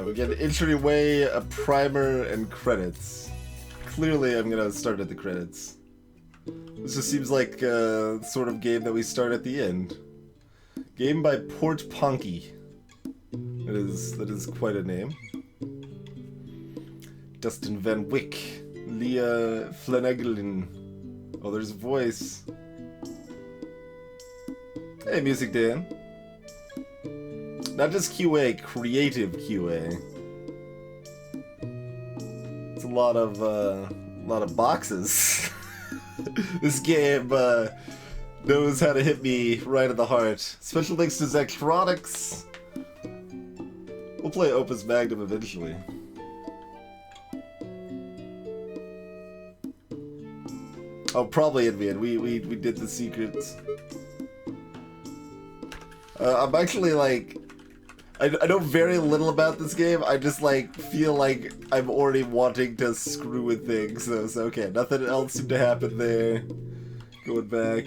we get entryway, a primer, and credits. Clearly, I'm gonna start at the credits. This just seems like a sort of game that we start at the end. Game by Port Ponky. That is quite a name. Dustin Van Wyck, Leah Flanagan. Oh, there's a voice. Hey, Music Dan. Not just QA, creative QA. It's a lot of boxes. This game knows how to hit me right at the heart. Special thanks to Zachtronics. We'll play Opus Magnum eventually. Oh, probably in the end. We did the secrets. I'm actually like, I know very little about this game. I just like feel like I'm already wanting to screw with things. So okay, nothing else seemed to happen there. Going back.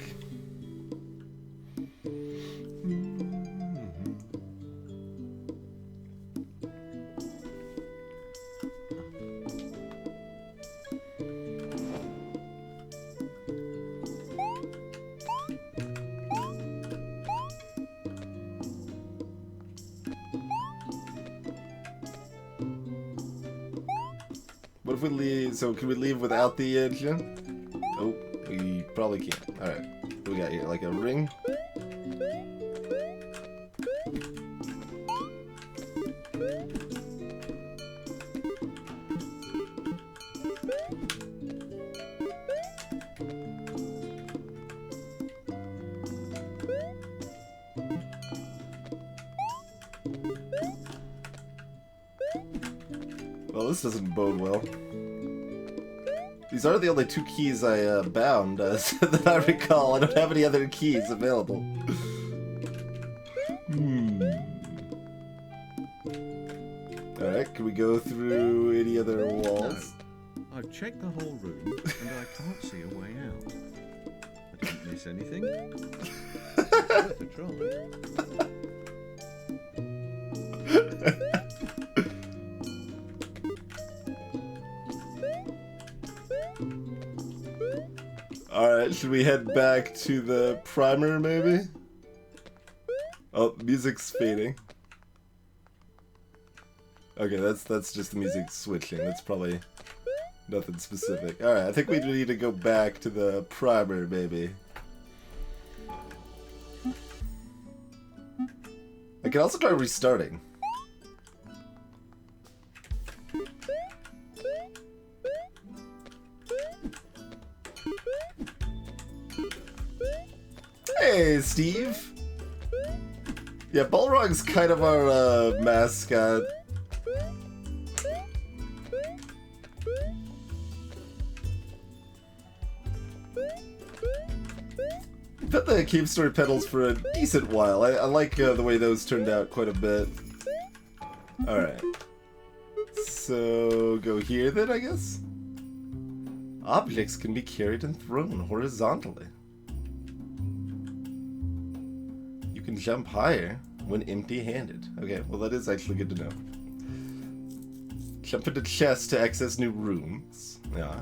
What if we leave? So can we leave without the engine? Oh, we probably can't. Alright. What do we got here? Like a ring? Well, this doesn't bode well. These are the only two keys I bound, that I recall. I don't have any other keys available. Alright, can we go through any other walls? No. I've checked the whole room, and I can't see a way out. I didn't miss anything. It's worth a try. Alright, should we head back to the primer, maybe? Oh, music's fading. Okay, that's just the music switching. That's probably nothing specific. Alright, I think we need to go back to the primer, maybe. I can also try restarting. Hey, Steve! Yeah, Balrog's kind of our mascot. I've had the Cave Story pedals for a decent while. I like the way those turned out quite a bit. Alright. So, go here then, I guess? Objects can be carried and thrown horizontally. You can jump higher when empty-handed. Okay, well that is actually good to know. Jump into chests to access new rooms. Yeah.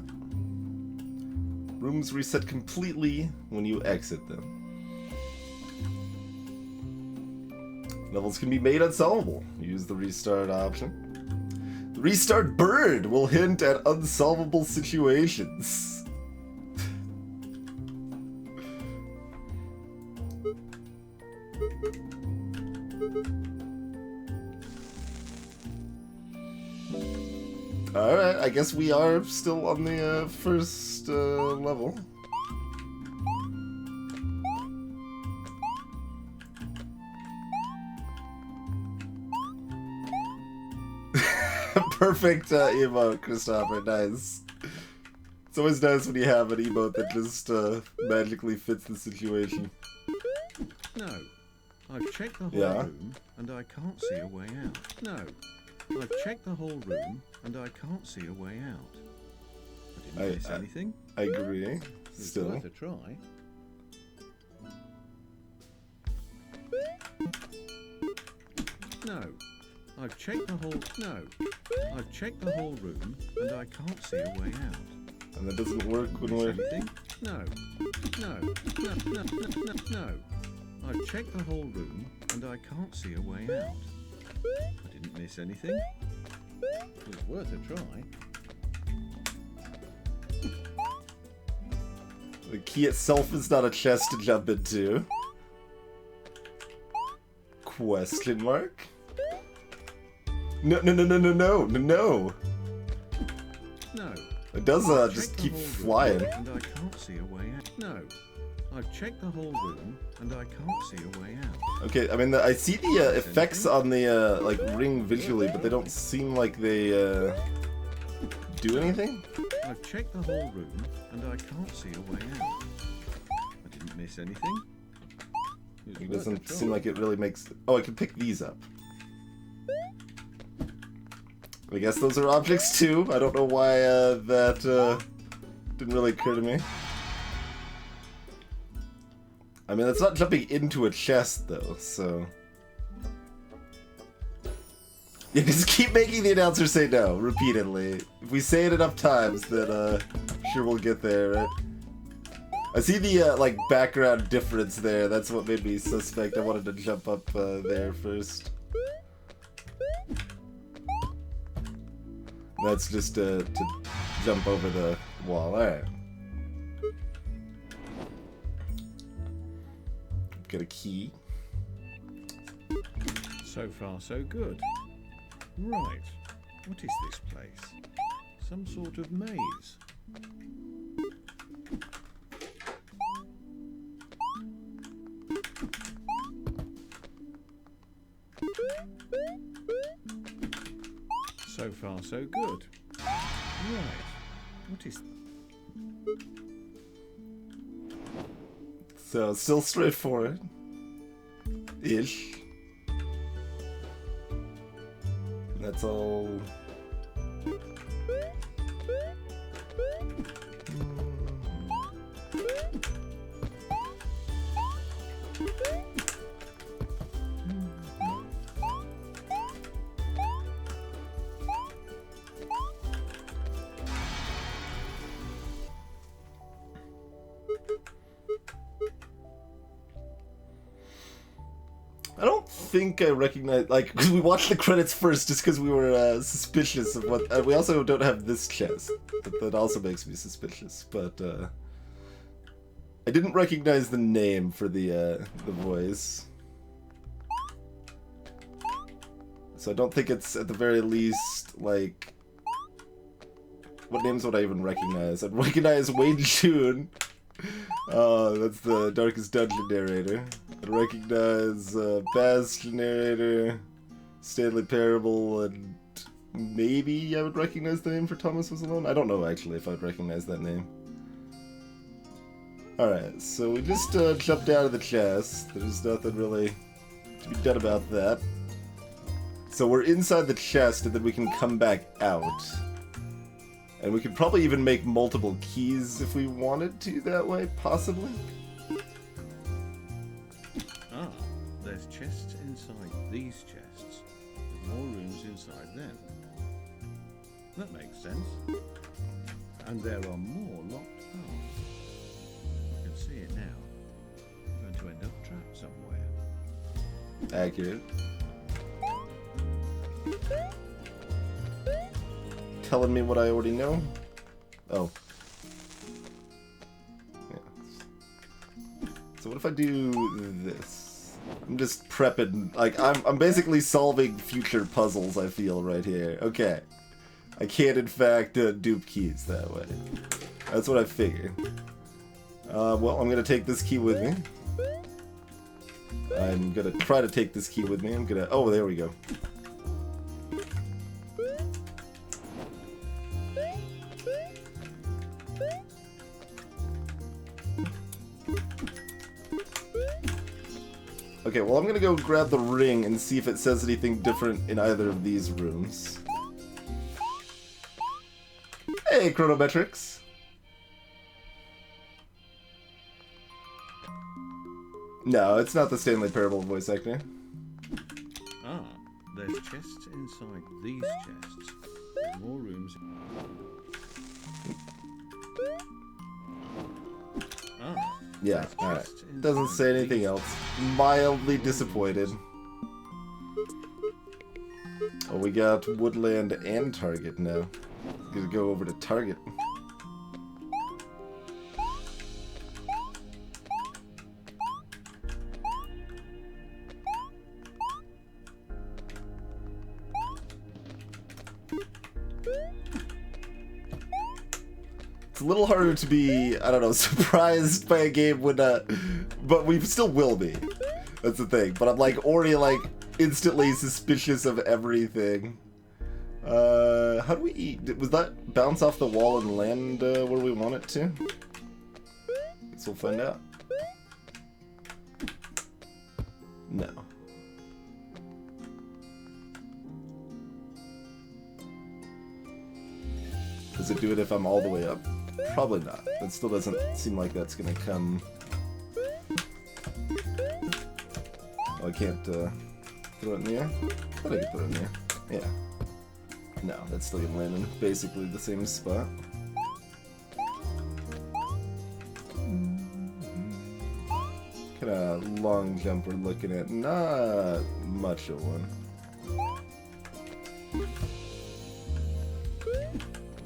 Rooms reset completely when you exit them. Levels can be made unsolvable. Use the restart option. The restart bird will hint at unsolvable situations. Alright, I guess we are still on the first level. Perfect emote, Christopher. Nice. It's always nice when you have an emote that just magically fits the situation. No. I've checked the whole room, and I can't see a way out. No. I've checked the whole room, and I can't see a way out. I didn't miss anything. I agree. Still worth a try. No. I've checked the whole... No. I've checked the whole room, and I can't see a way out. And that doesn't work when we're... Anything? No. No. No, no, no, no, no. I've checked the whole room, and I can't see a way out. I didn't miss anything. It was worth a try. The key itself is not a chest to jump into. Question mark? No, no, no, no, no, no, no, no. No. It does just keep flying. And I can't see a way out. No. I've checked the whole room, and I can't see a way out. Okay, I mean, I see the effects on the like ring visually, but they don't seem like they do anything. I've checked the whole room, and I can't see a way out. I didn't miss anything. It doesn't seem like it really makes... Oh, I can pick these up. I guess those are objects too. I don't know why that didn't really occur to me. I mean, it's not jumping into a chest though, so... You just keep making the announcer say no, repeatedly. If we say it enough times, then sure we'll get there, right? I see the like background difference there. That's what made me suspect. I wanted to jump up there first. That's just to jump over the wall. Alright. Got a key. So far, so good. Right. What is this place? Some sort of maze. So far, so good. Right. What is... So, still straightforward. Ish. That's all. I don't think I recognize, like, because we watched the credits first just because we were suspicious of what... we also don't have this chest. That also makes me suspicious, but I didn't recognize the name for the voice. So I don't think it's, at the very least, like... What names would I even recognize? I'd recognize Wayne June. That's the Darkest Dungeon narrator. I'd recognize Baz narrator, Stanley Parable, and maybe I would recognize the name for Thomas Was Alone. I don't know actually if I'd recognize that name. Alright, so we just jumped out of the chest. There's nothing really to be done about that. So we're inside the chest and then we can come back out. And we could probably even make multiple keys if we wanted to that way, possibly. Ah, there's chests inside these chests, with more rooms inside them. That makes sense. And there are more locked paths. I can see it now. I'm going to end up trapped somewhere. Accurate. Telling me what I already know? Oh. Yeah. So what if I do this? I'm just prepping, like, I'm basically solving future puzzles, I feel, right here. Okay. I can, in fact, dupe keys that way. That's what I figured. Well, I'm gonna take this key with me. I'm gonna try to take this key with me. I'm gonna... Oh, there we go. Okay, well I'm gonna go grab the ring and see if it says anything different in either of these rooms. Hey, Chronometrics! No, it's not the Stanley Parable voice actor. Ah, there's there's chests inside these chests. There's more rooms. Ah. Yeah, alright. Doesn't say anything else. Mildly disappointed. Oh, we got Woodland and Target now. Gonna go over to Target. It's a little harder to be, I don't know, surprised by a game when, but we still will be. That's the thing. But I'm like already like instantly suspicious of everything. How do we eat? Was that bounce off the wall and land where we want it to? Guess we'll find out. No. Does it do it if I'm all the way up? Probably not. That still doesn't seem like that's gonna come. Oh, I can't throw it in the air? I thought I could throw it in the air. Yeah. No, that's still gonna land in basically the same spot. Kinda long jump we're looking at. Not much of one.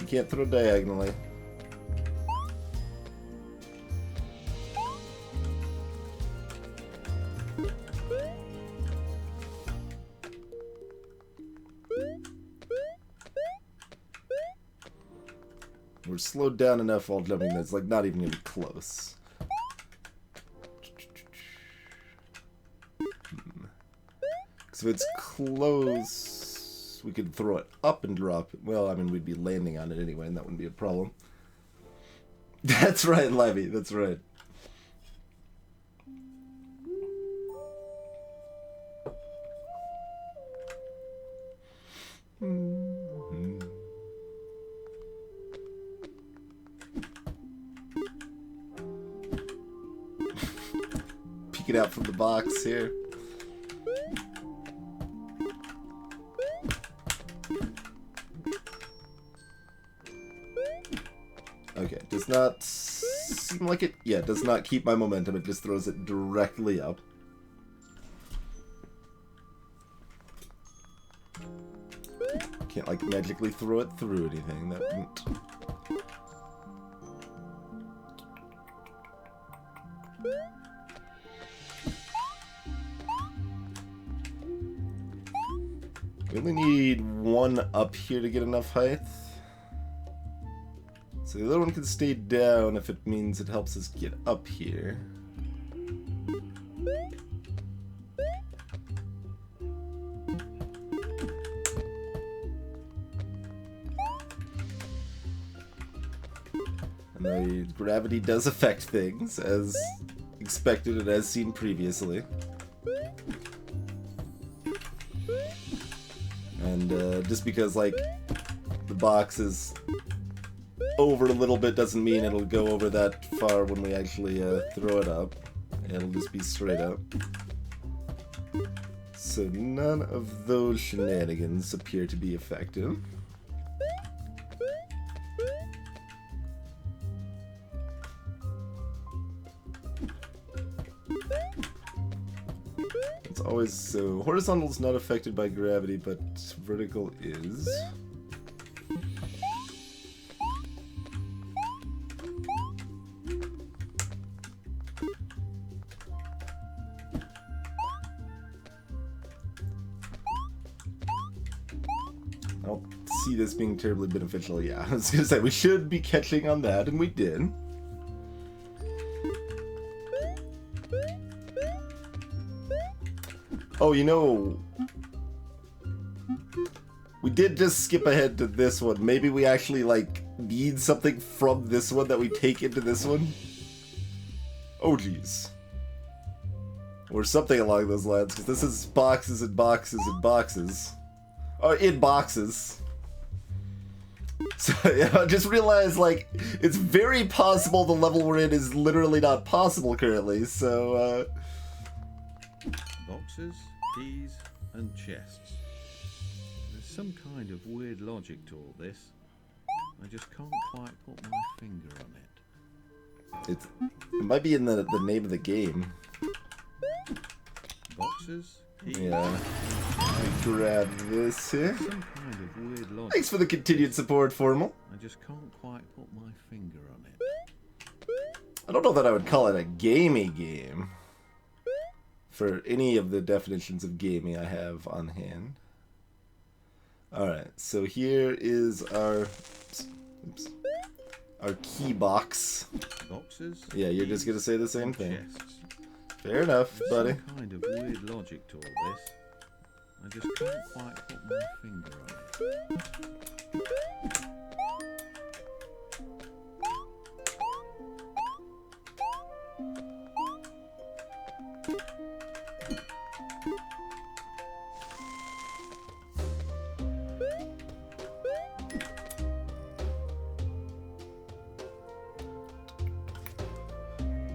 You can't throw diagonally. We're slowed down enough while jumping that it's like not even gonna be close. So if it's close, we could throw it up and drop it. Well, I mean, we'd be landing on it anyway, and that wouldn't be a problem. That's right, Levy, that's right. Peek it out from the box here. Okay, does not seem like it. Yeah, does not keep my momentum. It just throws it directly up. Can't like magically throw it through anything. That wouldn't. We only need one up here to get enough height. So the other one can stay down if it means it helps us get up here. And the gravity does affect things, as expected and as seen previously. And just because, like, the box is over a little bit doesn't mean it'll go over that far when we actually throw it up. It'll just be straight up. So none of those shenanigans appear to be effective. It's always so. Horizontal is not affected by gravity, but vertical is. I don't see this being terribly beneficial. Yeah, I was gonna say we should be catching on that, and we did. Oh, you know, we did just skip ahead to this one. Maybe we actually, like, need something from this one that we take into this one? Oh, geez. Or something along those lines, because this is boxes and boxes and boxes. Oh, in boxes. So, yeah, I just realized, like, it's very possible the level we're in is literally not possible currently, so, Boxes, keys, and chests. some kind of weird logic to all this. I just can't quite put my finger on it. It might be in the name of the game. Boxes? Yeah. Let me grab this here. Some kind of weird logic. Thanks for the continued support, Formal. I just can't quite put my finger on it. I don't know that I would call it a gamey game. For any of the definitions of gaming I have on hand. Alright, so here is our... Oops. Our key box. Boxes? Yeah, you're just gonna say the same thing. Chests. Fair enough, buddy. Some kind of weird logic to all this. I just can't quite put my finger on it.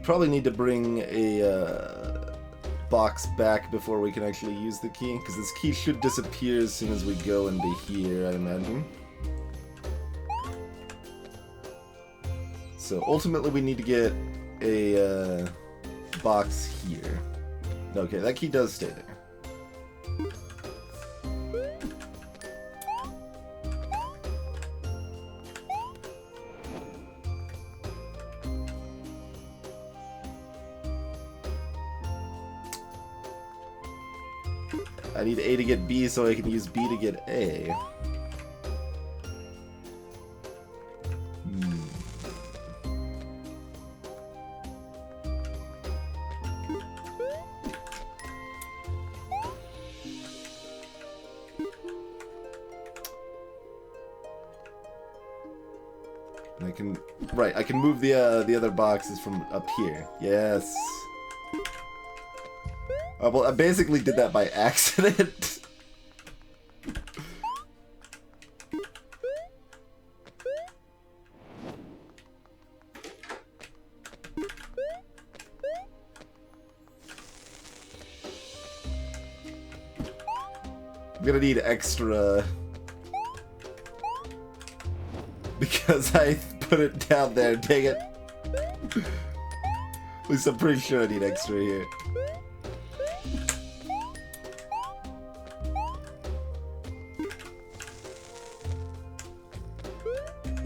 Probably need to bring a box back before we can actually use the key, because this key should disappear as soon as we go into here, I imagine. So ultimately we need to get a box here. Okay, that key does stay there. I need A to get B so I can use B to get A. I can move the other boxes from up here. Yes. Well, I basically did that by accident. I'm gonna need extra because I put it down there, dang it. At least I'm pretty sure I need extra here.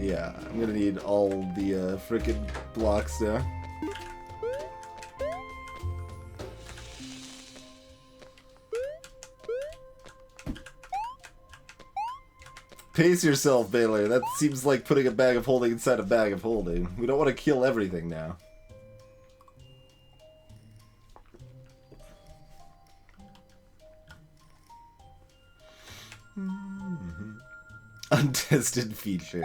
Yeah, I'm gonna need all the frickin' blocks there. Pace yourself, Baylor. That seems like putting a bag of holding inside a bag of holding. We don't want to kill everything now. Untested feature.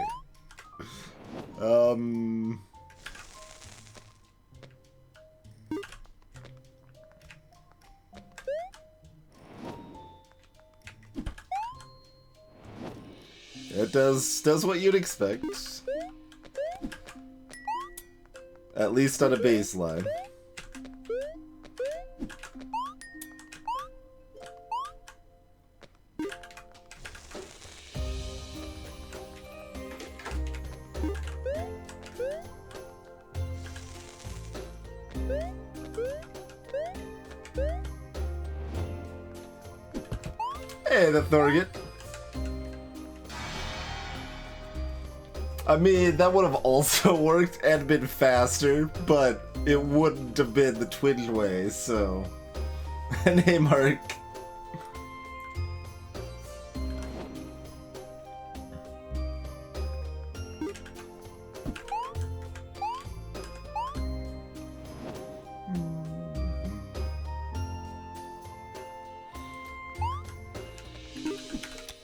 It does what you'd expect. At least on a baseline. Hey, the target. I mean, that would have also worked and been faster, but it wouldn't have been the twin way, so... Hey, Mark.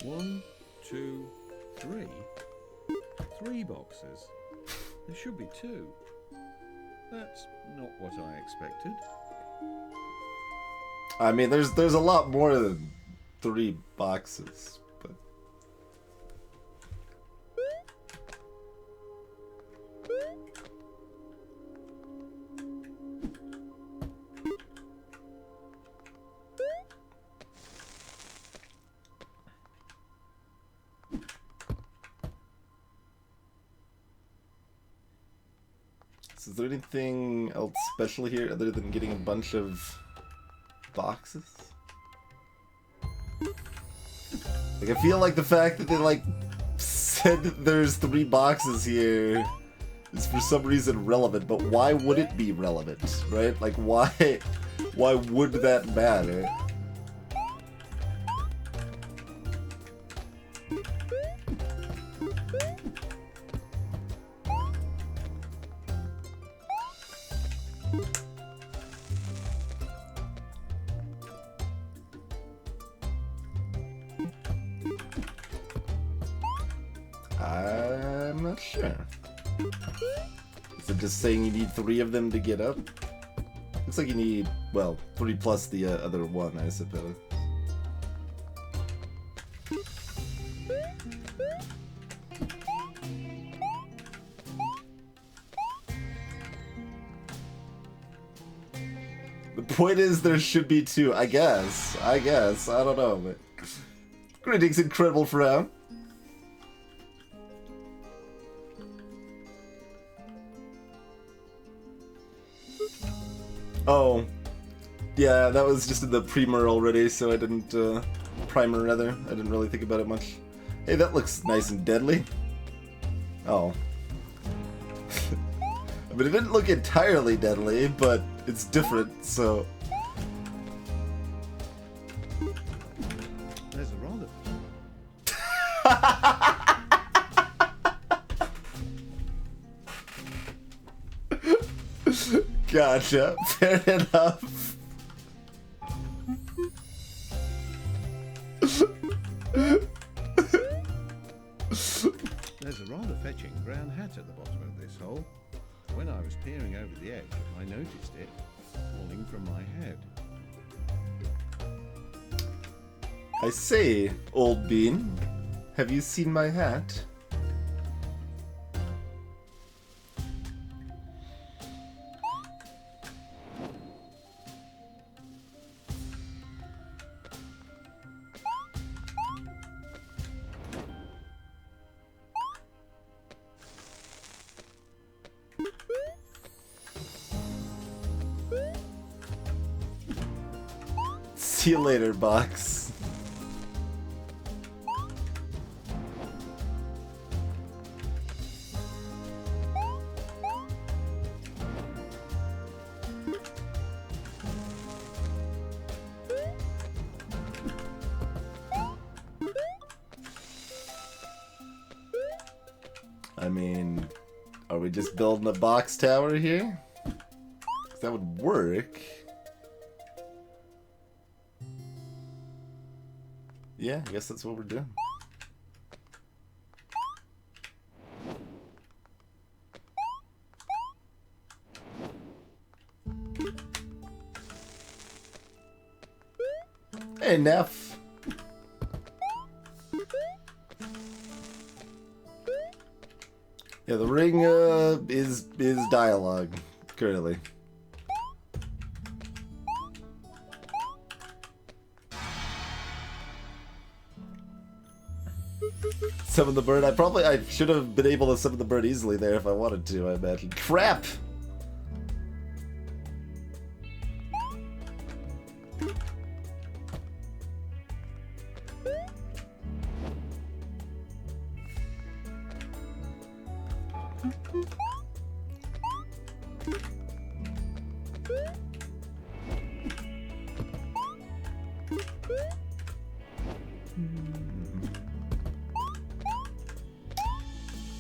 One, two, three. 3 boxes. There should be 2. That's not what I expected. I mean, there's a lot more than 3 boxes, but... box. Is there anything else special here other than getting a bunch of boxes? Like, I feel like the fact that they, like, said that there's 3 boxes here is for some reason relevant, but why would it be relevant, right? Like, why would that matter? I'm not sure. Is it just saying you need 3 of them to get up? Looks like you need, well, 3 plus the other one, I suppose. The point is there should be 2, I guess. I don't know, but... Greetings, incredible frown. Oh, yeah, that was just in the primer already, so I didn't, primer rather, I didn't really think about it much. Hey, that looks nice and deadly. Oh. I mean, it didn't look entirely deadly, but it's different, so... There's a rather... Gotcha. Fair enough. There's a rather fetching brown hat at the bottom of this hole. When I was peering over the edge, I noticed it falling from my head. I say, old bean, have you seen my hat? See you later, box. I mean, are we just building a box tower here? 'Cause that would work. Yeah, I guess that's what we're doing. Hey, Neff. Yeah, the ring is dialogue currently. Summon the bird. I should have been able to summon the bird easily there if I wanted to, I imagine. Crap!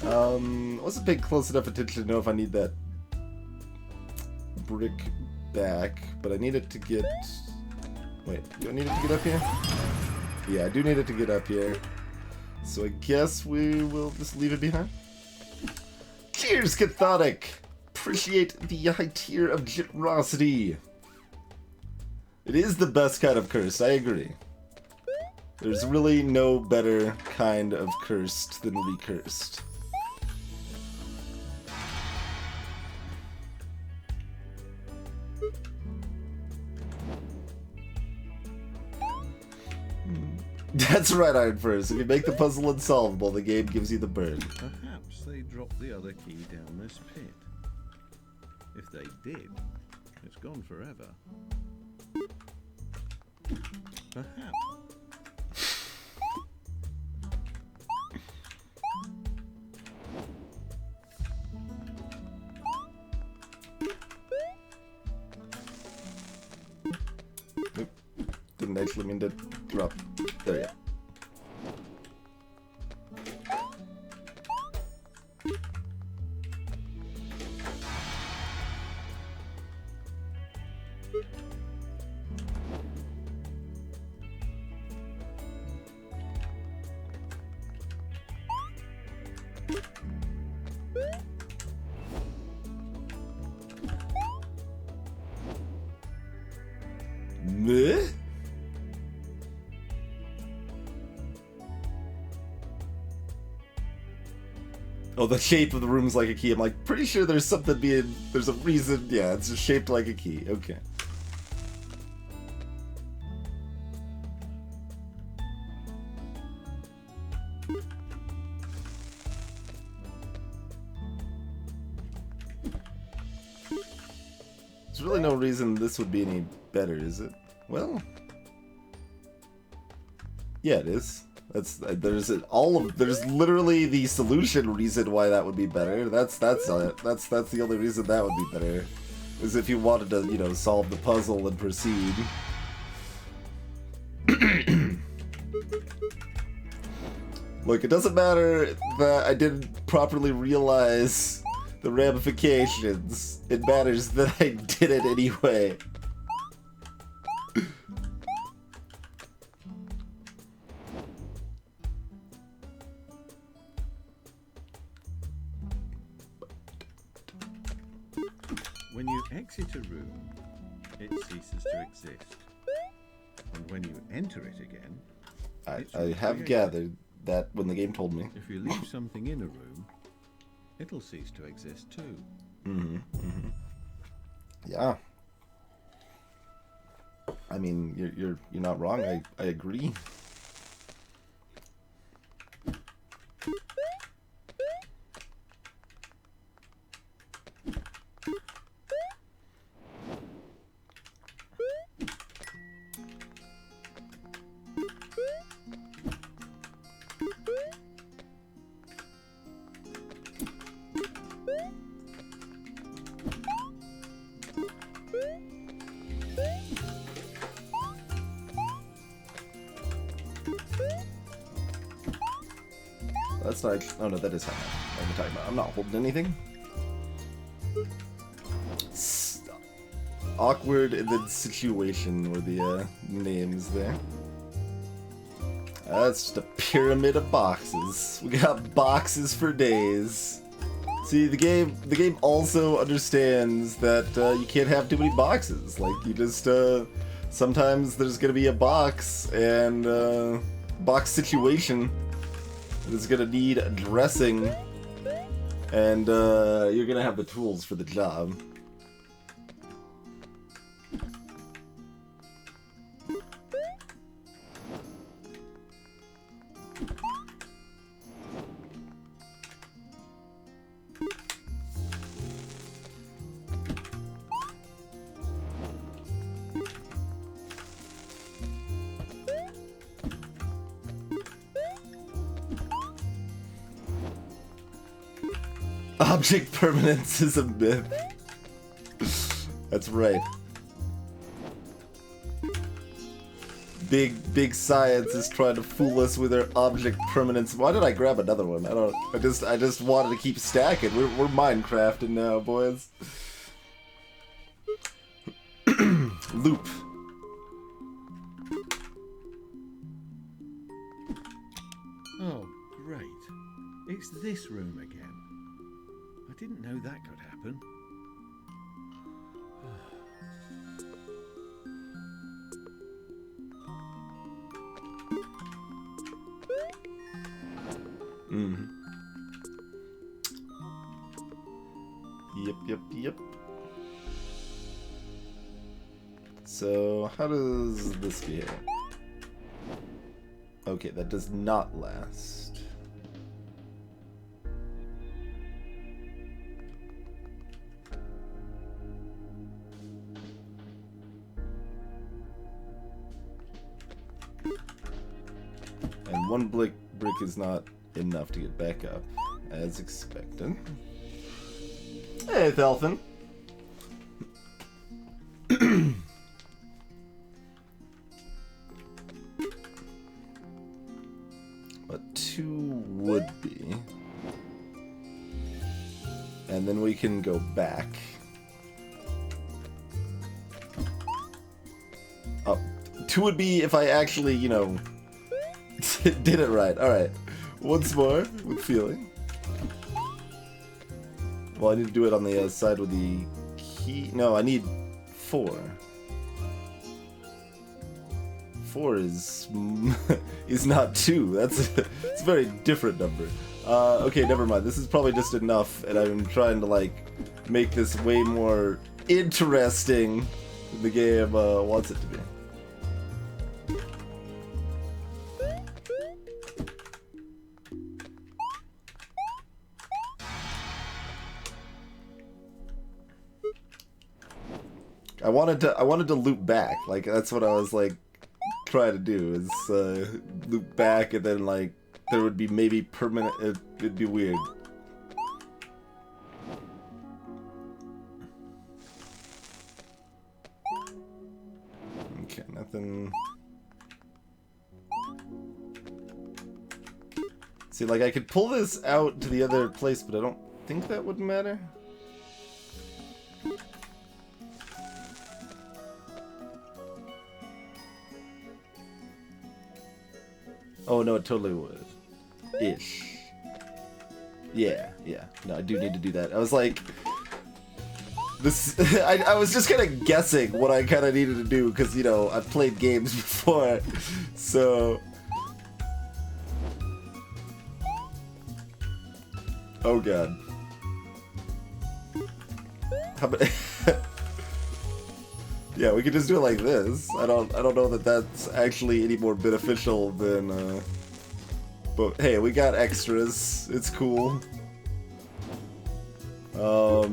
I wasn't paying close enough attention to know if I need that brick back, but I need it to get... Wait, do I need it to get up here? Yeah, I do need it to get up here. So I guess we will just leave it behind. Cheers, Cathodic! Appreciate the high tier of generosity. It is the best kind of curse, I agree. There's really no better kind of cursed than recursed. That's right, Iron First. If you make the puzzle unsolvable, the game gives you the bird. Perhaps they dropped the other key down this pit. If they did, it's gone forever. Perhaps. Oop. Didn't actually mean to drop. There you go. Meh? Oh, the shape of the room's like a key. I'm like, pretty sure there's something being... There's a reason. Yeah, it's just shaped like a key. Okay. There's really no reason this would be any better, is it? Well... Yeah, it is. There's literally the solution reason why that would be better. That's it. That's the only reason that would be better. Is if you wanted to, you know, solve the puzzle and proceed. Look, it doesn't matter that I didn't properly realize the ramifications. It matters that I did it anyway. When you exit a room, it ceases to exist. And when you enter it again, I have gathered that when the game told me. If you leave something in a room, it'll cease to exist too. Yeah. I mean, you're not wrong. I agree. That's not... Oh no, that is how I'm talking about. I'm not holding anything. Awkward and then situation were the names there. That's just a pyramid of boxes. We got boxes for days. See, the game also understands that you can't have too many boxes. Like, you just, sometimes there's gonna be a box, and, box situation is gonna need addressing, and, you're gonna have the tools for the job. Object permanence is a myth. That's right. Big science is trying to fool us with their object permanence. Why did I grab another one? I just wanted to keep stacking. We're Minecrafting now, boys. Loop. Oh, great. It's this room again. I didn't know that could happen. Yep. So, how does this get? Okay, that does not last. one brick is not enough to get back up, as expected. Hey, Thalfin. But 2 would be. And then we can go back. Oh, 2 would be if I actually, you know, did it right. Alright. Once more, with feeling. Well, I need to do it on the side with the key. No, I need 4. 4 is not 2. It's a very different number. Okay, never mind. This is probably just enough, and I'm trying to like make this way more interesting than the game wants it to be. I wanted to loop back. Like that's what I was like trying to do is loop back, and then like there would be maybe permanent. It'd be weird. Okay, nothing. See, like I could pull this out to the other place, but I don't think that would matter. Oh no, it totally would. Ish. Yeah. No, I do need to do that. I was like, this. I was just kind of guessing what I kind of needed to do because you know I've played games before, so. Oh god. How about? Yeah, we could just do it like this. I don't know that that's actually any more beneficial than but hey, we got extras. It's cool. I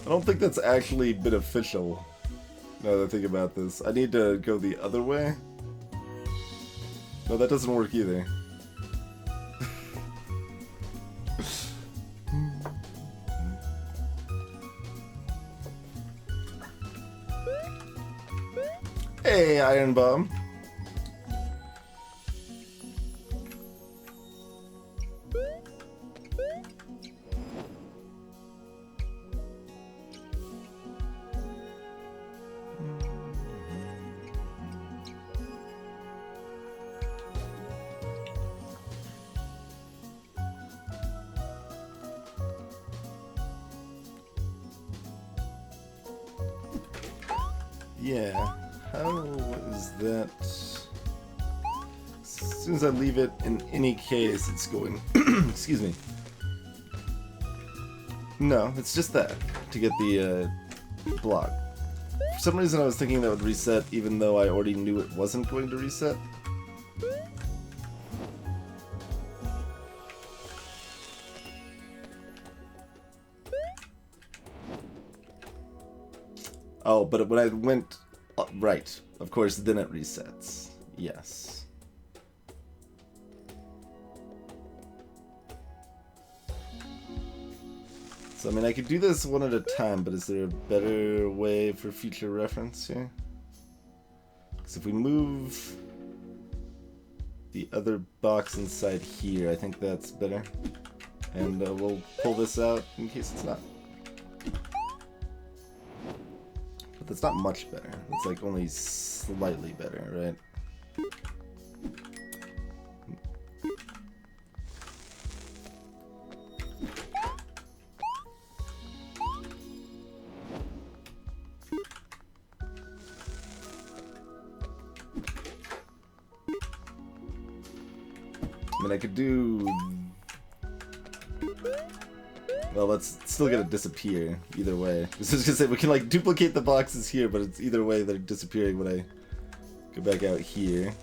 don't think that's actually beneficial. Now that I think about this. I need to go the other way. No, that doesn't work either. Hey, Iron Bomb. Yeah. How is that? As soon as I leave it, in any case, it's going. Excuse me. No, it's just that to get the block. For some reason, I was thinking that would reset, even though I already knew it wasn't going to reset. Oh, but when I went right, of course, then it resets. Yes. So, I mean, I could do this one at a time, but is there a better way for future reference here? Because if we move the other box inside here, I think that's better. And we'll pull this out in case it's not. But that's not much better. It's like only slightly better, right? I mean, I could do... Well, let's still gonna disappear either way. I was just gonna say, we can like duplicate the boxes here, but it's either way they're disappearing when I go back out here.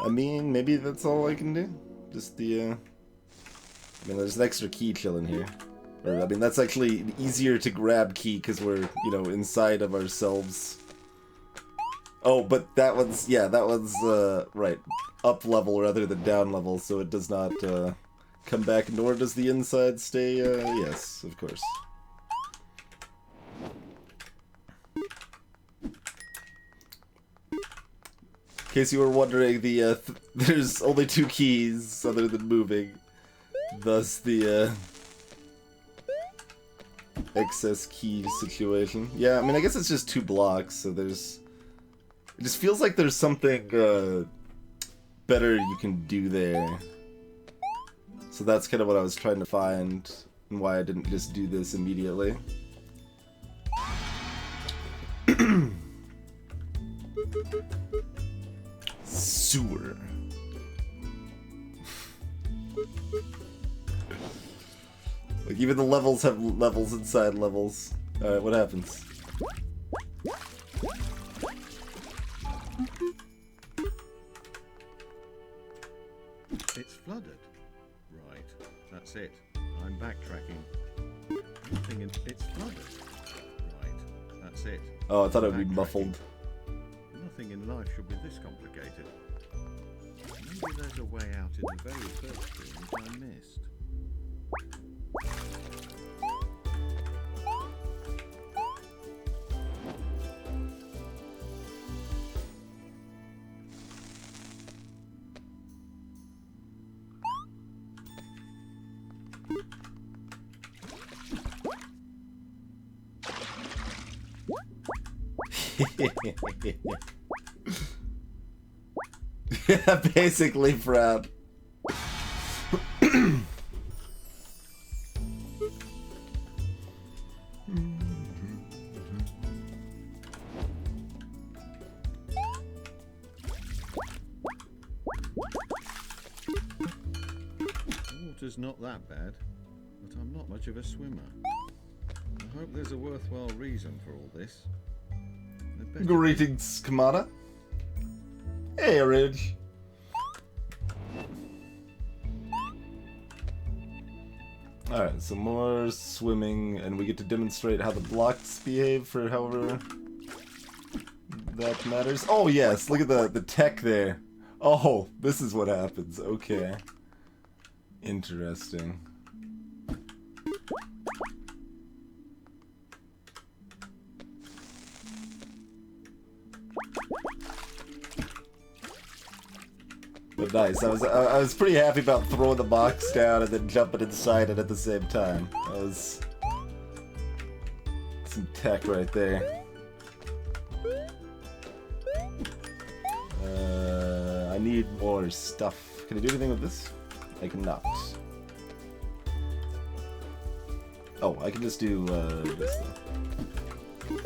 I mean, maybe that's all I can do. Just the, I mean, there's an extra key chilling here. Or, I mean, that's actually an easier to grab key because we're, you know, inside of ourselves. Oh, but that one's, yeah, that one's, right, up level rather than down level, so it does not, come back, nor does the inside stay, yes, of course. In case you were wondering, the, there's only 2 keys other than moving. Thus the, excess key situation. Yeah, I mean, I guess it's just 2 blocks, so there's... It just feels like there's something, better you can do there. So that's kind of what I was trying to find, and why I didn't just do this immediately. Sewer. Like, even the levels have levels inside levels. Alright, what happens? It's flooded. Right, that's it. I'm backtracking. Nothing in... It's flooded. Right, that's it. Oh, I thought it would be muffled. Nothing in life should be this complicated. Maybe there's a way out in the very first room that I missed. Yeah, basically, Fred. The water's not that bad, but I'm not much of a swimmer. I hope there's a worthwhile reason for all this. Greetings, Kamada. Hey, Ridge. Alright, so more swimming, and we get to demonstrate how the blocks behave for however that matters. Oh yes, look at the tech there. Oh, this is what happens. Okay. Interesting. But nice. I was pretty happy about throwing the box down and then jumping inside it at the same time. That was some tech right there. I need more stuff. Can I do anything with this? I cannot. Oh, I can just do this though.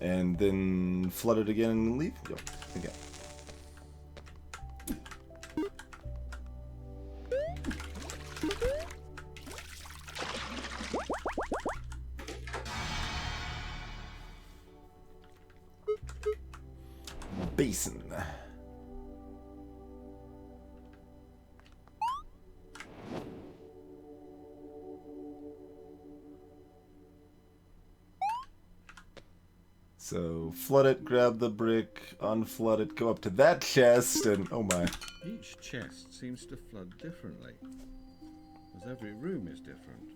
And then flood it again and leave? Yep. Okay. Basin. So, flood it, grab the brick, unflood it, go up to that chest, and oh my. Each chest seems to flood differently, as every room is different.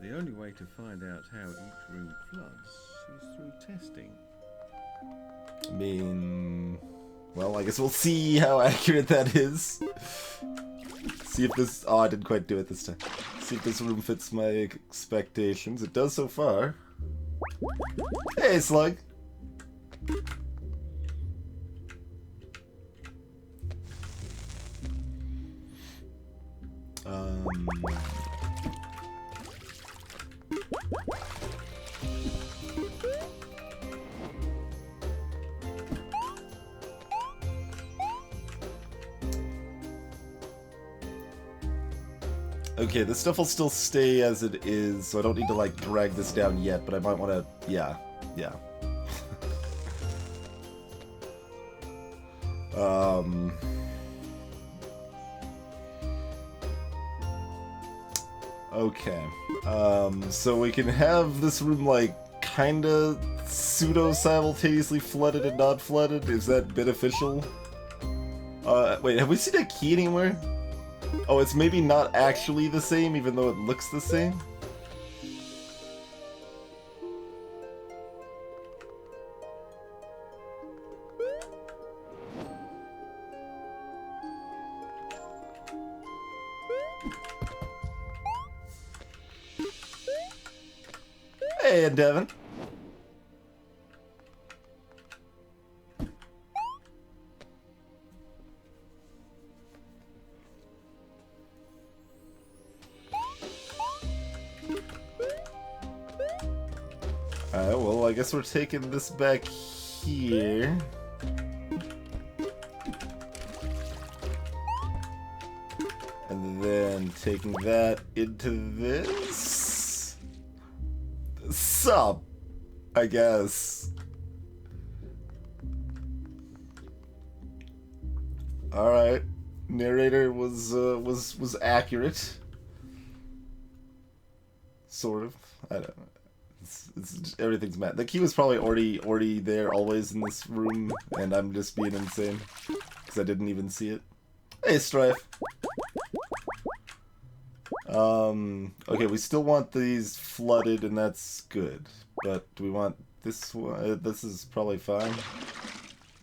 The only way to find out how each room floods is through testing. I mean, well, I guess we'll see how accurate that is. See if this, oh, I didn't quite do it this time. See if this room fits my expectations. It does so far. Hey, Slug. Okay, this stuff will still stay as it is, so I don't need to, like, drag this down yet, but I might want to... Yeah. Um... Okay. So we can have this room, like, kinda pseudo-simultaneously flooded and not flooded? Is that beneficial? Wait, have we seen a key anywhere? Oh, it's maybe not actually the same, even though it looks the same? Hey, Devin. Alright, well, I guess we're taking this back here. And then taking that into this. Sup, I guess. Alright. Narrator was accurate. Sort of. I don't know. It's everything's mad. The key was probably already there, always in this room, and I'm just being insane because I didn't even see it. Hey, Strife. Okay, we still want these flooded, and that's good. But do we want this one? This is probably fine.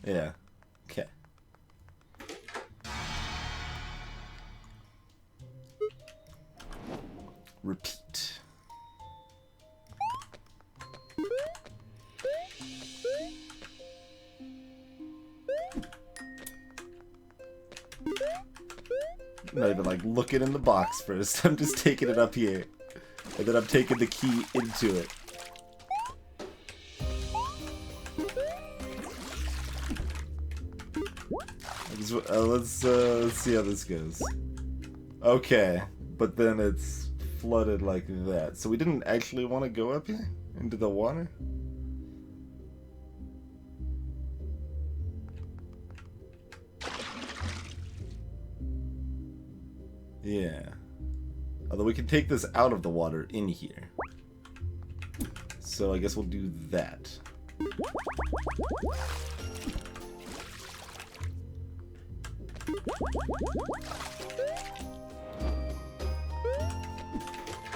Yeah. Okay. Repeat. I'm not even like looking in the box first. I'm just taking it up here. And then I'm taking the key into it. Let's see how this goes. Okay, but then it's flooded like that. So we didn't actually want to go up here? Into the water? Yeah. Although we can take this out of the water in here. So I guess we'll do that.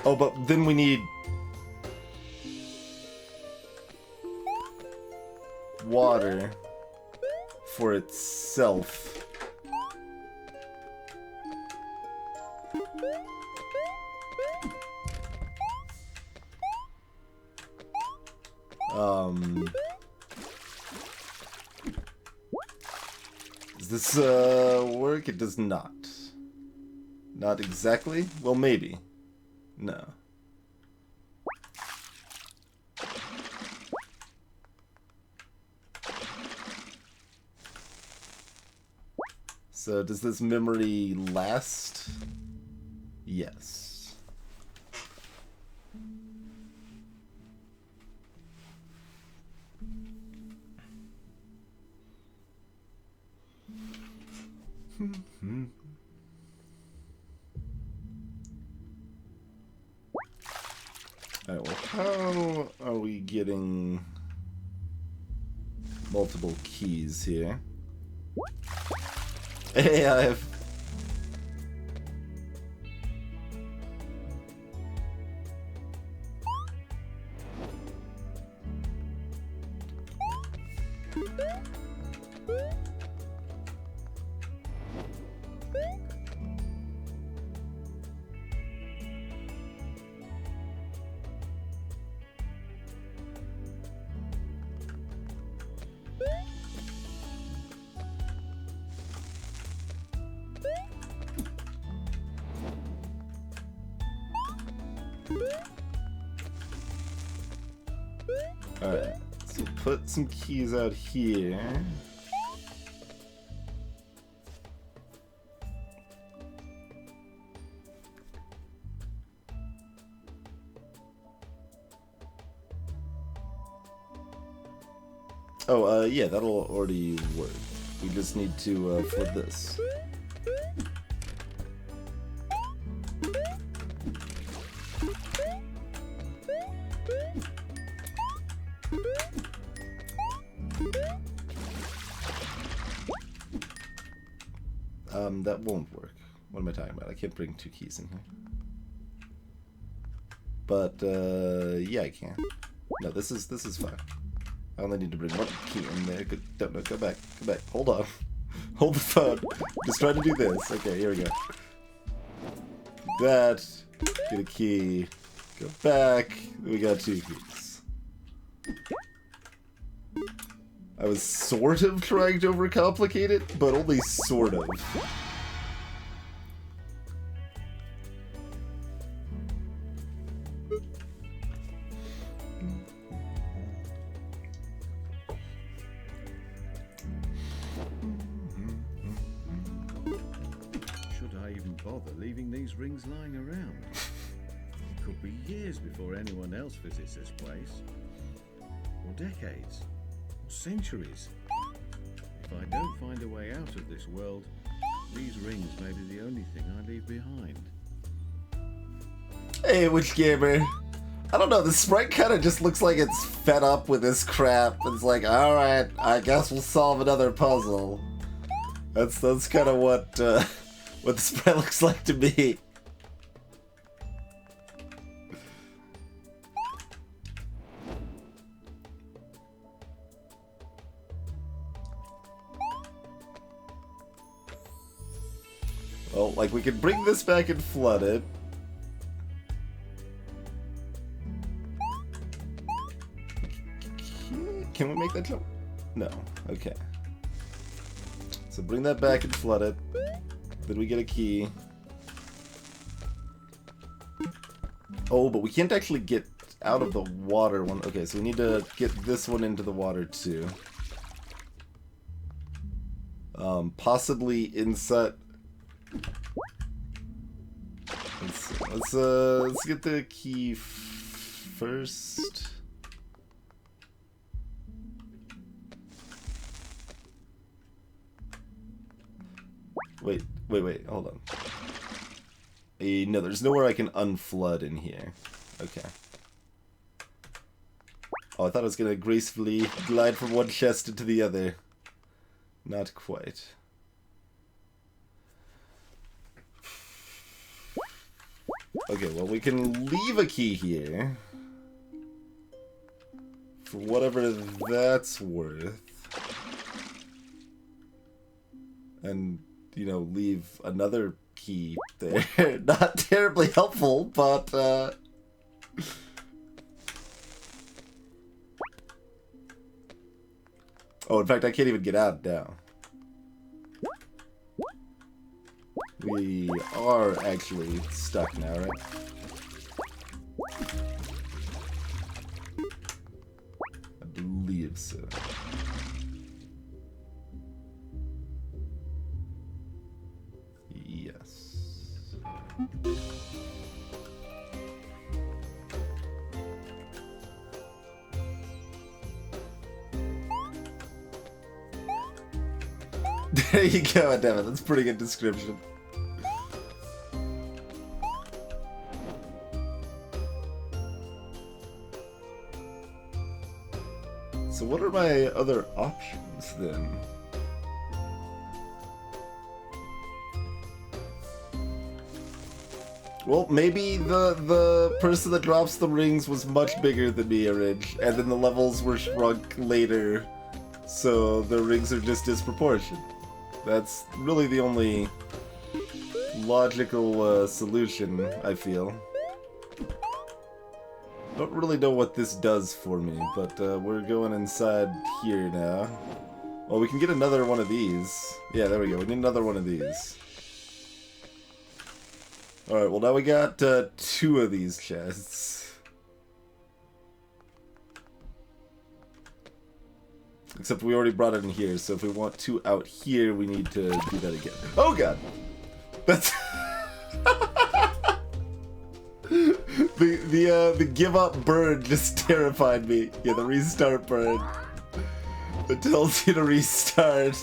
Oh, but then we need water for itself. Does this work? It does not. Not exactly? Well, maybe. No. So does this memory last? Yes. Alright, well, how are we getting multiple keys here? Hey, I have... Alright, so put some keys out here. Oh, yeah, that'll already work. We just need to flip this. That won't work. What am I talking about? I can't bring 2 keys in here. But yeah, I can. No, this is fine. I only need to bring 1 key in there. No, go back. Go back. Hold on. Hold the phone. Just trying to do this. Okay, here we go. That. Get a key. Go back. We got 2 keys. I was sort of trying to overcomplicate it, but only sort of. Rings lying around. It could be years before anyone else visits this place, or decades, or centuries. If I don't find a way out of this world, these rings may be the only thing I leave behind. Hey, Witch Gamer. I don't know, the sprite kind of just looks like it's fed up with this crap. It's like, alright, I guess we'll solve another puzzle. That's kind of what the sprite looks like to me. Well, like, we can bring this back and flood it. Can we make that jump? No. Okay. So bring that back and flood it. Then we get a key. Oh, but we can't actually get out of the water one. Okay, so we need to get this one into the water too. Possibly inside. Let's get the key first. Wait, hold on. No, there's nowhere I can unflood in here. Okay. Oh, I thought I was gonna gracefully glide from one chest into the other. Not quite. Okay, well, we can leave a key here. For whatever that's worth. And, you know, leave another key there. Not terribly helpful, but, Oh, in fact, I can't even get out now. We are actually stuck now, right? I believe so. Yes. There you go, damn it. That's a pretty good description. So what are my other options then? Well, maybe the person that drops the rings was much bigger than me, Ridge, and then the levels were shrunk later, so the rings are just disproportionate. That's really the only logical solution, I feel. Don't really know what this does for me, but we're going inside here now. Well, we can get another one of these. Yeah, there we go. We need another one of these. Alright, well now we got 2 of these chests. Except we already brought it in here, so if we want 2 out here, we need to do that again. Oh god! That's... The give up bird just terrified me. Yeah, the restart bird. It tells you to restart.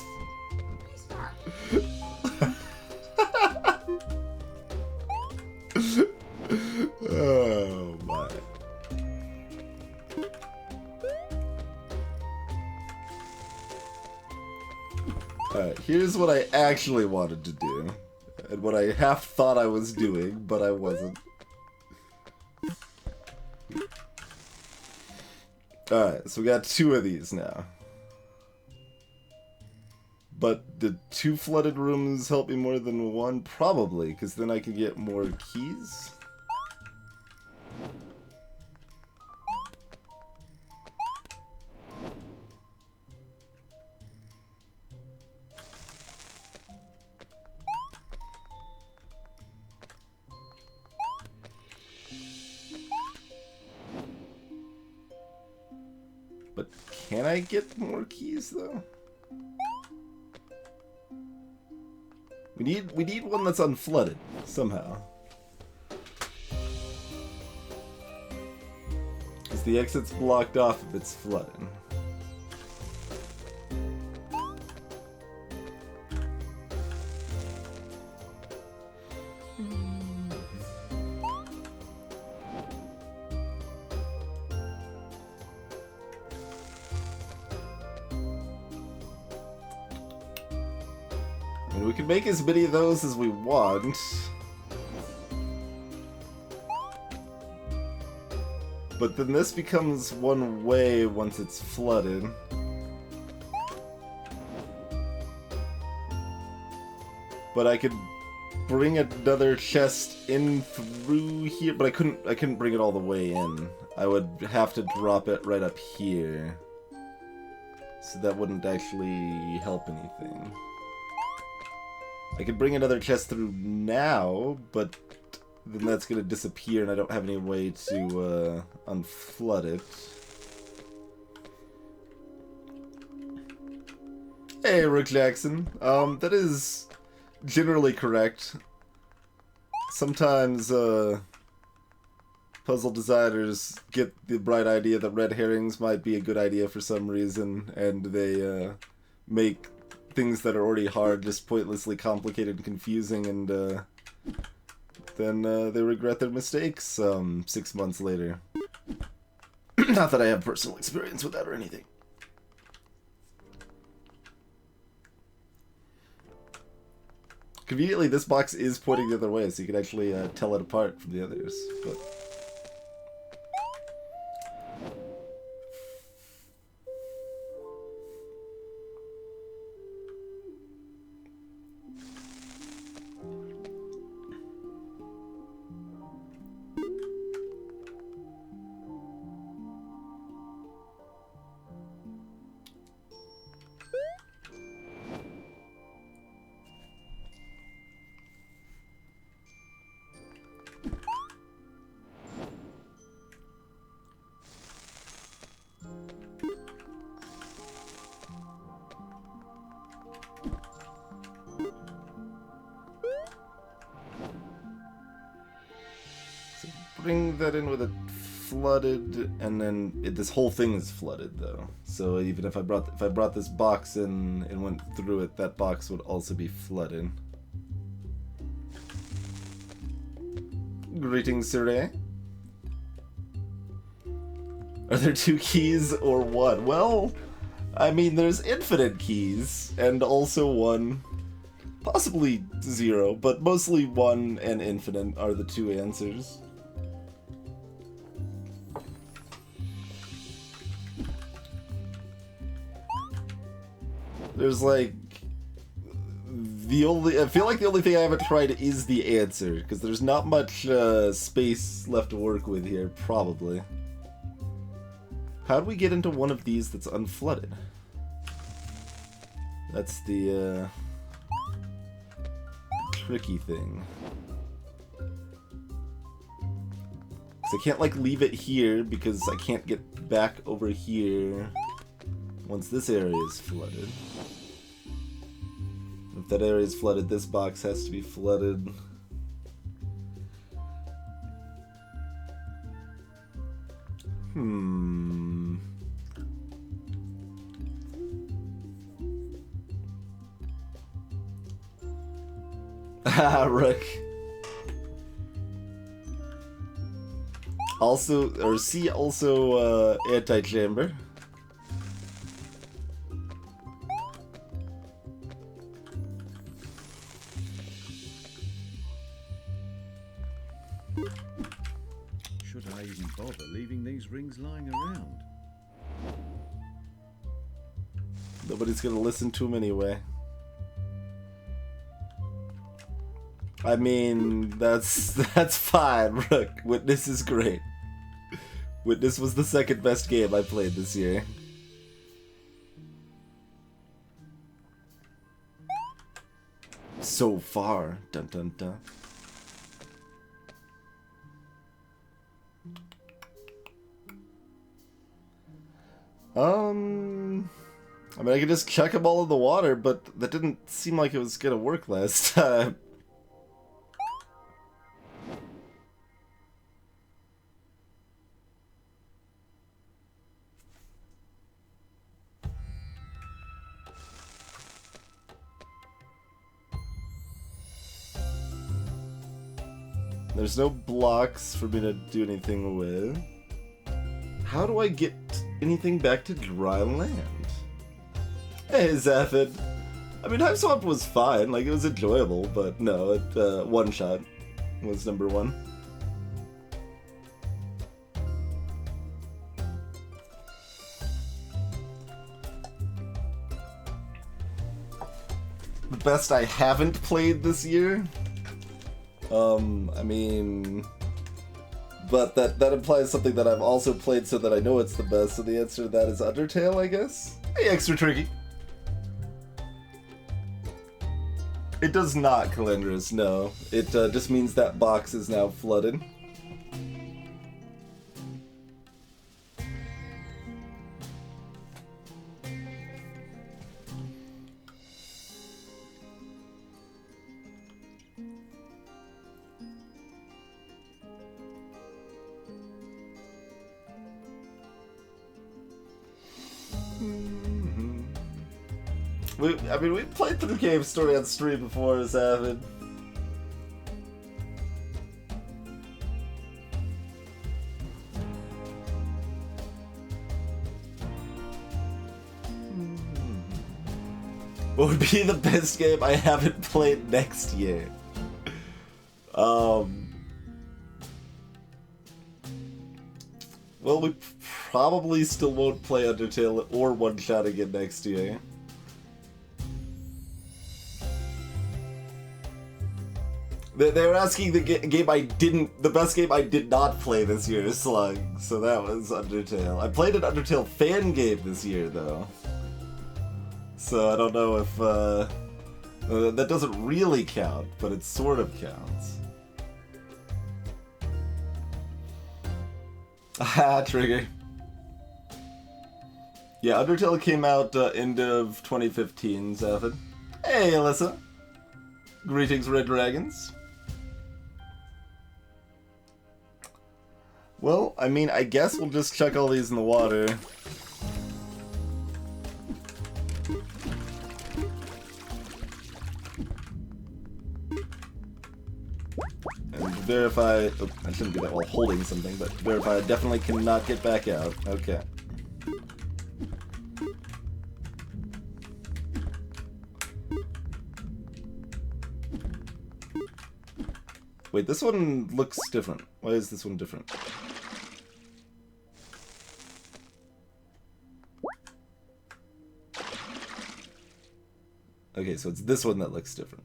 here's what I actually wanted to do. And what I half thought I was doing, but I wasn't. Alright, so we got 2 of these now. But did 2 flooded rooms help me more than 1? Probably, because then I can get more keys. But can I get more keys though? We need one that's unflooded somehow. Because the exit's blocked off if it's flooded. We can make as many of those as we want. But then this becomes one way once it's flooded. But I could bring another chest in through here, but I couldn't bring it all the way in. I would have to drop it right up here. So that wouldn't actually help anything. I could bring another chest through now, but then that's going to disappear and I don't have any way to unflood it. Hey, Rook Jackson. That is generally correct. Sometimes puzzle designers get the bright idea that red herrings might be a good idea for some reason, and they make things that are already hard just pointlessly complicated and confusing, and then they regret their mistakes 6 months later. Not that I have personal experience with that or anything. Conveniently, this box is pointing the other way, so you can actually tell it apart from the others. But bring that in with a flooded, and then this whole thing is flooded though. So even if I brought this box in and went through it, that box would also be flooded. Greetings, Sir. Are there 2 keys or 1? Well, I mean, there's infinite keys and also 1, possibly 0, but mostly 1 and infinite are the 2 answers. There's like I feel like the only thing I haven't tried is the answer, because there's not much space left to work with here, probably. How do we get into one of these that's unflooded? That's the tricky thing. So I can't like leave it here because I can't get back over here once this area is flooded. If that area is flooded, this box has to be flooded. Haha, Rook. Also, or C also anti-chamber. Should I even bother leaving these rings lying around? Nobody's gonna listen to him anyway. I mean, that's fine, Rook. Witness is great. Witness was the second best game I played this year. So far. Dun dun dun. I mean, I could just chuck them all in the water, but that didn't seem like it was gonna work last time. There's no blocks for me to do anything with. How do I get anything back to dry land? Hey, Zaphid. I mean, Hive Swamp was fine. Like, it was enjoyable, but no, it, one shot was number one. The best I haven't played this year? I mean... But that implies something that I've also played so that I know it's the best, so the answer to that is Undertale, I guess? Hey, Extra Tricky! It does not, Calendris, no. It just means that box is now flooded. I mean, we played through Cave Story on stream before, as Avid. What would be the best game I haven't played next year? Well, we probably still won't play Undertale or One Shot again next year. They were asking the best game I did not play this year is Slug, so that was Undertale. I played an Undertale fan game this year, though. So I don't know if, that doesn't really count, but it sort of counts. Ah, Trigger. Yeah, Undertale came out end of 2015, Zaphid. Hey, Alyssa. Greetings, Red Dragons. Well, I mean, I guess we'll just chuck all these in the water. And verify... Oh, I shouldn't do that while holding something, but verify I definitely cannot get back out. Okay. Wait, this one looks different. Why is this one different? Okay, so it's this one that looks different,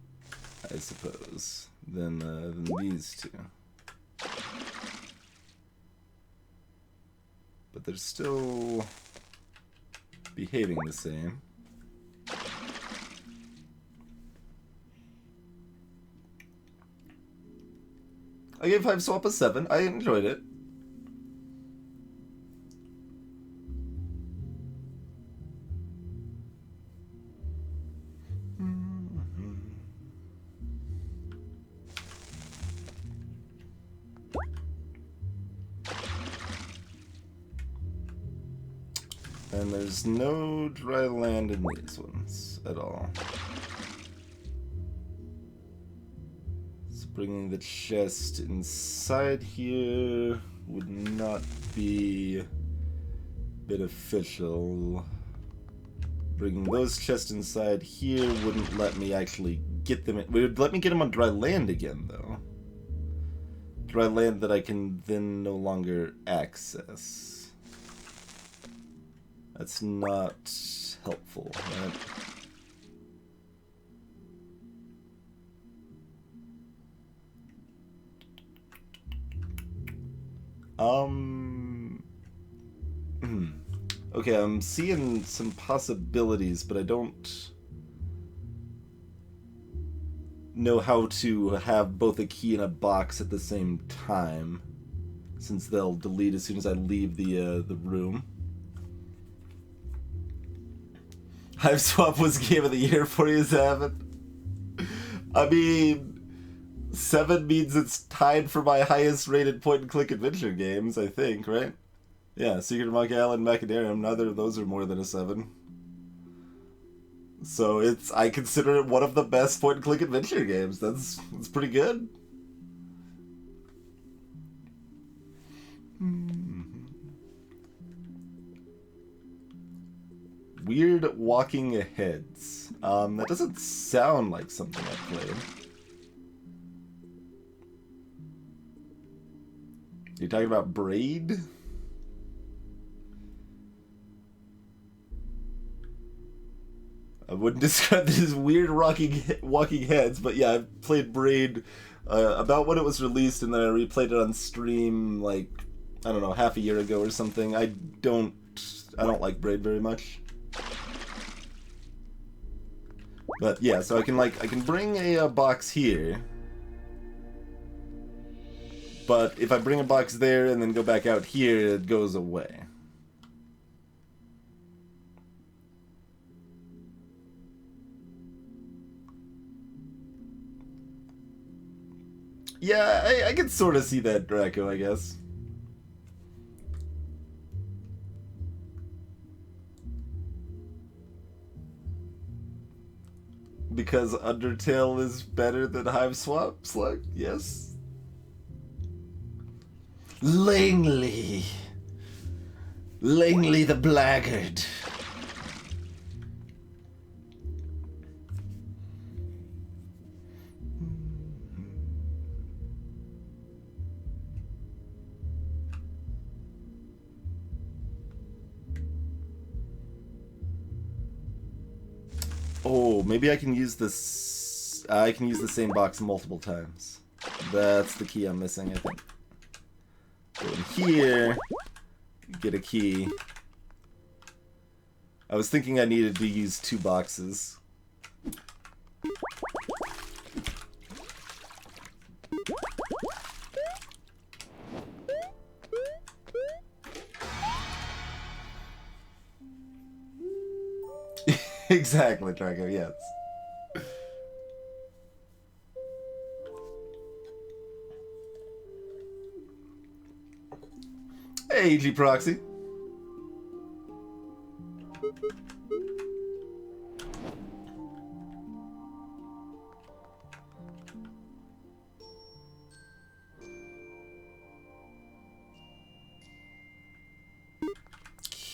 I suppose, than these two. But they're still behaving the same. I gave Hive Swap a 7. I enjoyed it. And there's no dry land in these ones at all. So bringing the chest inside here would not be beneficial. Bringing those chests inside here wouldn't let me actually get them in. It would let me get them on dry land again, though. Dry land that I can then no longer access. That's not helpful, right? Okay, I'm seeing some possibilities, but I don't know how to have both a key and a box at the same time, since they'll delete as soon as I leave the room. Hive Swap was Game of the Year for you, 7. I mean, 7 means it's tied for my highest rated point-and-click adventure games, I think, right? Yeah, Secret of Monkey Island, Macadarium, neither of those are more than a 7. So I consider it one of the best point-and-click adventure games. That's pretty good. Weird walking heads. That doesn't sound like something I played. You're talking about Braid? I wouldn't describe this as weird walking heads, but yeah, I've played Braid about when it was released, and then I replayed it on stream like, I don't know, half a year ago or something. I don't like Braid very much. But yeah, so I can bring a box here. But if I bring a box there and then go back out here, it goes away. Yeah, I can sort of see that, Draco, I guess. Because Undertale is better than Hive Swap, Slug? Yes. Langley the Blackguard. Oh, maybe I can use this. I can use the same box multiple times. That's the key I'm missing, I think. Go in here, get a key. I was thinking I needed to use 2 boxes. Exactly, Draco, yes. Hey, G Proxy.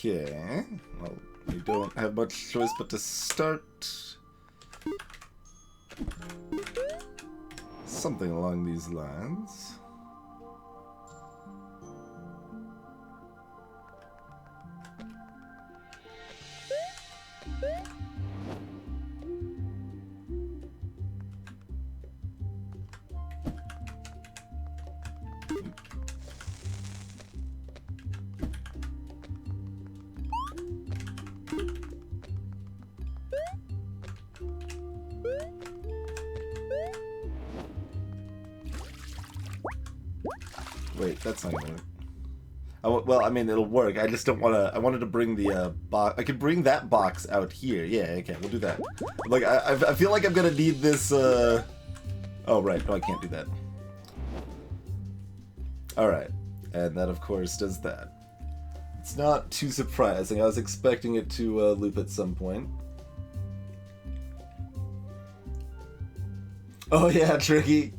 Okay, well, we don't have much choice but to start something along these lines. Wait, that's not gonna work. Well, I mean, it'll work. I just don't want to. I wanted to bring the box. I could bring that box out here. Yeah, okay, we'll do that. Like, I feel like I'm gonna need this. Oh, right. No, I can't do that. All right, and that, of course, does that. It's not too surprising. I was expecting it to loop at some point. Oh yeah, Tricky.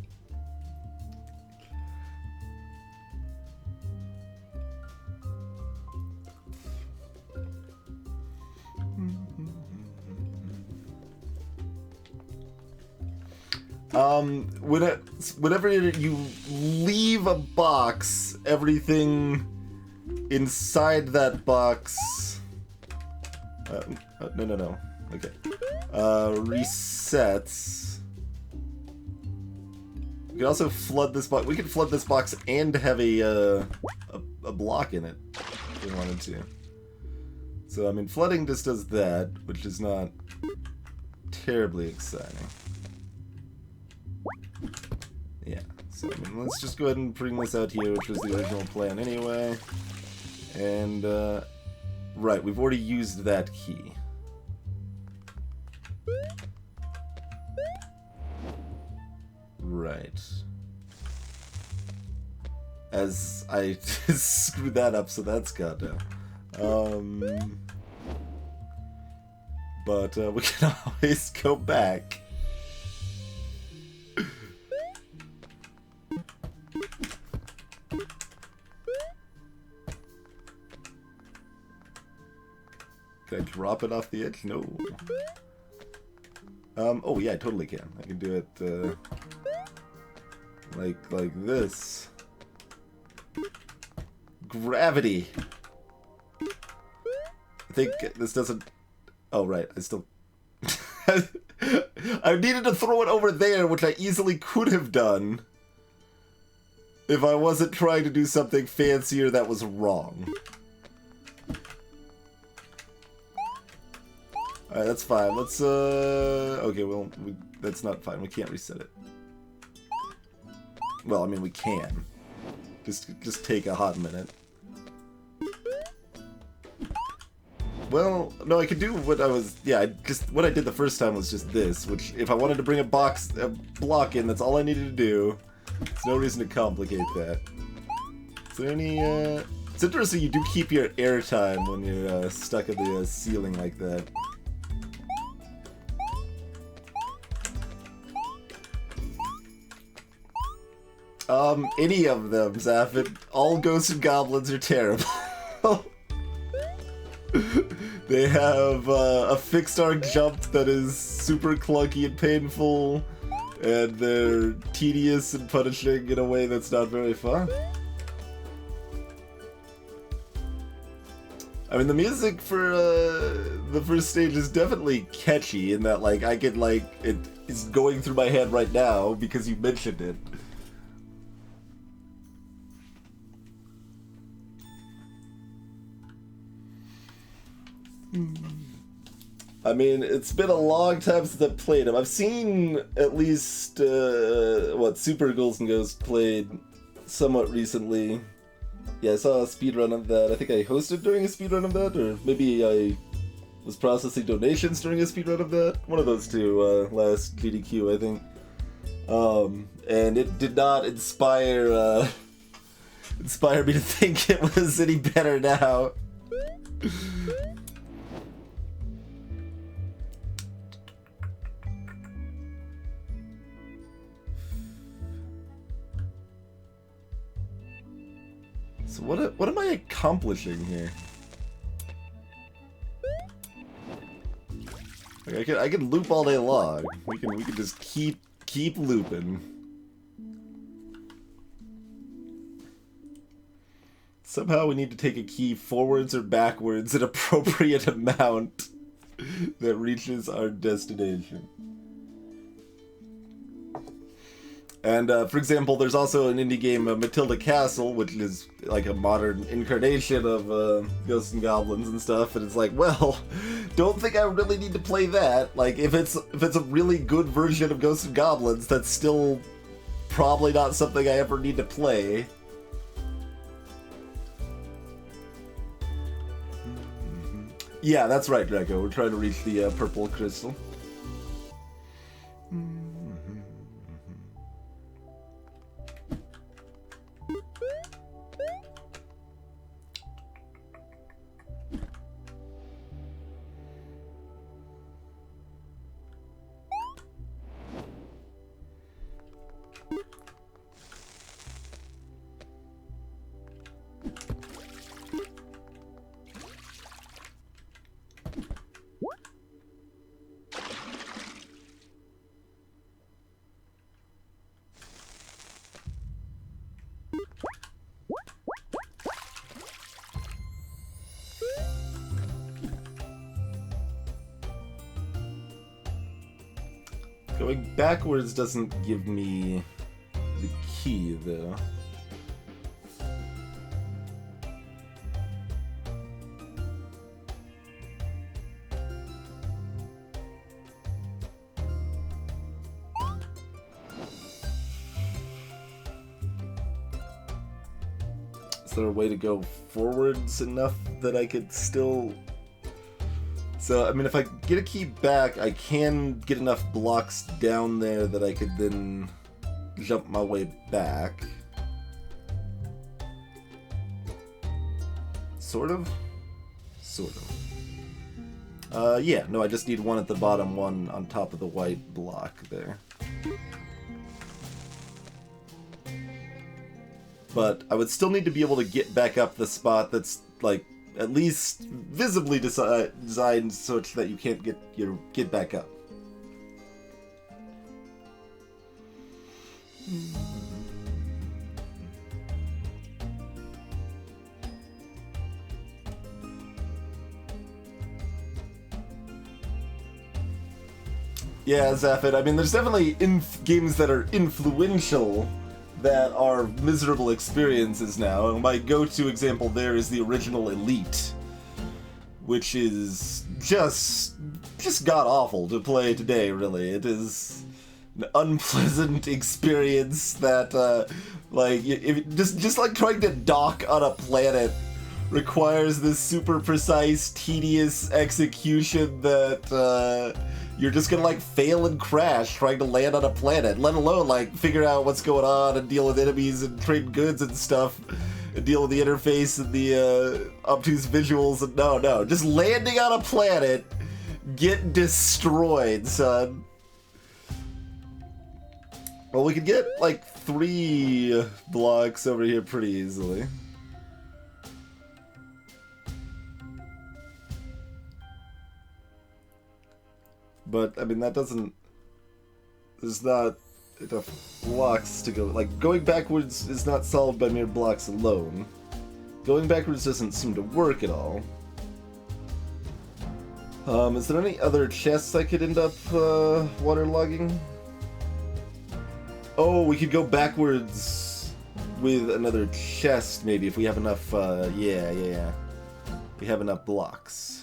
Whenever you leave a box, everything inside that box... no. Okay. Resets. We can also flood this box. We can flood this box and have a block in it if we wanted to. So, I mean, flooding just does that, which is not terribly exciting. Yeah, so I mean, let's just go ahead and bring this out here, which was the original plan anyway. And, right, we've already used that key. Right. As I screwed that up, so that's gone now. But we can always go back. Can I drop it off the edge? No. Oh yeah, I totally can. I can do it, like this. Gravity! I think this doesn't... Oh, right, I still... I needed to throw it over there, which I easily could have done if I wasn't trying to do something fancier that was wrong. Alright, that's fine. Let's, okay, well, that's not fine. We can't reset it. Well, I mean, we can. Just take a hot minute. Well, no, I could do what I was... Yeah, what I did the first time was just this, which, if I wanted to bring a block in, that's all I needed to do. There's no reason to complicate that. Is there any, It's interesting you do keep your airtime when you're, stuck at the, ceiling like that. Any of them, Zaphid. All ghosts and goblins are terrible. They have a fixed arc jump that is super clunky and painful, and they're tedious and punishing in a way that's not very fun. I mean, the music for the first stage is definitely catchy in that, like, I could, like, it is going through my head right now because you mentioned it. I mean, it's been a long time since I've played him. I've seen at least, Super Ghouls and Ghosts played somewhat recently. Yeah, I saw a speedrun of that. I think I hosted during a speedrun of that, or maybe I was processing donations during a speedrun of that. One of those two, last GDQ, I think. And it did not inspire me to think it was any better now. So what am I accomplishing here? Like I can loop all day long. We can just keep looping. Somehow we need to take a key forwards or backwards an appropriate amount that reaches our destination. And, for example, there's also an indie game, Matilda Castle, which is like a modern incarnation of Ghosts and Goblins and stuff, and it's like, well, don't think I really need to play that. Like, if it's a really good version of Ghosts and Goblins, that's still probably not something I ever need to play. Yeah, that's right, Draco. We're trying to reach the purple crystal. Going backwards doesn't give me the key, though. Is there a way to go forwards enough that I could still... So, I mean, if I get a key back, I can get enough blocks down there that I could then jump my way back. Sort of? Sort of. Yeah, no, I just need one at the bottom, one on top of the white block there. But I would still need to be able to get back up the spot that's, like, at least visibly designed such that you can't get back up. Yeah, Zaphid, I mean, there's definitely games that are influential that are miserable experiences now, and my go-to example there is the original Elite, which is just god-awful to play today, really. It is an unpleasant experience that, like, just like trying to dock on a planet requires this super precise, tedious execution that, you're just gonna, like, fail and crash trying to land on a planet, let alone, like, figure out what's going on and deal with enemies and trade goods and stuff, and deal with the interface and the, obtuse visuals, and no, just landing on a planet, get destroyed, son. Well, we could get, like, 3 blocks over here pretty easily. But, I mean, that doesn't... There's not enough blocks to go... Like, going backwards is not solved by mere blocks alone. Going backwards doesn't seem to work at all. Is there any other chests I could end up, waterlogging? Oh, we could go backwards with another chest, maybe, if we have enough, yeah. We have enough blocks.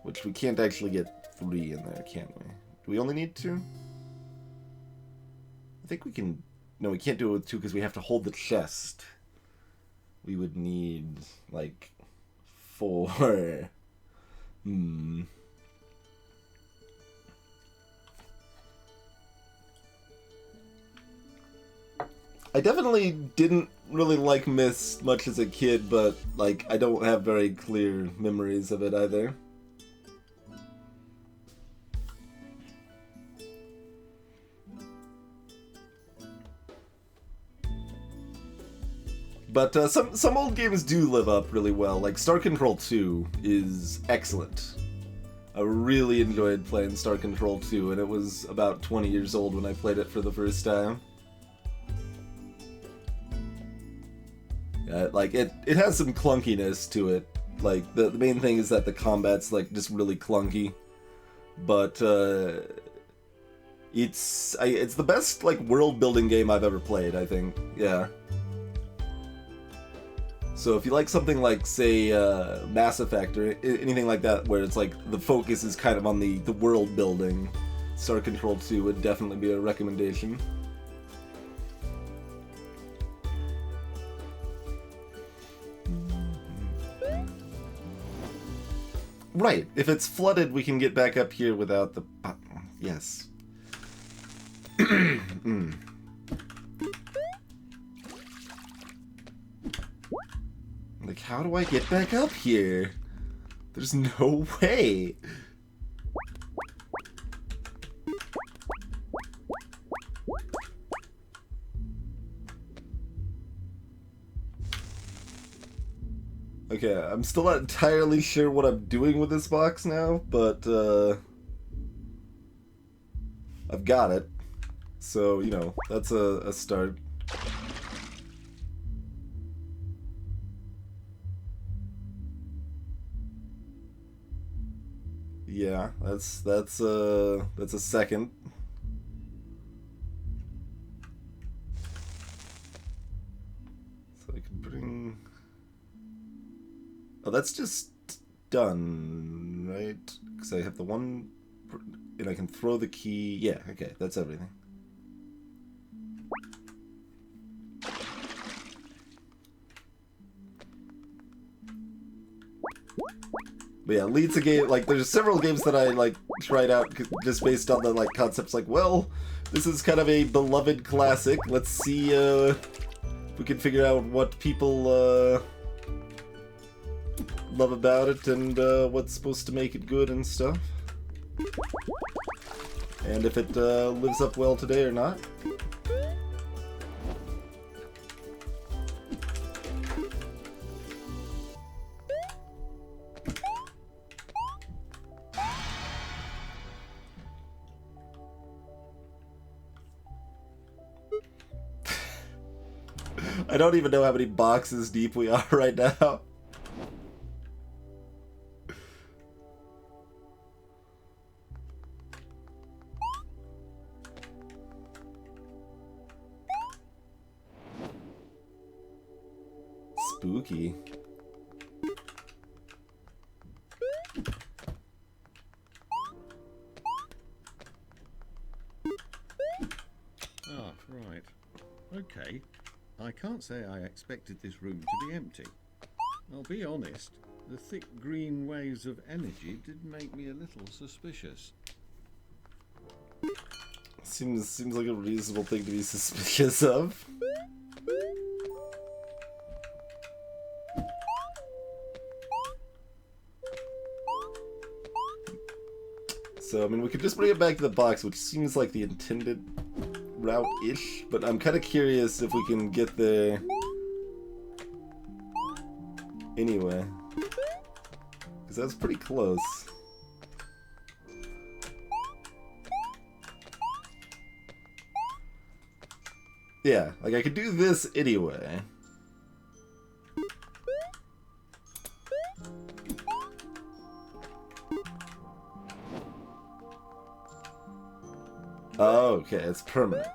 Which we can't actually get 3 in there, can we? Do we only need 2? I think we can... No, we can't do it with 2 because we have to hold the chest. We would need, like, 4. I definitely didn't really like Myst much as a kid, but, like, I don't have very clear memories of it either. But some old games do live up really well. Like Star Control 2 is excellent. I really enjoyed playing Star Control 2, and it was about 20 years old when I played it for the first time. Like it has some clunkiness to it. Like the main thing is that the combat's like just really clunky, but it's the best like world building game I've ever played. I think, yeah. So if you like something like, say, Mass Effect or anything like that, where it's like the focus is kind of on the world building, Star Control 2 would definitely be a recommendation. Right, if it's flooded, we can get back up here without the... yes. Like, how do I get back up here? There's no way. Okay, I'm still not entirely sure what I'm doing with this box now, but, I've got it. So, you know, that's a start. Yeah, that's a second. So I can bring. Oh, that's just done, right? Because I have the one, and I can throw the key. Yeah, okay, that's everything. But yeah, leads a game, like, there's several games that I, like, tried out just based on the, like, concepts, like, well, this is kind of a beloved classic. Let's see, if we can figure out what people, love about it and, what's supposed to make it good and stuff. And if it, lives up well today or not. I don't even know how many boxes deep we are right now. Spooky. Ah, right. Okay. I can't say I expected this room to be empty. I'll be honest, the thick green waves of energy did make me a little suspicious. Seems like a reasonable thing to be suspicious of. So, I mean, we could just bring it back to the box, which seems like the intended route-ish, but I'm kind of curious if we can get there anyway. Because that's pretty close. Yeah, like I could do this anyway. Oh, okay, it's permanent.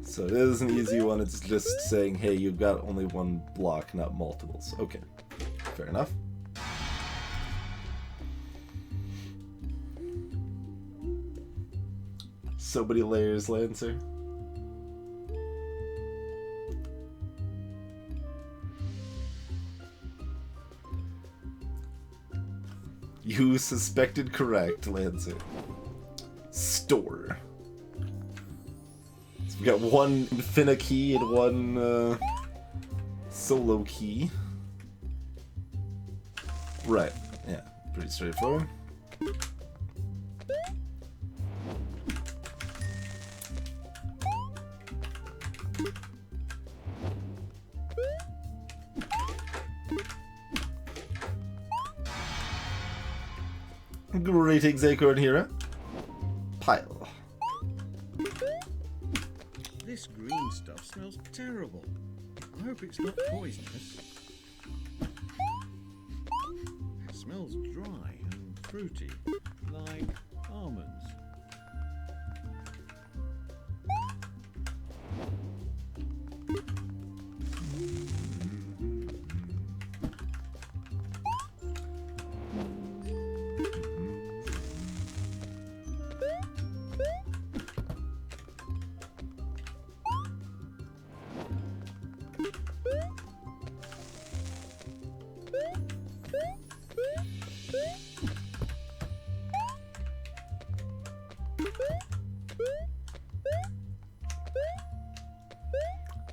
So it is an easy one, it's just saying, hey, you've got only one block, not multiples. Okay, fair enough. So many layers, Lancer. You suspected correct, Lancer. Store. So we got one Infinna key and one solo key. Right, yeah, pretty straightforward. Greetings, Acorn Hero. Pile. This green stuff smells terrible. I hope it's not poisonous. It smells dry and fruity, like almonds.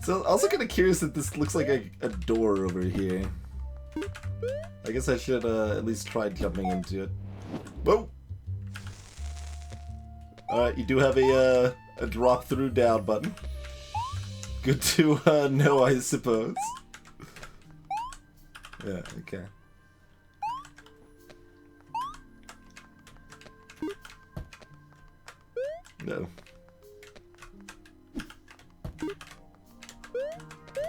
So, also kind of curious that this looks like a door over here. I guess I should at least try jumping into it. Whoa! Alright, you do have a drop through down button. Good to know, I suppose. Yeah, okay. No.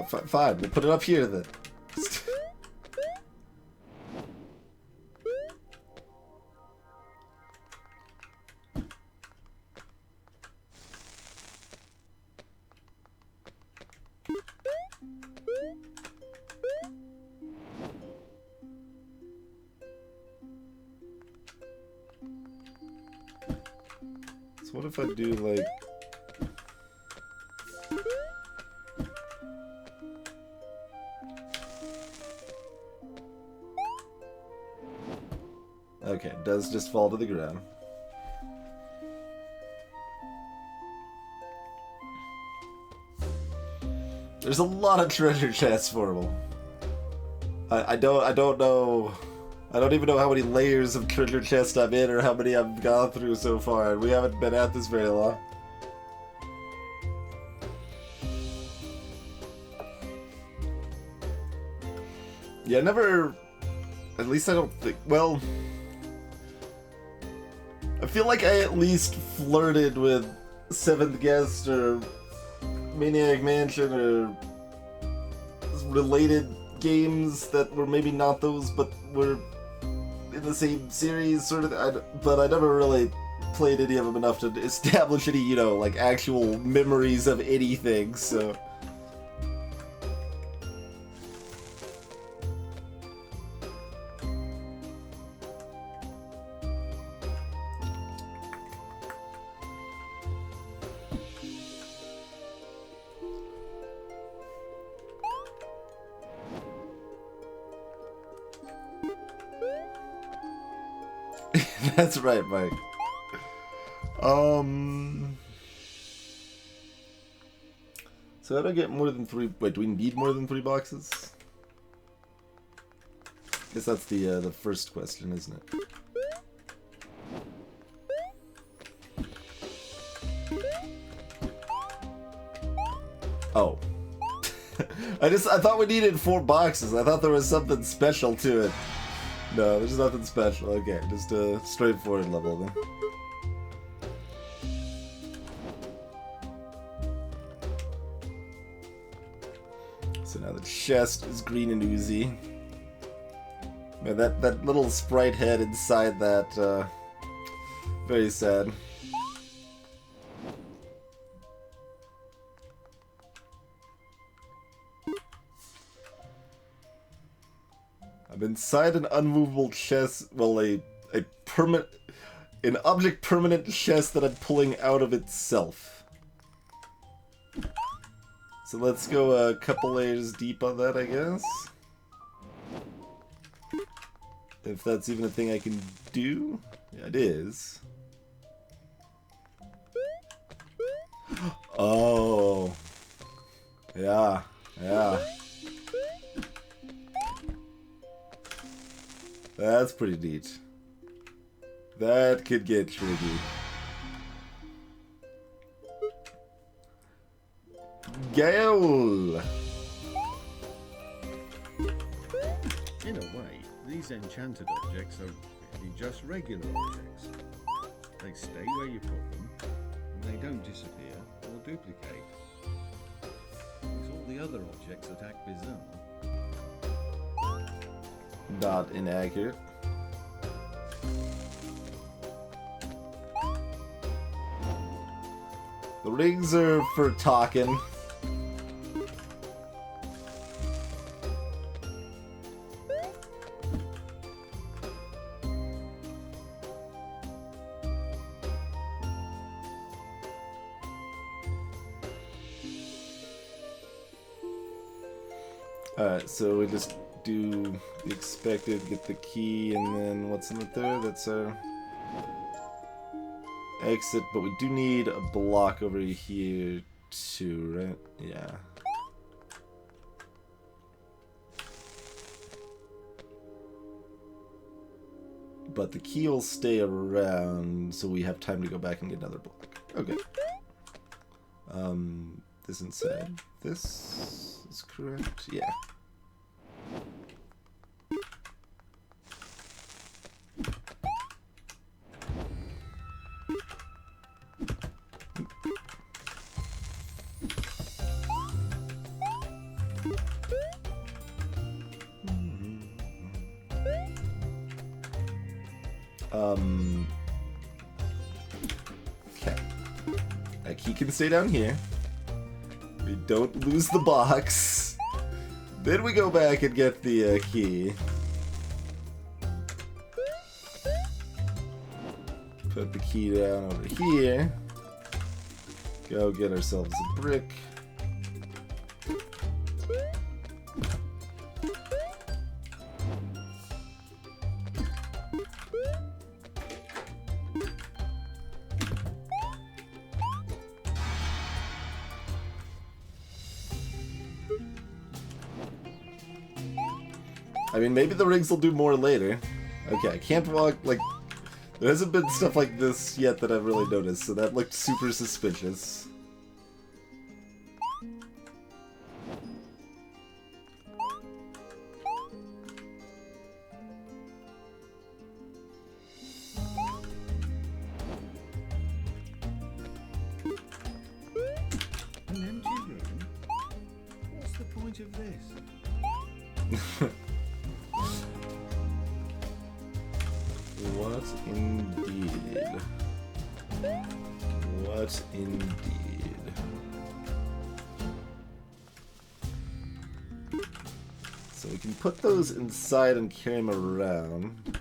Fine, we'll put it up here then. So what if I do like... Okay, it does just fall to the ground. There's a lot of treasure chests for them. I don't know. I don't even know how many layers of treasure chests I'm in or how many I've gone through so far, and we haven't been at this very long. Yeah, never... At least I don't think... Well... I feel like I at least flirted with Seventh Guest or Maniac Mansion or related games that were maybe not those, but were in the same series, sort of. But I never really played any of them enough to establish any, you know, like actual memories of anything, so... That's right, Mike. So I don't get more than 3... Wait, do we need more than 3 boxes? I guess that's the first question, isn't it? Oh. I thought we needed 4 boxes. I thought there was something special to it. No, there's nothing special. Okay, just a straightforward level then. So now the chest is green and oozy. Man, that little sprite head inside that, very sad. I'm inside an unmovable chest, well, an object permanent chest that I'm pulling out of itself. So let's go a couple layers deep on that, I guess. If that's even a thing I can do. Yeah, it is. Oh. Yeah, yeah. That's pretty neat. That could get tricky. Gale! In a way, these enchanted objects are really just regular objects. They stay where you put them, and they don't disappear or duplicate. It's all the other objects that act bizarre. Not inaccurate. The rings are for talking. Alright, so we just do the expected, get the key, and then what's in the third? That's our exit, but we do need a block over here too, right? Yeah. But the key will stay around, so we have time to go back and get another block. Okay. This inside. This is correct? Yeah. Okay. That key can stay down here. We don't lose the box. Then we go back and get the key. Put the key down over here. Go get ourselves a brick. I mean, maybe the rings will do more later. Okay, I can't walk, like... There hasn't been stuff like this yet that I've really noticed, so that looked super suspicious. An empty room? What's the point of this? What indeed? What indeed? So we can put those inside and carry them around.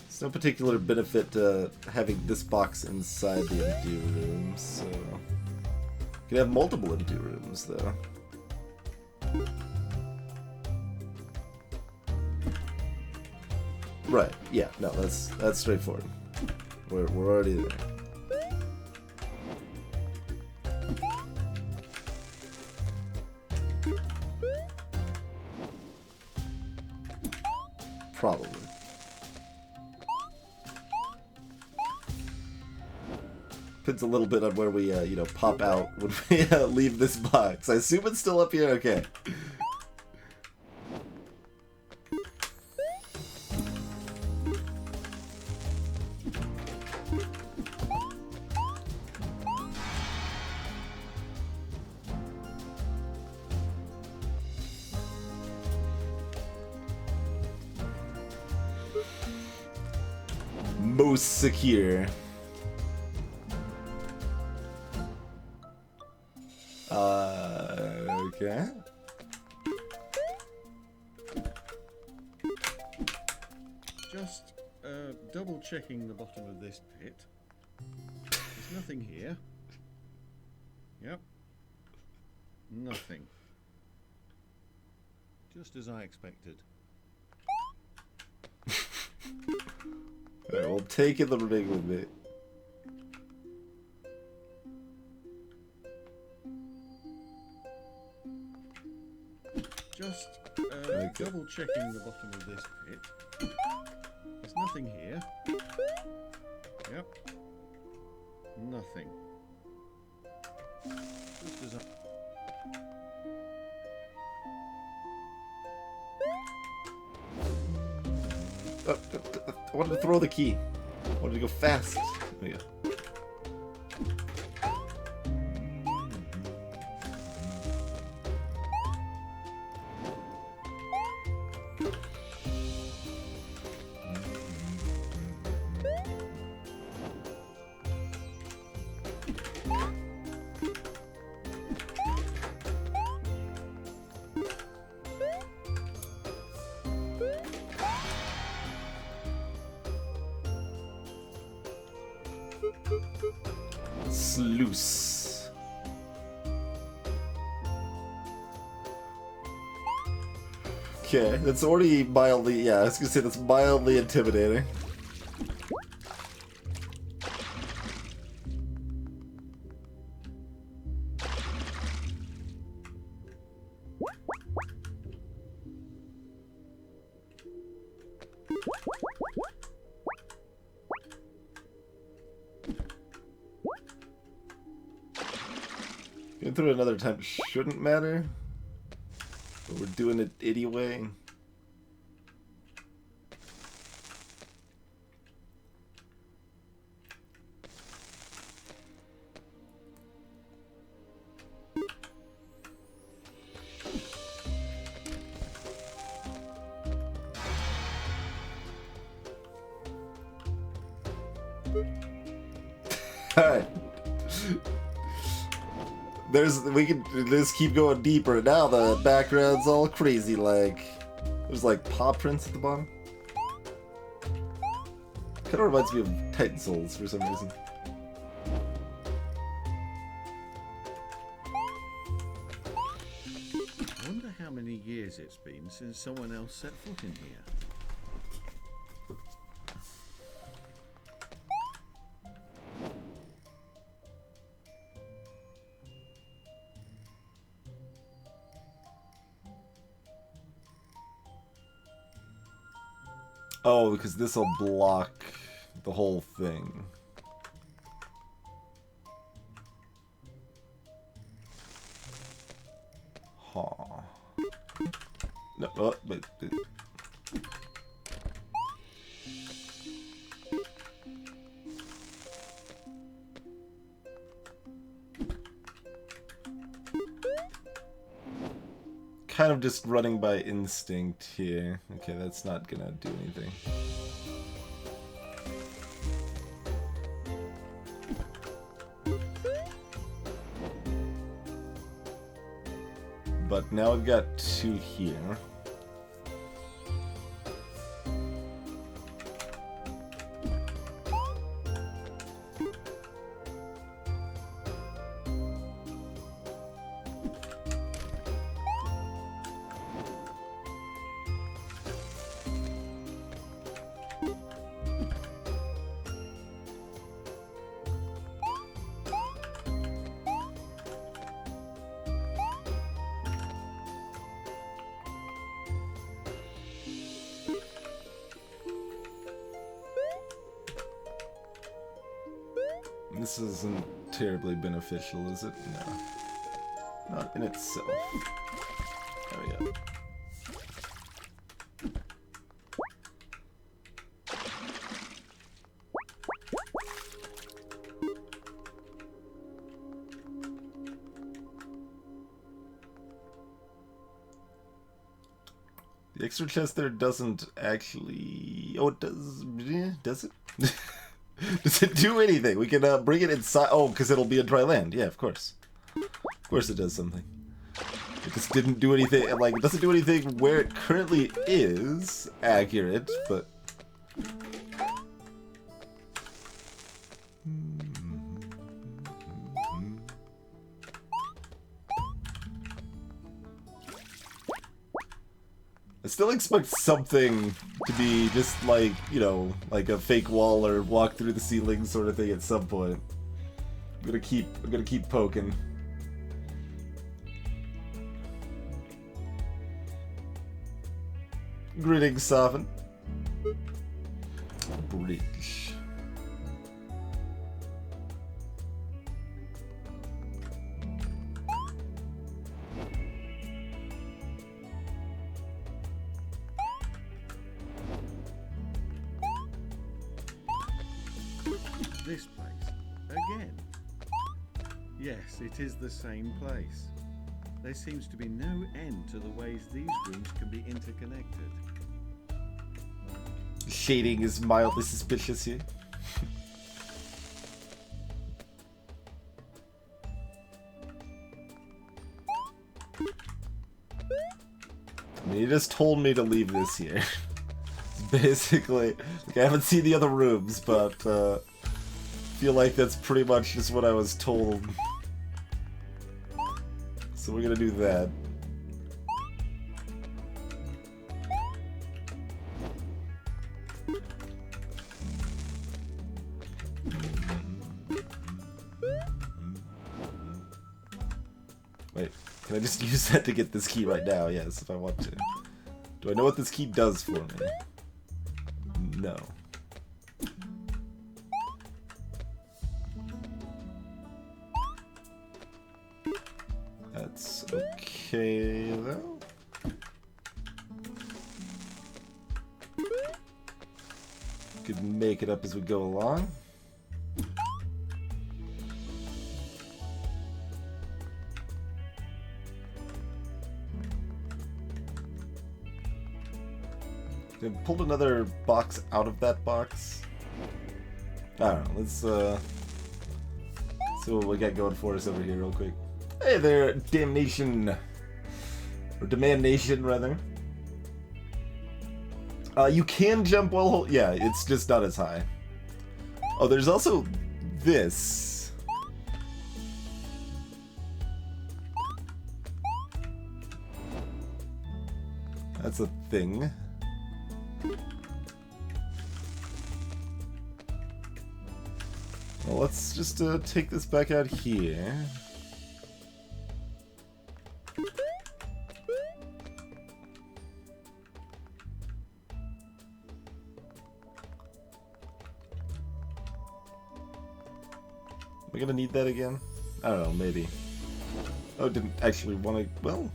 There's no particular benefit to having this box inside the empty room, so... You can have multiple empty rooms, though. Right, yeah, no, that's straightforward. We're already there. Probably. Depends a little bit on where we, you know, pop out when we leave this box. I assume it's still up here? Okay. Most secure. Okay. Just double checking the bottom of this pit. There's nothing here. Yep. Nothing. Just as I expected. Alright, we'll take the ring with me. Just double checking the bottom of this pit. There's nothing here. Yep. Nothing. Just as I wanted to throw the key. I wanted to go fast. There you go. Sluice. Okay, that's already mildly, yeah, I was gonna say that's mildly intimidating. Going through it another time shouldn't matter, but we're doing it anyway. Alright. We can just keep going deeper. Now the background's all crazy, like there's like paw prints at the bottom. Kinda reminds me of Titan Souls for some reason. I wonder how many years it's been since someone else set foot in here. Oh, because this will block the whole thing. Huh. No, but kind of just running by instinct here. Okay, that's not gonna do anything. But now I've got 2 here. This isn't terribly beneficial, is it? No. Not in itself. There we go. The extra chest there doesn't actually... Oh, it does... Does it? Does it do anything? We can bring it inside. Oh, because it'll be a dry land. Yeah, of course. Of course it does something. It just didn't do anything. Like, it doesn't do anything where it currently is accurate, but... I still expect something to be just like, you know, like a fake wall or walk through the ceiling sort of thing at some point. I'm gonna keep poking. Greetings, Soften. British. This place. Again. Yes, it is the same place. There seems to be no end to the ways these rooms can be interconnected. Shading is mildly suspicious here. I mean, you just told me to leave this here. Basically, like, I haven't seen the other rooms, but feel like that's pretty much just what I was told. So we're gonna do that. Wait, can I just use that to get this key right now? Yes, if I want to. Do I know what this key does for me? No. That's okay, though. Could make it up as we go along. I pulled another box out of that box. I don't know. Let's see what we got going for us over here real quick. Hey there, Damnation. Or Demand Nation, rather. You can jump while hold. Yeah, it's just not as high. Oh, there's also this. That's a thing. Well, let's just take this back out here. Am I gonna need that again? I don't know, maybe. Oh, didn't actually want to. Well,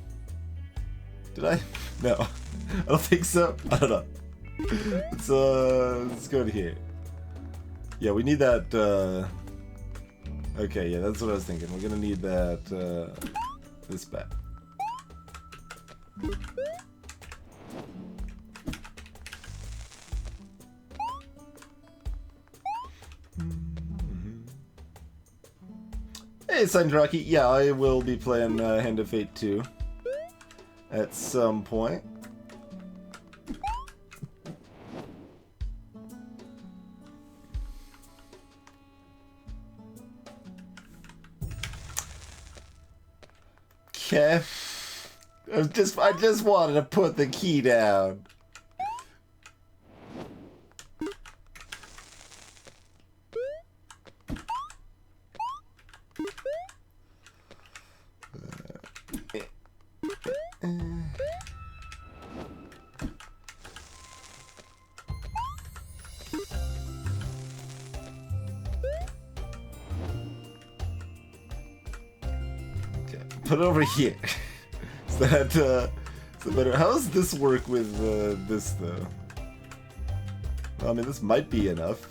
did I? No, I don't think so. I don't know. Let's go to here. Yeah, we need that. Okay, yeah, that's what I was thinking. We're gonna need that. This back. Hey, Sandraki. Yeah, I will be playing Hand of Fate 2 at some point. Okay. I just wanted to put the key down. Put it over here. Is that better? How does this work with this though? Well, I mean, this might be enough.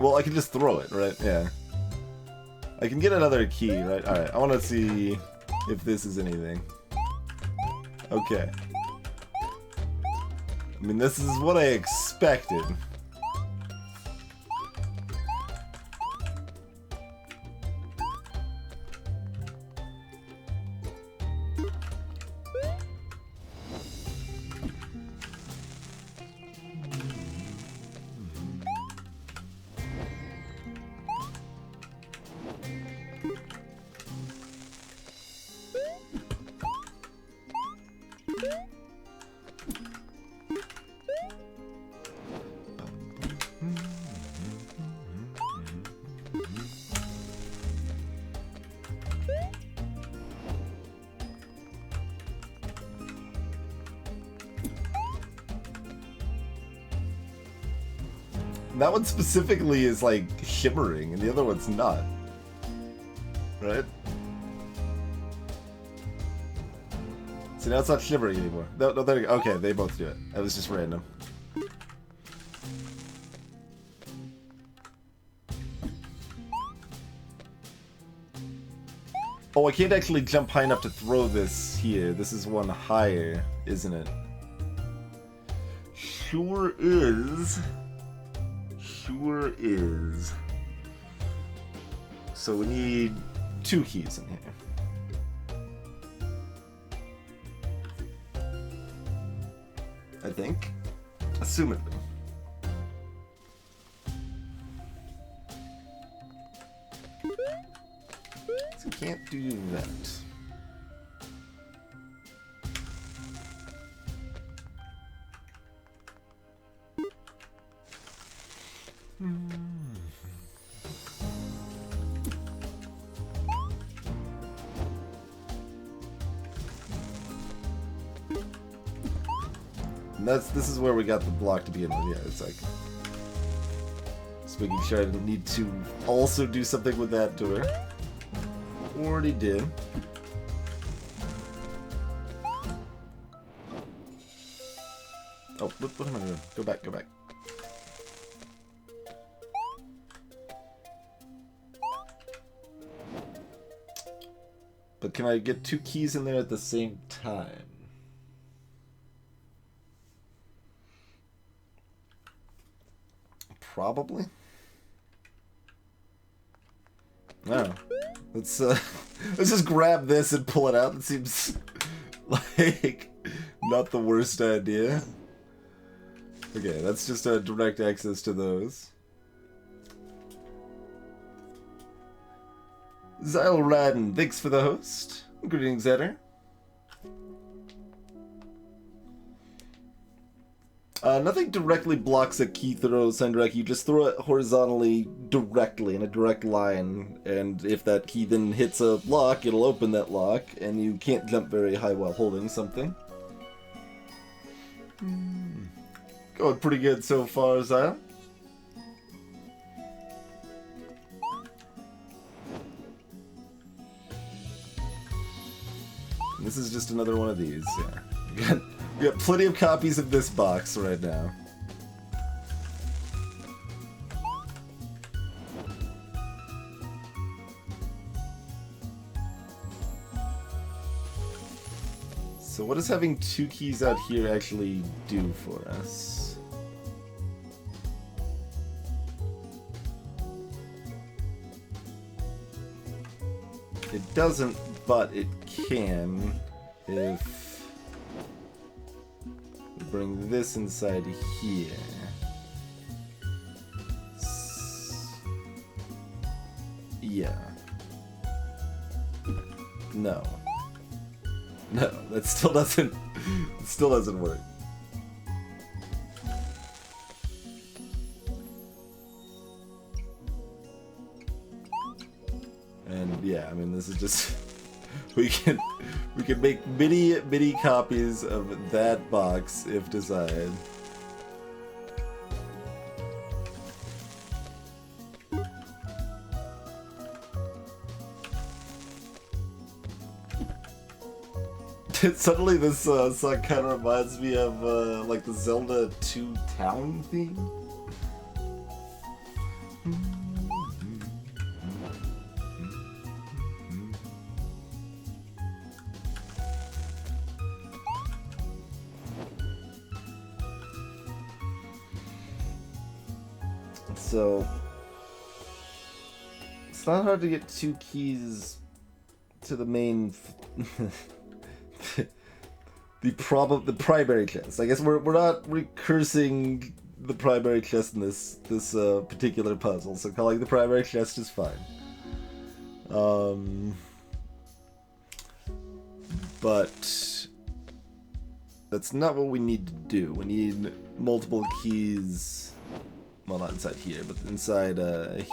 Well, I can just throw it, right? Yeah. I can get another key, right? Alright, I want to see if this is anything. Okay. I mean, this is what I expected. That one specifically is like shimmering, and the other one's not. Right? See, now it's not shimmering anymore. No, there you go. Okay, they both do it. That was just random. Oh, I can't actually jump high enough to throw this here. This is one higher, isn't it? Sure is. Sure is. So we need 2 keys in here. I think. Assumedly. So can't do that. And this is where we got the block to begin with. Yeah, it's like just making sure I didn't need to also do something with that door. Already did. Oh, what am I doing? Go back, go back. But can I get 2 keys in there at the same time? Probably. Oh. Let's let's just grab this and pull it out. It seems like not the worst idea. Okay, that's just a direct access to those. Zyle Radin, thanks for the host. Greetings, Eder. Nothing directly blocks a key throw, Sandraki. You just throw it horizontally, directly, in a direct line, and if that key then hits a lock, it'll open that lock, and you can't jump very high while holding something. Going pretty good so far, Zyle. This is just another one of these, yeah. We got plenty of copies of this box right now. So what does having 2 keys out here actually do for us? It doesn't, but it can if we bring this inside here. Yeah. No. No, that still doesn't work. And yeah, I mean this is just we can make many copies of that box if desired. Suddenly this song kind of reminds me of like the Zelda 2 town theme. So it's not hard to get 2 keys to the main the primary chest. I guess we're not recursing the primary chest in this particular puzzle, so calling the primary chest is fine. But that's not what we need to do. We need multiple keys. Well, not inside here, but inside here.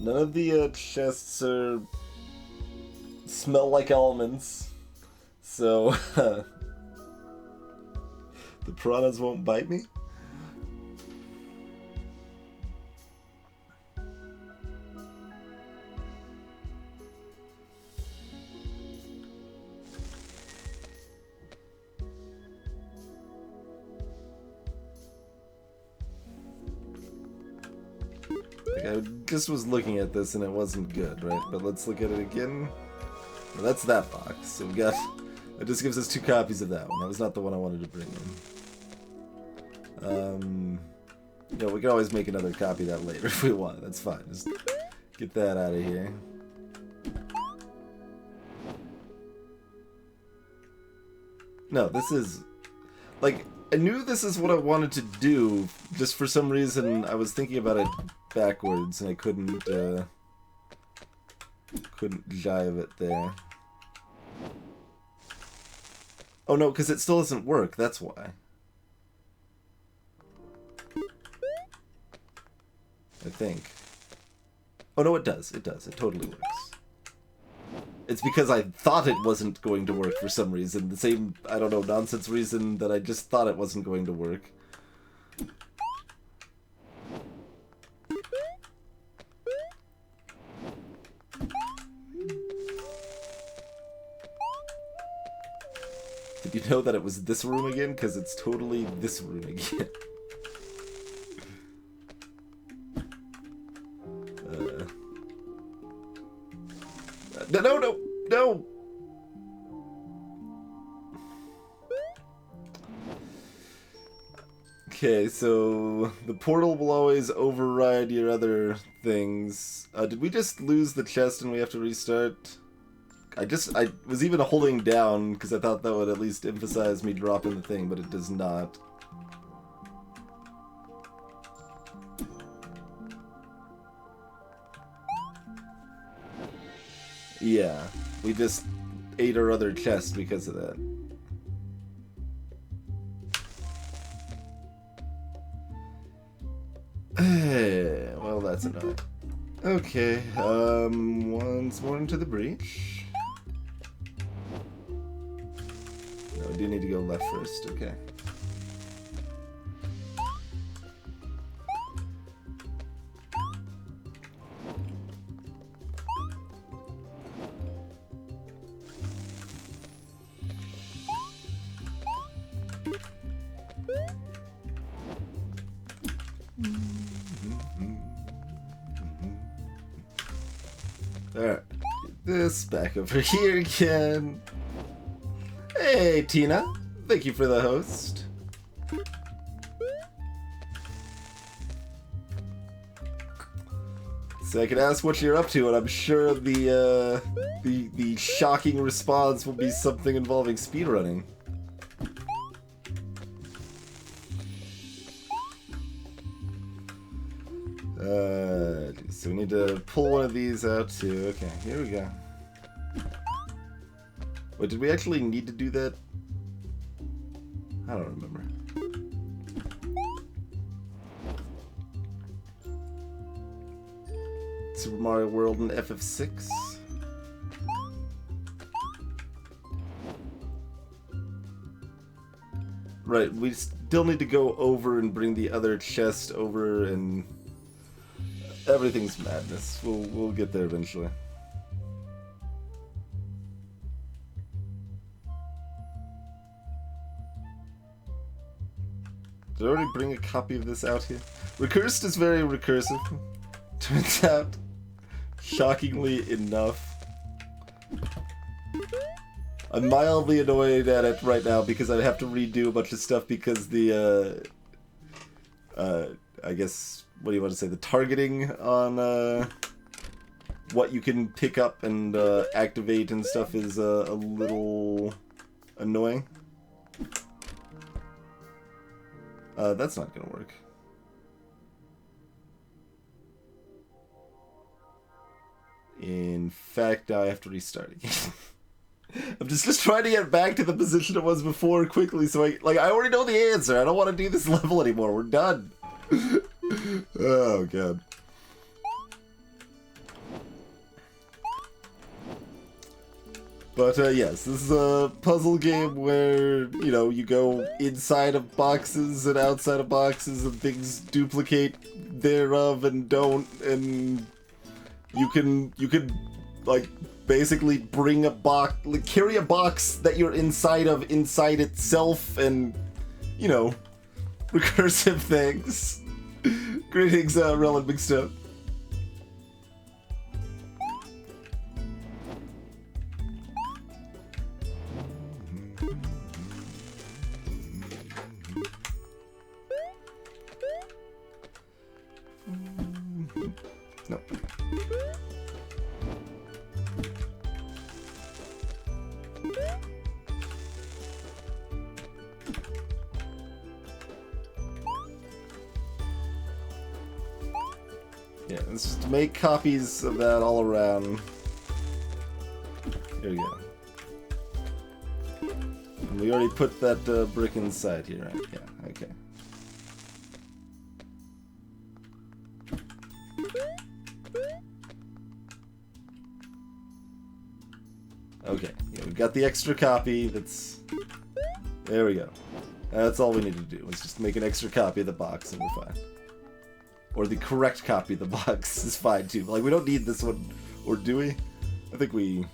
None of the chests smell like elements, so the piranhas won't bite me. I just was looking at this and it wasn't good, right? But let's look at it again. Well, that's that box. So we got... It just gives us 2 copies of that one. That was not the one I wanted to bring in. Yeah, we can always make another copy of that later if we want. That's fine. Just get that out of here. No, this is... Like, I knew this is what I wanted to do. Just for some reason, I was thinking about it backwards and I couldn't jive it there. Oh no, because it still doesn't work, that's why. I think. Oh no, it does. It totally works. It's because I thought it wasn't going to work for some reason. The same, I don't know, nonsense reason that I just thought it wasn't going to work. Did you know that it was this room again? Because it's totally this room again. No! Okay, so the portal will always override your other things. Did we just lose the chest and we have to restart? I was even holding down because I thought that would at least emphasize me dropping the thing, but it does not. Yeah, we just ate our other chest because of that. Well, that's annoying. Okay, once more into the breach. No, we do need to go left first, okay. Alright, this back over here again. Hey, Tina. Thank you for the host. So I can ask what you're up to, and I'm sure the shocking response will be something involving speedrunning. So we need to pull one of these out too. Okay, here we go. Wait, did we actually need to do that? I don't remember. Super Mario World and FF6. Right, we still need to go over and bring the other chest over, and everything's madness. We'll get there eventually. Did I already bring a copy of this out here? Recursed is very recursive. Turns out, shockingly enough. I'm mildly annoyed at it right now because I have to redo a bunch of stuff because the, I guess, what do you want to say, the targeting on, what you can pick up and, activate and stuff is, a little annoying. That's not gonna work. In fact, I have to restart again. I'm just trying to get back to the position it was before quickly, so I already know the answer. I don't want to do this level anymore. We're done. Oh, God. But, yes, this is a puzzle game where, you know, you go inside of boxes and outside of boxes and things duplicate thereof and don't, and you can, like, basically bring a box, like, carry a box that you're inside of inside itself and, you know, recursive things. Greetings, Relin Big Step. No. Yeah, let's just make copies of that all around. Here we go. And we already put that brick inside here, right? Yeah, okay. Okay, yeah, we've got the extra copy. There we go. That's all we need to do. Let's just make an extra copy of the box and we're fine. Or the correct copy of the box is fine too. Like, we don't need this one, or do we? I think we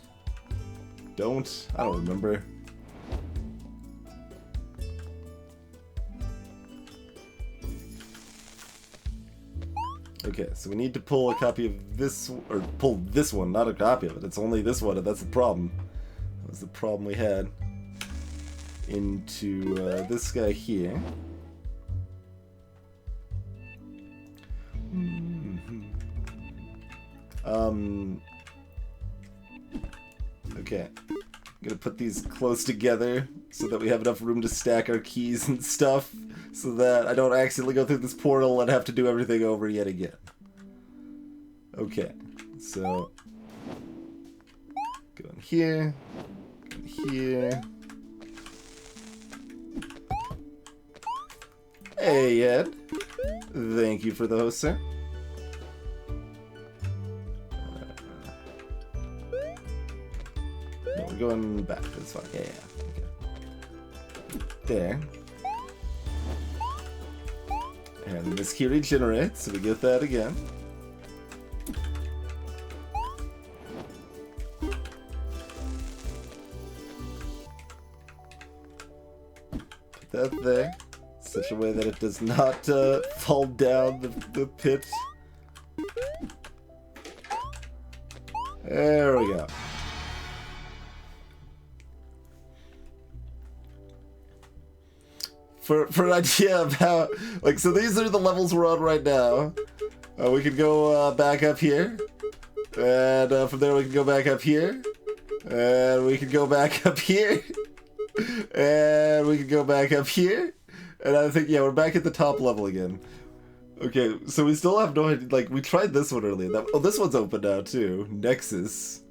don't. I don't remember. Okay, so we need to pull a copy of this, or pull this one, not a copy of it. It's only this one, and that's the problem. That was the problem we had. Into this guy here. Okay. I'm gonna put these close together so that we have enough room to stack our keys and stuff, so that I don't accidentally go through this portal and have to do everything over yet again. Okay, so go in here, go in here. Hey, Ed. Thank you for the host, sir. No, we're going back. That's fine. Yeah, yeah. Okay. There. And this key regenerates, so we get that again. Put that there. Such a way that it does not fall down the pit. There we go. For an idea of how, like, so these are the levels we're on right now. We could go back up here, and from there we can go back up here, and we can go back up here, and we can go back up here. And I think, yeah, we're back at the top level again. Okay, so we still have no idea, like, we tried this one earlier. Oh, this one's open now, too. Nexus.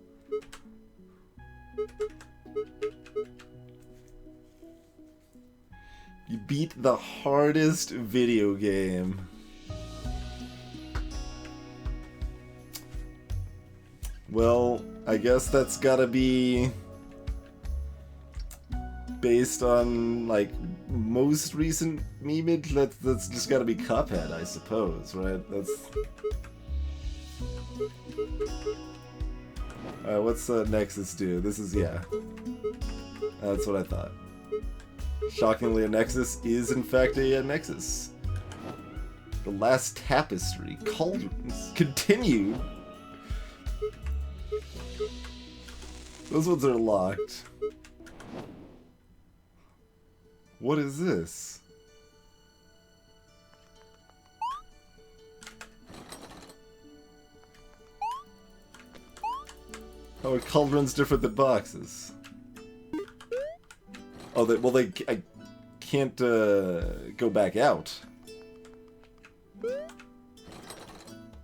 You beat the hardest video game. Well, I guess that's gotta be based on, like, most recent memeage. That's just gotta be Cuphead, I suppose, right? That's... Alright, what's Nexus do? This is, yeah. That's what I thought. Shockingly, a Nexus is, in fact, a Nexus. The Last Tapestry. Cauldrons. Continued. Those ones are locked. What is this? How are cauldrons different than boxes? Oh, I can't go back out.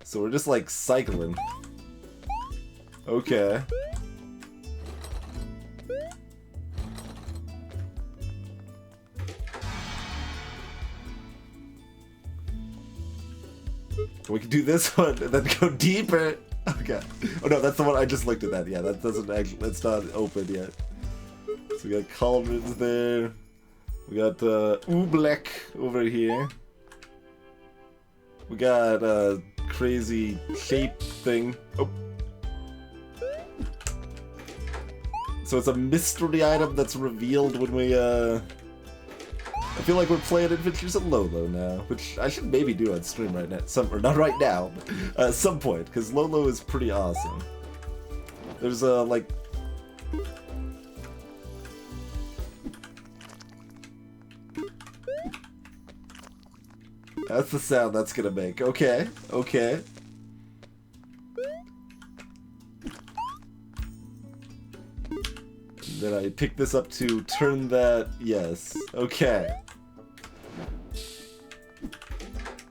So we're just like cycling. Okay. We can do this one and then go deeper. Okay. Oh no, that's the one I just looked at that. Yeah, that doesn't actually, that's not open yet. So we got cauldrons there. We got oobleck over here. We got a crazy shape thing. Oh. So it's a mystery item that's revealed when we I feel like we're playing Adventures of Lolo now, which I should maybe do on stream right now. Or not right now, but at some point, because Lolo is pretty awesome. There's like... That's the sound that's gonna make. Okay, okay. Then I pick this up to turn that... Yes. Okay.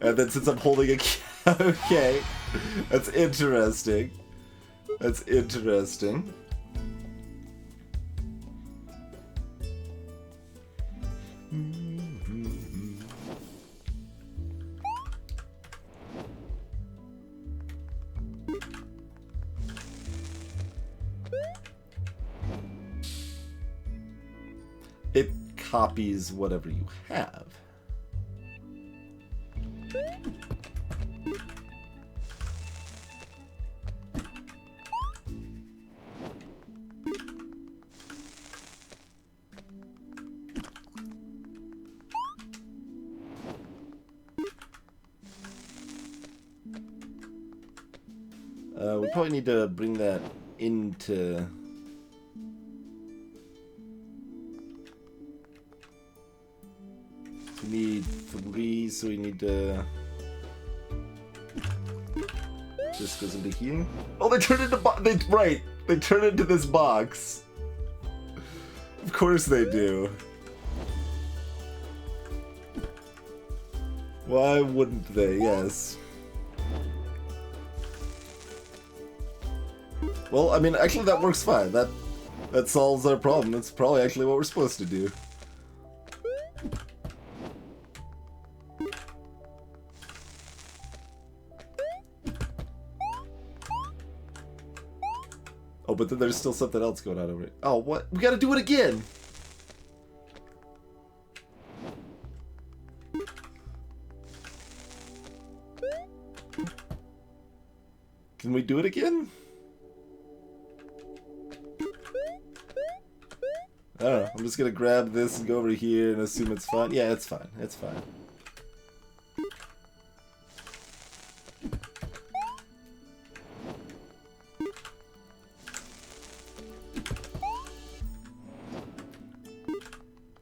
And then since I'm holding a... Okay. That's interesting. That's interesting. It copies whatever you have. We probably need to bring that into... We need 3, so we need to... This goes into here. Oh, they turn into right. They turn into this box. Of course they do. Why wouldn't they? Yes. Well, I mean, actually that works fine. That solves our problem. That's probably actually what we're supposed to do. Oh, but then there's still something else going on over here. Oh, what? We gotta do it again! Can we do it again? I don't know. I'm just gonna grab this and go over here and assume it's fine. Yeah, it's fine. It's fine.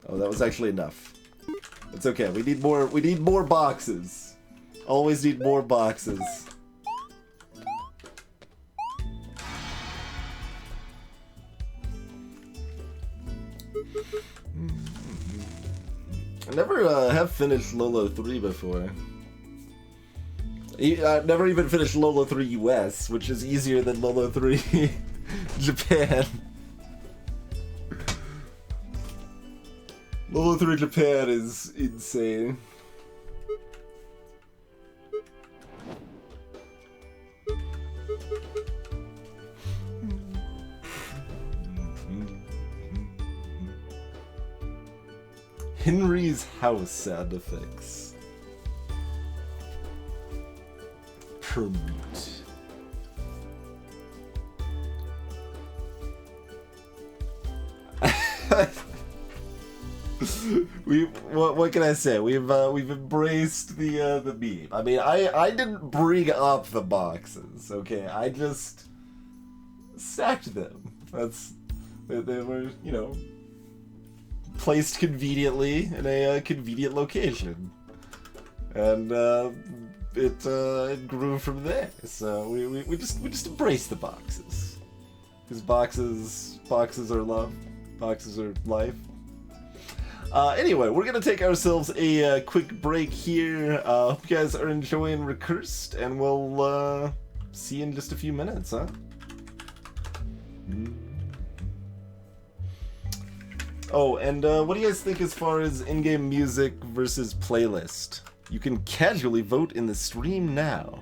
Oh, that was actually enough. It's okay. We need more. We need more boxes. Always need more boxes. I never have finished Lolo 3 before. I never even finished Lolo 3 US, which is easier than Lolo 3 Japan. Lolo 3 Japan is insane. Henry's house sound effects. Permute. What can I say? We've embraced the meme. I mean, I didn't bring up the boxes, okay? I just stacked them. They were, you know, placed conveniently in a convenient location, and it grew from there. So we just embrace the boxes, because boxes are love, boxes are life. Anyway, we're gonna take ourselves a quick break here. Hope you guys are enjoying Recursed, and we'll see you in just a few minutes, huh? Oh, and what do you guys think as far as in-game music versus playlist? You can casually vote in the stream now.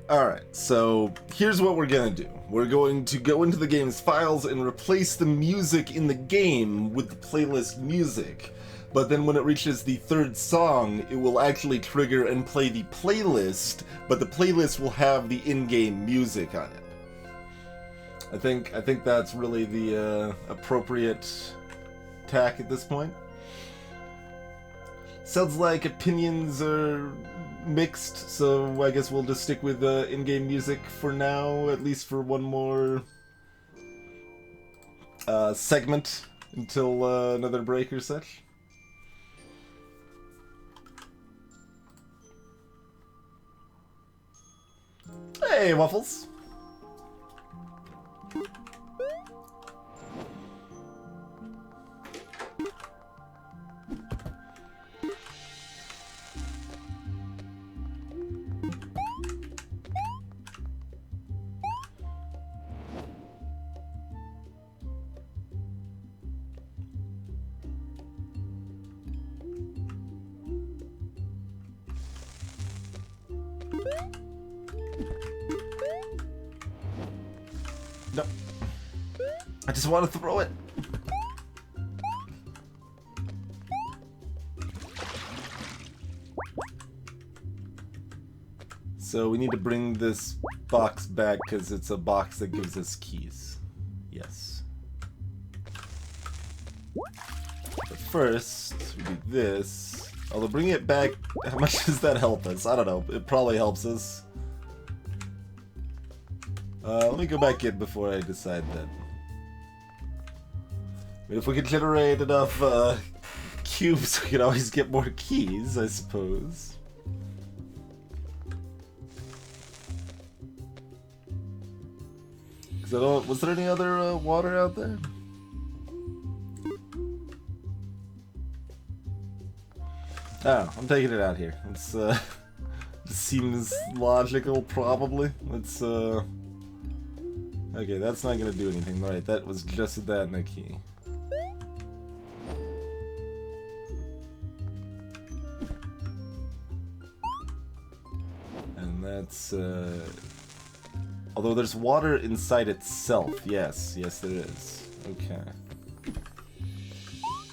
Alright, so here's what we're gonna do. We're going to go into the game's files and replace the music in the game with the playlist music. But then when it reaches the third song, it will actually trigger and play the playlist, but the playlist will have the in-game music on it. I think that's really the appropriate tack at this point. Sounds like opinions are mixed, so I guess we'll just stick with in-game music for now, at least for one more segment until another break or such. Hey, Waffles! No. I just want to throw it. So we need to bring this box back because it's a box that gives us keys. Yes. But first, we do this. Although bringing it back, how much does that help us? I don't know. It probably helps us. Let me go back in before I decide that. I mean, if we can generate enough cubes, we can always get more keys, I suppose. Was there any other water out there? Oh, I'm taking it out here. It's it seems logical, probably. Let's okay, that's not gonna do anything. Right, that was just that and a key. And that's although there's water inside itself. Yes, there is. Okay.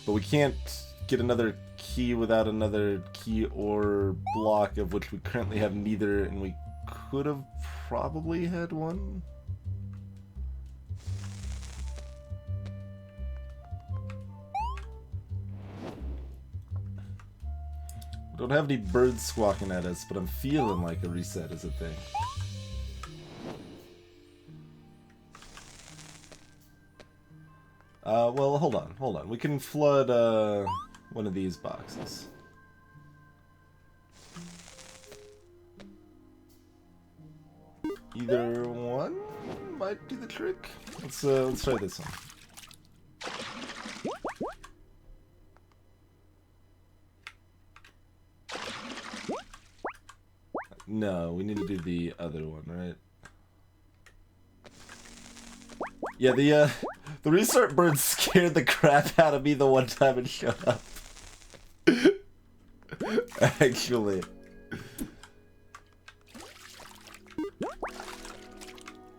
But we can't get another key without another key or block, of which we currently have neither, and we could have probably had one. We don't have any birds squawking at us, but I'm feeling like a reset is a thing. Well, hold on. We can flood, one of these boxes. Either one might do the trick. Let's try this one. No, we need to do the other one, right? Yeah, the restart bird scared the crap out of me the one time it showed up. Actually.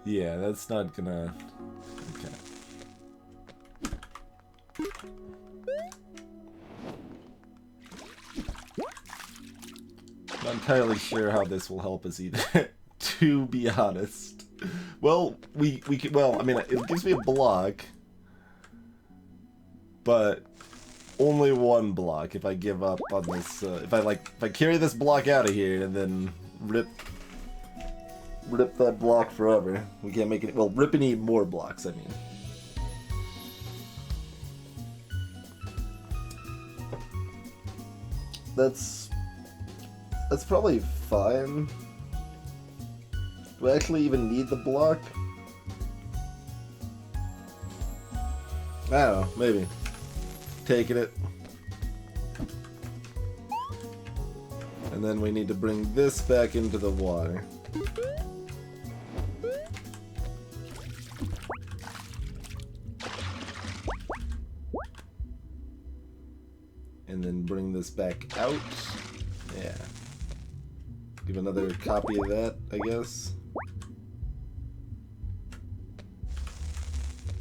Yeah, that's not gonna... Okay. Not entirely sure how this will help us either, to be honest. Well, we could, well, I mean, it gives me a block, but only one block if I give up on this, if I carry this block out of here and then rip that block forever. We can't make it, well, rip and eat more blocks, I mean. That's probably fine. Do I actually even need the block? I don't know, maybe. Taking it. And then we need to bring this back into the water. And then bring this back out. Yeah. Give another copy of that, I guess.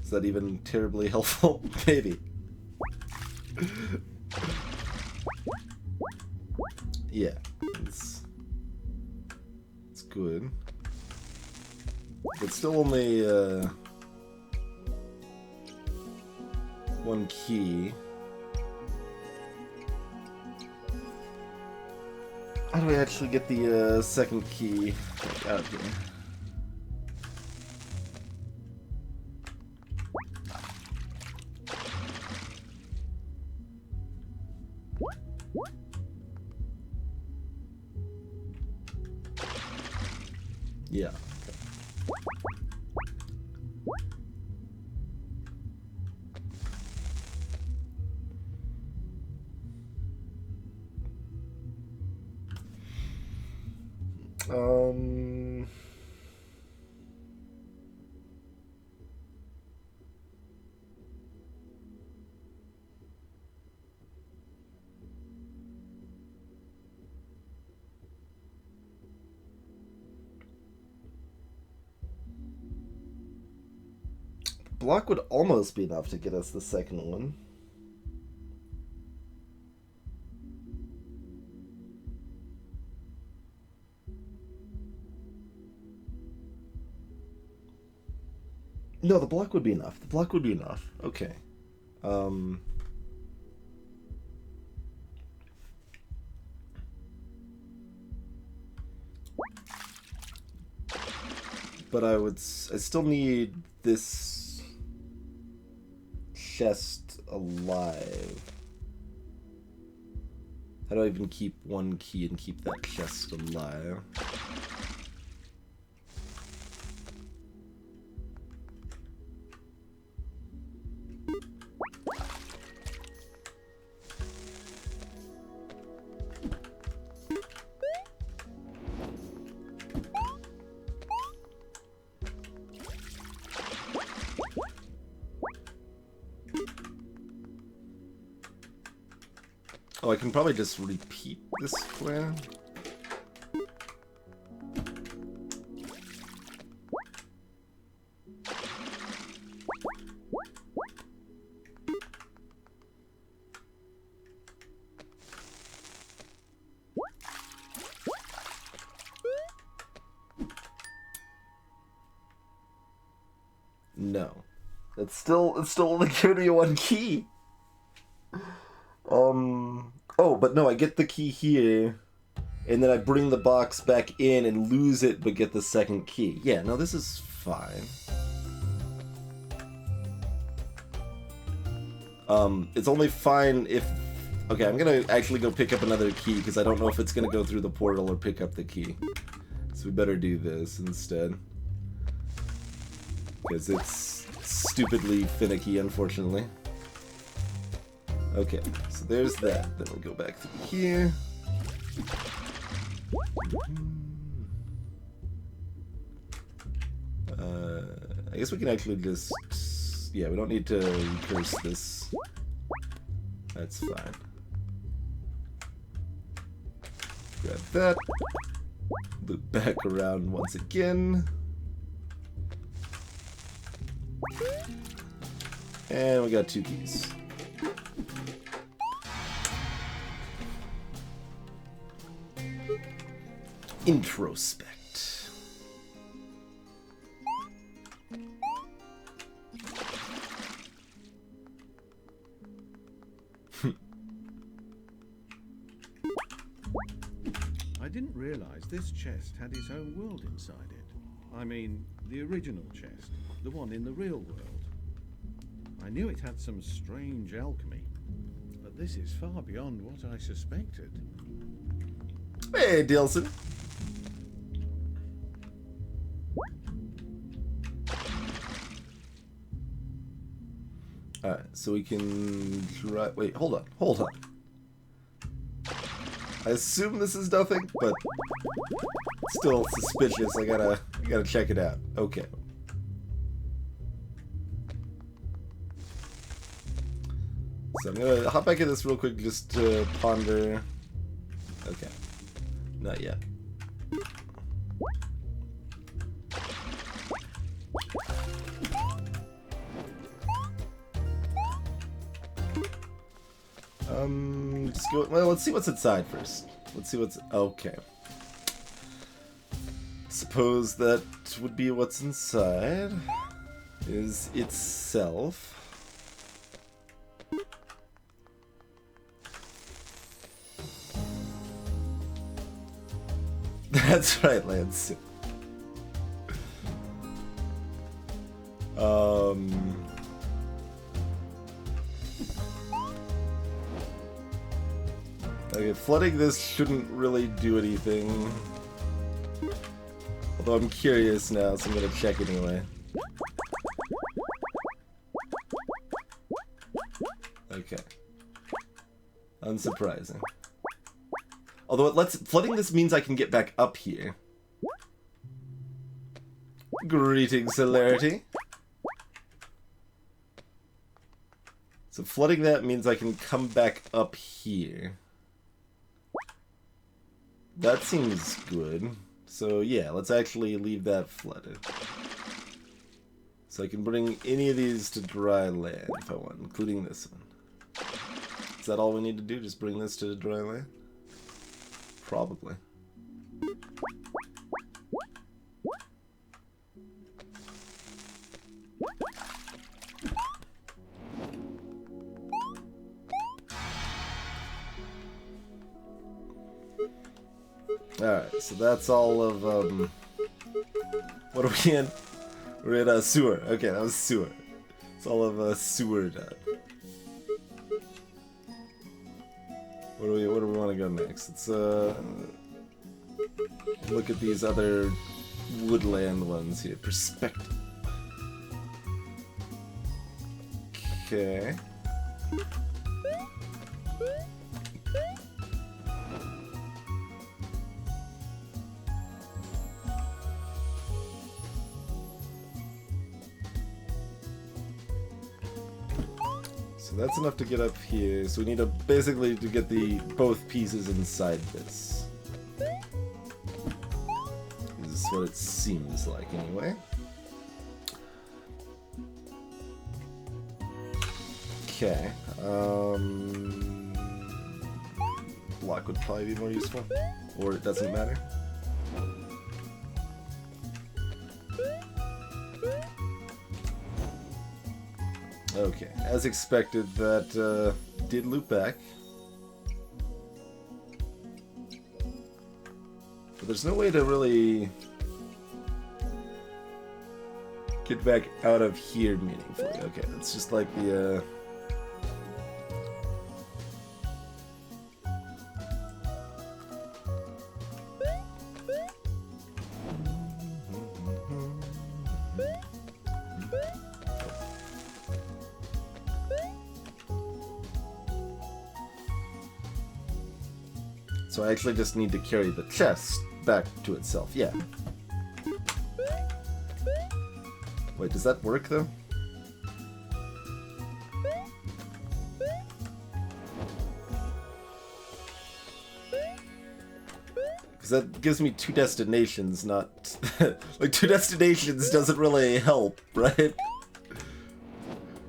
Is that even terribly helpful? Maybe. Yeah, it's good. But still only one key. How do we actually get the second key out here? Yeah. Block would almost be enough to get us the second one. No, the block would be enough. The block would be enough. Okay. But I still need this chest alive. How do I even keep one key and keep that chest alive? Oh, I can probably just repeat this plan. No. It's still only giving me one key. Oh, but no, I get the key here, and then I bring the box back in and lose it, but get the second key. Yeah, no, this is fine. It's only fine if... Okay, I'm gonna actually go pick up another key, because I don't know if it's gonna go through the portal or pick up the key. So we better do this instead. Because it's stupidly finicky, unfortunately. Okay, so there's that. Then we'll go back through here. I guess we can actually just... Yeah, we don't need to recurse this. That's fine. Grab that. Loop back around once again. And we got 2 keys. Introspect. I didn't realize this chest had its own world inside it. I mean, the original chest, the one in the real world. I knew it had some strange alchemy, but this is far beyond what I suspected. Hey, Dilson. Alright, so we can try... Wait, hold on. I assume this is nothing, but still suspicious. I gotta check it out. Okay. So I'm gonna hop back in this real quick just to ponder. Okay. Not yet. Just go. Well, let's see what's inside first. Let's see what's okay. Suppose that would be what's inside. Is itself. That's right, Lance. Okay, flooding this shouldn't really do anything. Although I'm curious now, so I'm gonna check anyway. Okay. Unsurprising. Although flooding this means I can get back up here. Greetings, Celerity. So flooding that means I can come back up here. That seems good. So yeah, let's actually leave that flooded. So I can bring any of these to dry land if I want, including this one. Is that all we need to do? Just bring this to dry land? Probably. Alright, so that's all of, what are we in? We're in a sewer. Okay, that was sewer. It's all of sewer done. Where do we want to go next? Let's look at these other woodland ones here. Perspective. Okay. So that's enough to get up here. So we need to basically to get both pieces inside this. This is what it seems like anyway. Okay. Block would probably be more useful. Or it doesn't matter. Okay, as expected, that did loop back. But there's no way to really get back out of here meaningfully. Okay, it's just like the So I actually just need to carry the chest back to itself. Yeah. Wait, does that work though? Because that gives me two destinations, not... like, two destinations doesn't really help, right?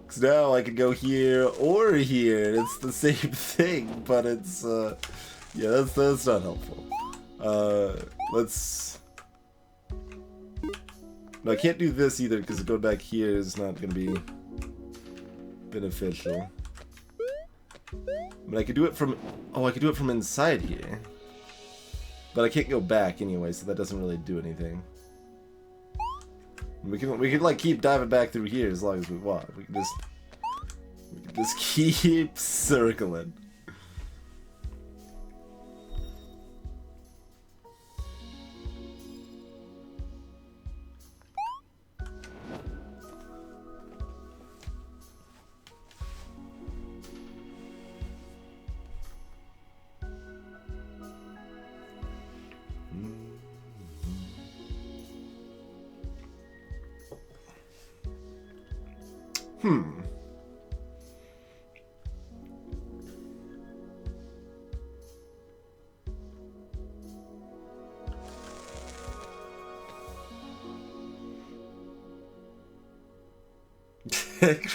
Because now I can go here or here. It's the same thing, but it's... yeah, that's not helpful. Let's... No, I can't do this either because going back here is not going to be beneficial. But I could do it from... Oh, I could do it from inside here. But I can't go back anyway, so that doesn't really do anything. We can like keep diving back through here as long as we want. We can just keep circling.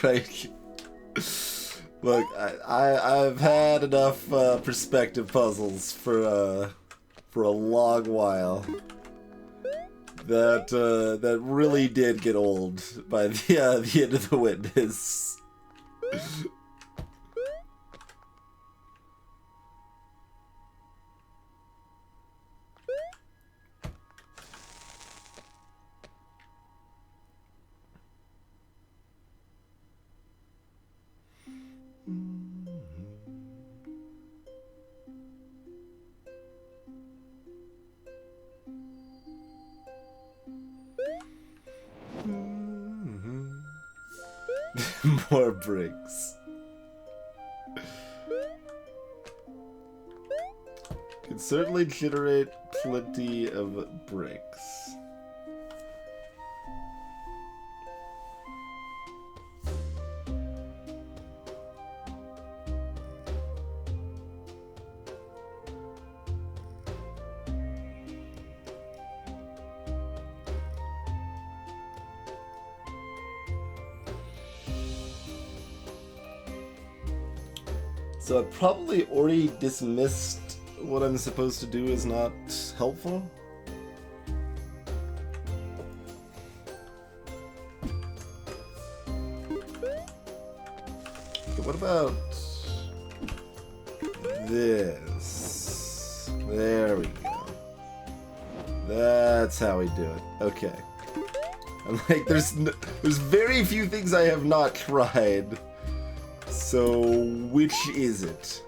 Right. Look, I've had enough perspective puzzles for a long while. That really did get old by the end of the witness. More bricks. Can certainly generate plenty of bricks. So I probably already dismissed what I'm supposed to do as not helpful. Okay, what about this? There we go. That's how we do it. Okay. I'm like, there's very few things I have not tried. So, which is it?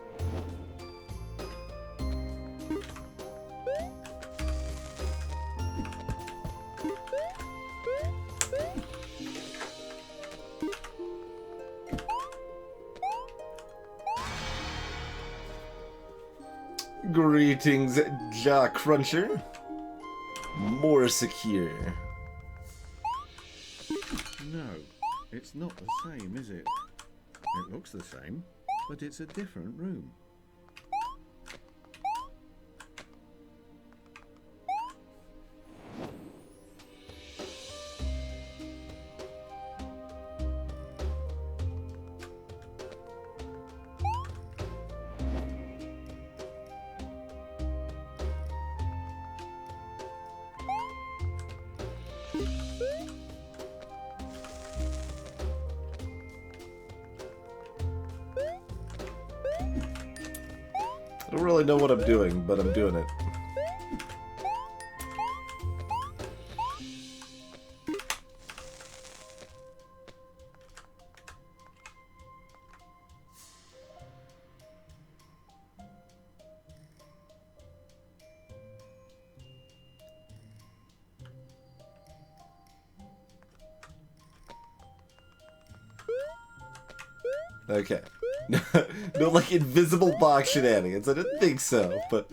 Greetings, Jaw Cruncher. More secure. No, it's not the same, is it? It looks the same, but it's a different room. I don't really know what I'm doing, but I'm doing it. Okay. No, like, invisible box shenanigans. I didn't think so, but...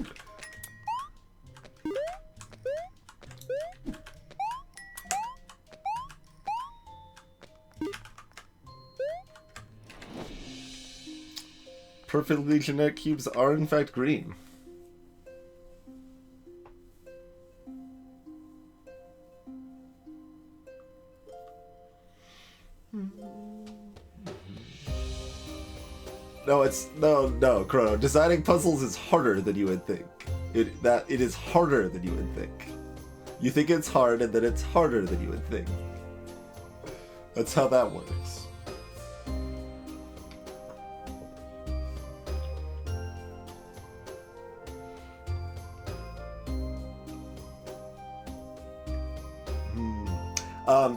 Perfectly generic cubes are, in fact, green. No, Chrono. Designing puzzles is harder than you would think. It is harder than you would think. You think it's hard, and then it's harder than you would think. That's how that works.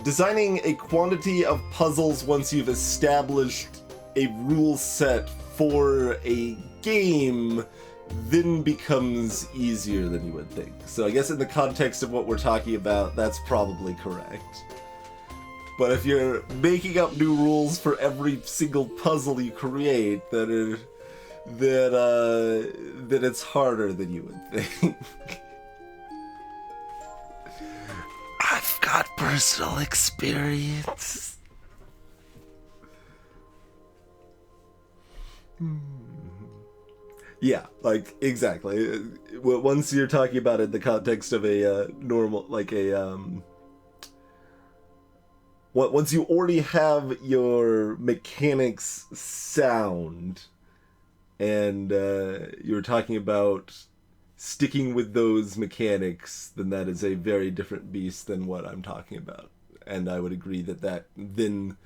Designing a quantity of puzzles once you've established a rule set for a game then becomes easier than you would think. So I guess in the context of what we're talking about, that's probably correct. But if you're making up new rules for every single puzzle you create, then it's harder than you would think. I've got personal experience. Yeah, like, exactly. Once you're talking about it in the context of a normal, like a, once you already have your mechanics sound, and you're talking about sticking with those mechanics, then that is a very different beast than what I'm talking about. And I would agree that then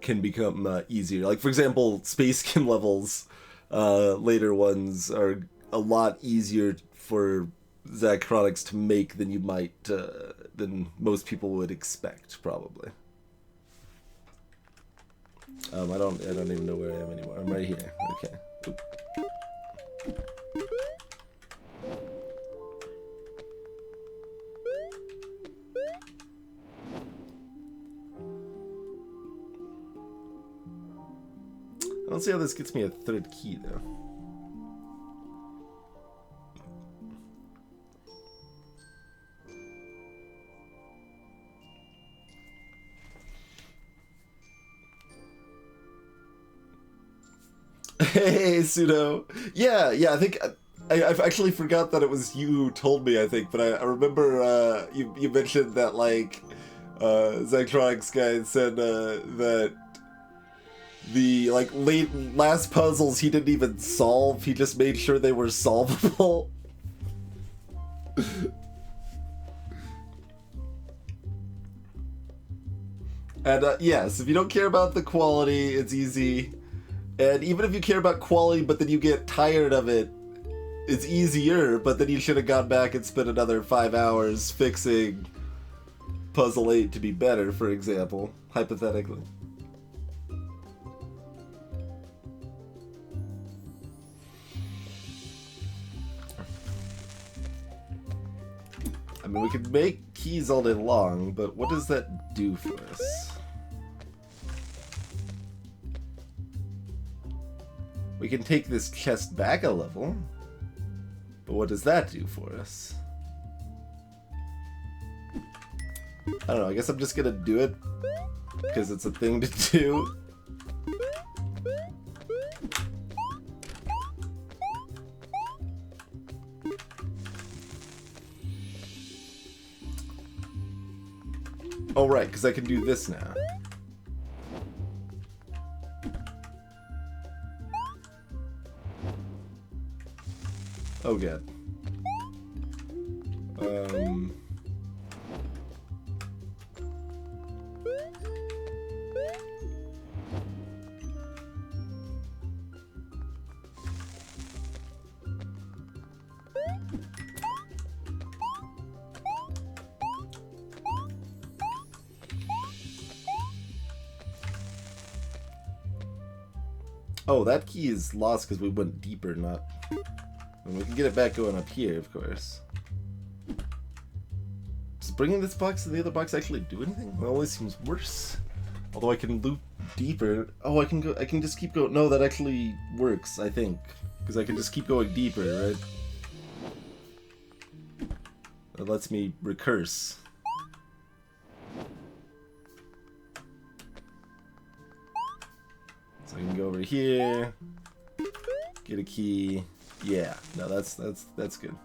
can become easier. Like, for example, Space Kim levels, later ones, are a lot easier for Zachtronics to make than you might, than most people would expect, probably. I don't even know where I am anymore. I'm right here. Okay. Oop. I don't see how this gets me a third key, though. Hey, Pseudo. Yeah, I think I've actually forgot that it was you who told me, I think, but I remember you mentioned that, like, Zachtronics guy said that the, like, last puzzles he didn't even solve, he just made sure they were solvable. And yes, if you don't care about the quality, it's easy. And even if you care about quality, but then you get tired of it, it's easier, but then you should have gone back and spent another 5 hours fixing Puzzle 8 to be better, for example, hypothetically. I mean, we could make keys all day long, but what does that do for us? We can take this chest back a level, but what does that do for us? I don't know, I guess I'm just gonna do it because it's a thing to do. Oh right, because I can do this now. Oh god. Oh, that key is lost because we went deeper, not... And we can get it back going up here, of course. Does bringing this box to the other box actually do anything? It always seems worse. Although I can loop deeper. Oh, I can just keep going. No, that actually works, I think. Because I can just keep going deeper, right? That lets me recurse. So I can go over here, get a key. Yeah, no, that's good.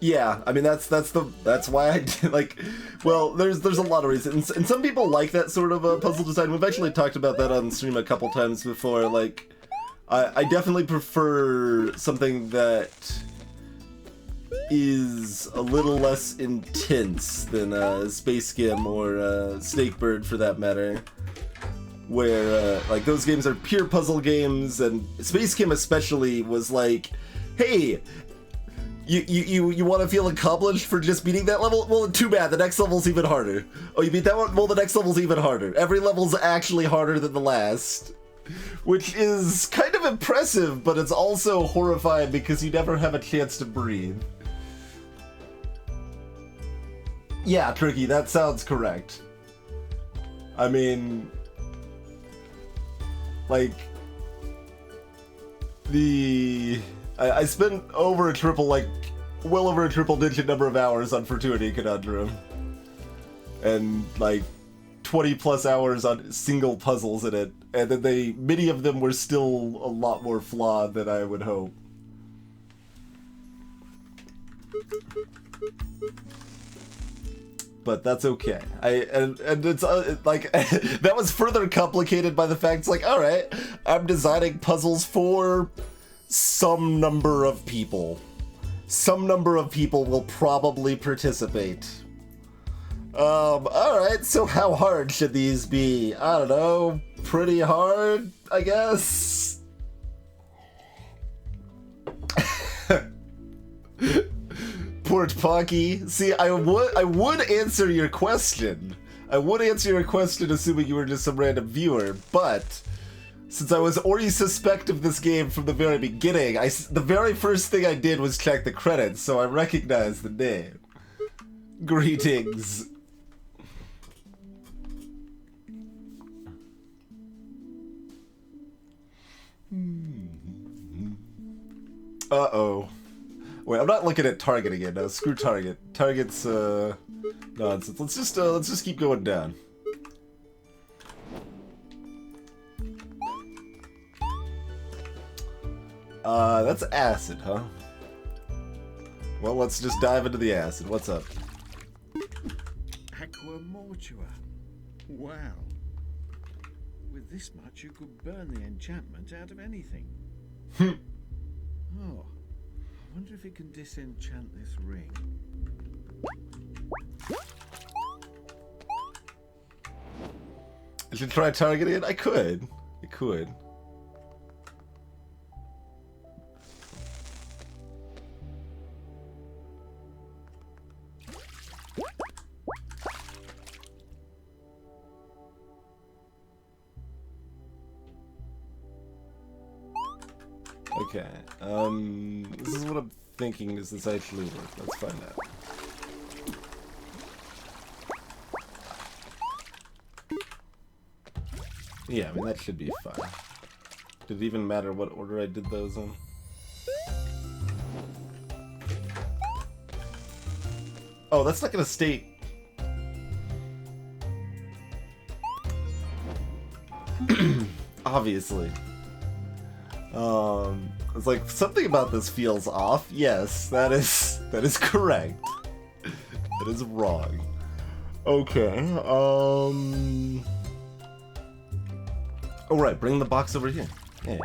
Yeah, I mean that's why I did, like, well, there's a lot of reasons, and some people like that sort of puzzle design. We've actually talked about that on stream a couple times before. Like, I definitely prefer something that is a little less intense than Space Gim or Snakebird, for that matter, where like those games are pure puzzle games, and Space Gim especially was like, hey. You want to feel accomplished for just beating that level? Well, too bad. The next level's even harder. Oh, you beat that one? Well, the next level's even harder. Every level's actually harder than the last. Which is kind of impressive, but it's also horrifying because you never have a chance to breathe. Yeah, Tricky, that sounds correct. I mean... like... I spent over a triple, like, well over a triple-digit number of hours on Fortuity Conundrum. And, like, 20-plus hours on single puzzles in it. And then many of them were still a lot more flawed than I would hope. But that's okay. And it's like that was further complicated by the fact it's like, all right, I'm designing puzzles for some number of people. Some number of people will probably participate. All right. So how hard should these be? I don't know. Pretty hard, I guess. Port Pocky. See, I would answer your question. I would answer your question assuming you were just some random viewer, but since I was already suspect of this game from the very beginning, the very first thing I did was check the credits, so I recognized the name. Greetings. Uh-oh. Wait, I'm not looking at Target again. No, screw Target. Target's nonsense. Let's just keep going down. That's acid, huh? Well, let's just dive into the acid. What's up? Aqua Mortua. Wow. With this much, you could burn the enchantment out of anything. Oh. I wonder if it can disenchant this ring. I should try targeting it? I could. Okay, this is what I'm thinking. Does this actually work? Let's find out. Yeah, I mean, that should be fine. Did it even matter what order I did those in? Oh, that's not gonna state... Obviously. It's like, something about this feels off. Yes, that is correct. That is wrong. Okay, Oh right, bring the box over here. Yeah.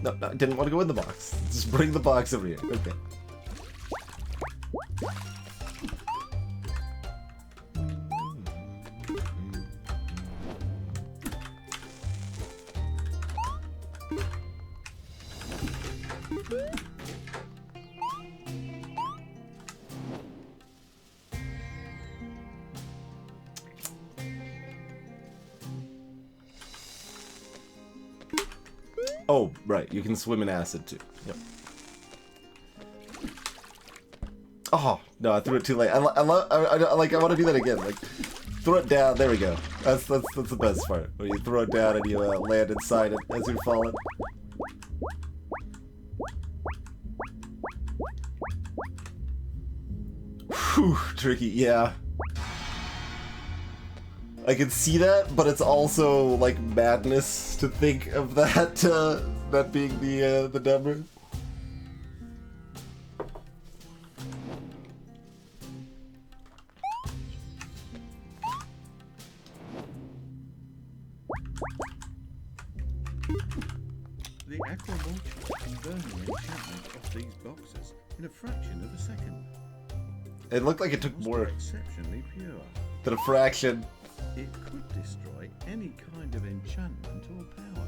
No, I didn't want to go in the box. Just bring the box over here. Okay. Oh, right. You can swim in acid, too. Yep. Oh, no, I threw it too late. I want to do that again. Like, throw it down. There we go. That's the best part. When you throw it down and you land inside it as you're falling. Whew, tricky. Yeah. I can see that, but it's also like madness to think of that that being the number. The Aqua Mortua can burn the enchantment off these boxes in a fraction of a second. It looked like it took more exceptionally pure than a fraction. It could destroy any kind of enchantment or power.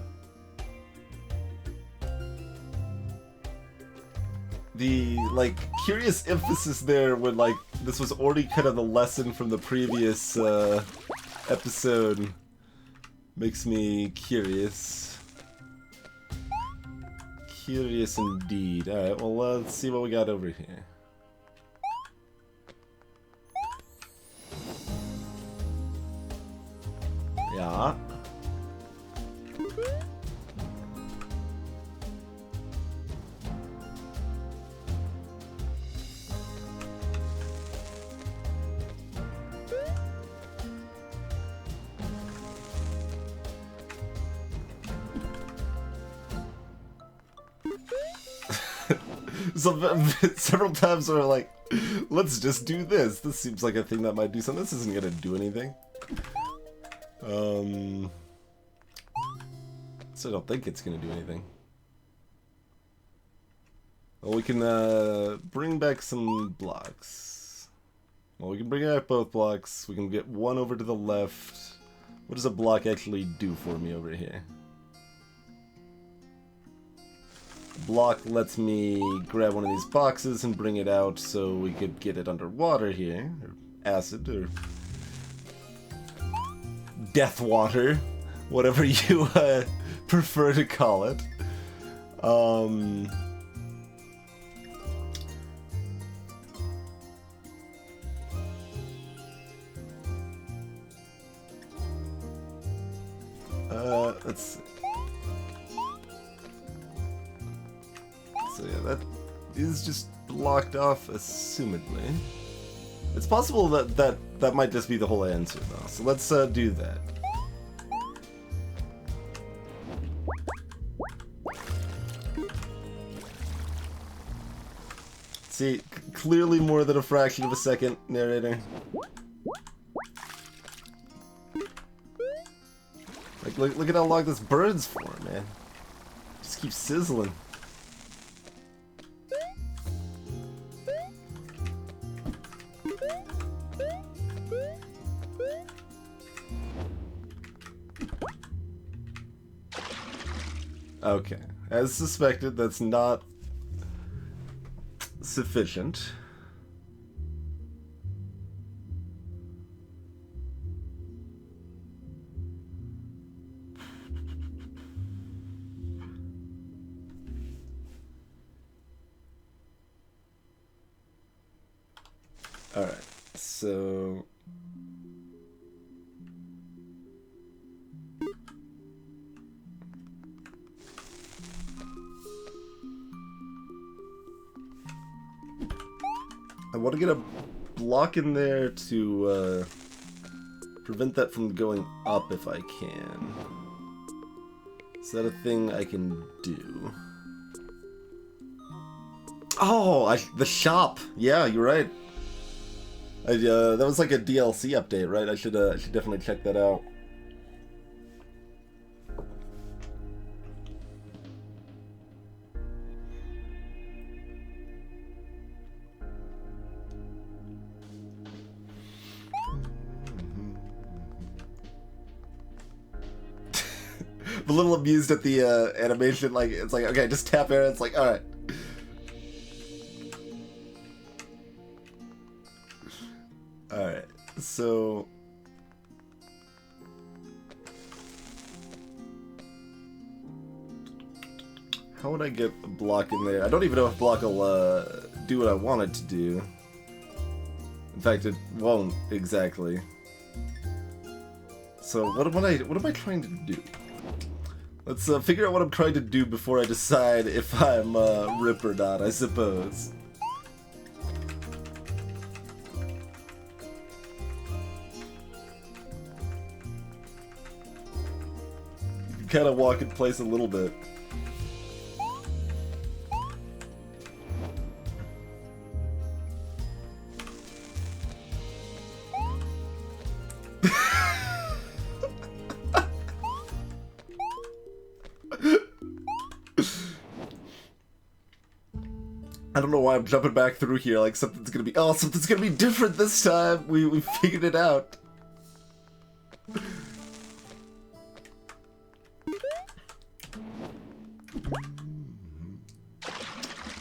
The, like, curious emphasis there when, like, this was already kind of the lesson from the previous episode makes me curious. Curious indeed. Alright, well, let's see what we got over here. Yeah. So several times we're like, let's just do this. This seems like a thing that might do something. This isn't gonna do anything. So I don't think it's gonna do anything. Well, we can bring back some blocks. Well, we can bring back both blocks. We can get one over to the left. What does a block actually do for me over here? Block lets me grab one of these boxes and bring it out so we could get it underwater here. Or acid, or death water. Whatever you prefer to call it. Let's see. So yeah, that is just blocked off, assumedly. It's possible that might just be the whole answer, though. So let's do that. See, clearly more than a fraction of a second, narrator. Like, look at how long this burn's for, man. Just keeps sizzling. Okay, as suspected, that's not sufficient. Alright, so... I want to get a block in there to prevent that from going up if I can. Is that a thing I can do? Oh, the shop! Yeah, you're right. That was like a DLC update, right? I should definitely check that out. I'm a little amused at the animation. Like, it's like, okay, just tap air. It's like, all right. All right. So how would I get a block in there? I don't even know if block will do what I want it to do. In fact, it won't exactly. So what am I trying to do? Let's figure out what I'm trying to do before I decide if I'm Rip or not, I suppose. You can kind of walk in place a little bit. I don't know why I'm jumping back through here like something's gonna be different this time. We figured it out.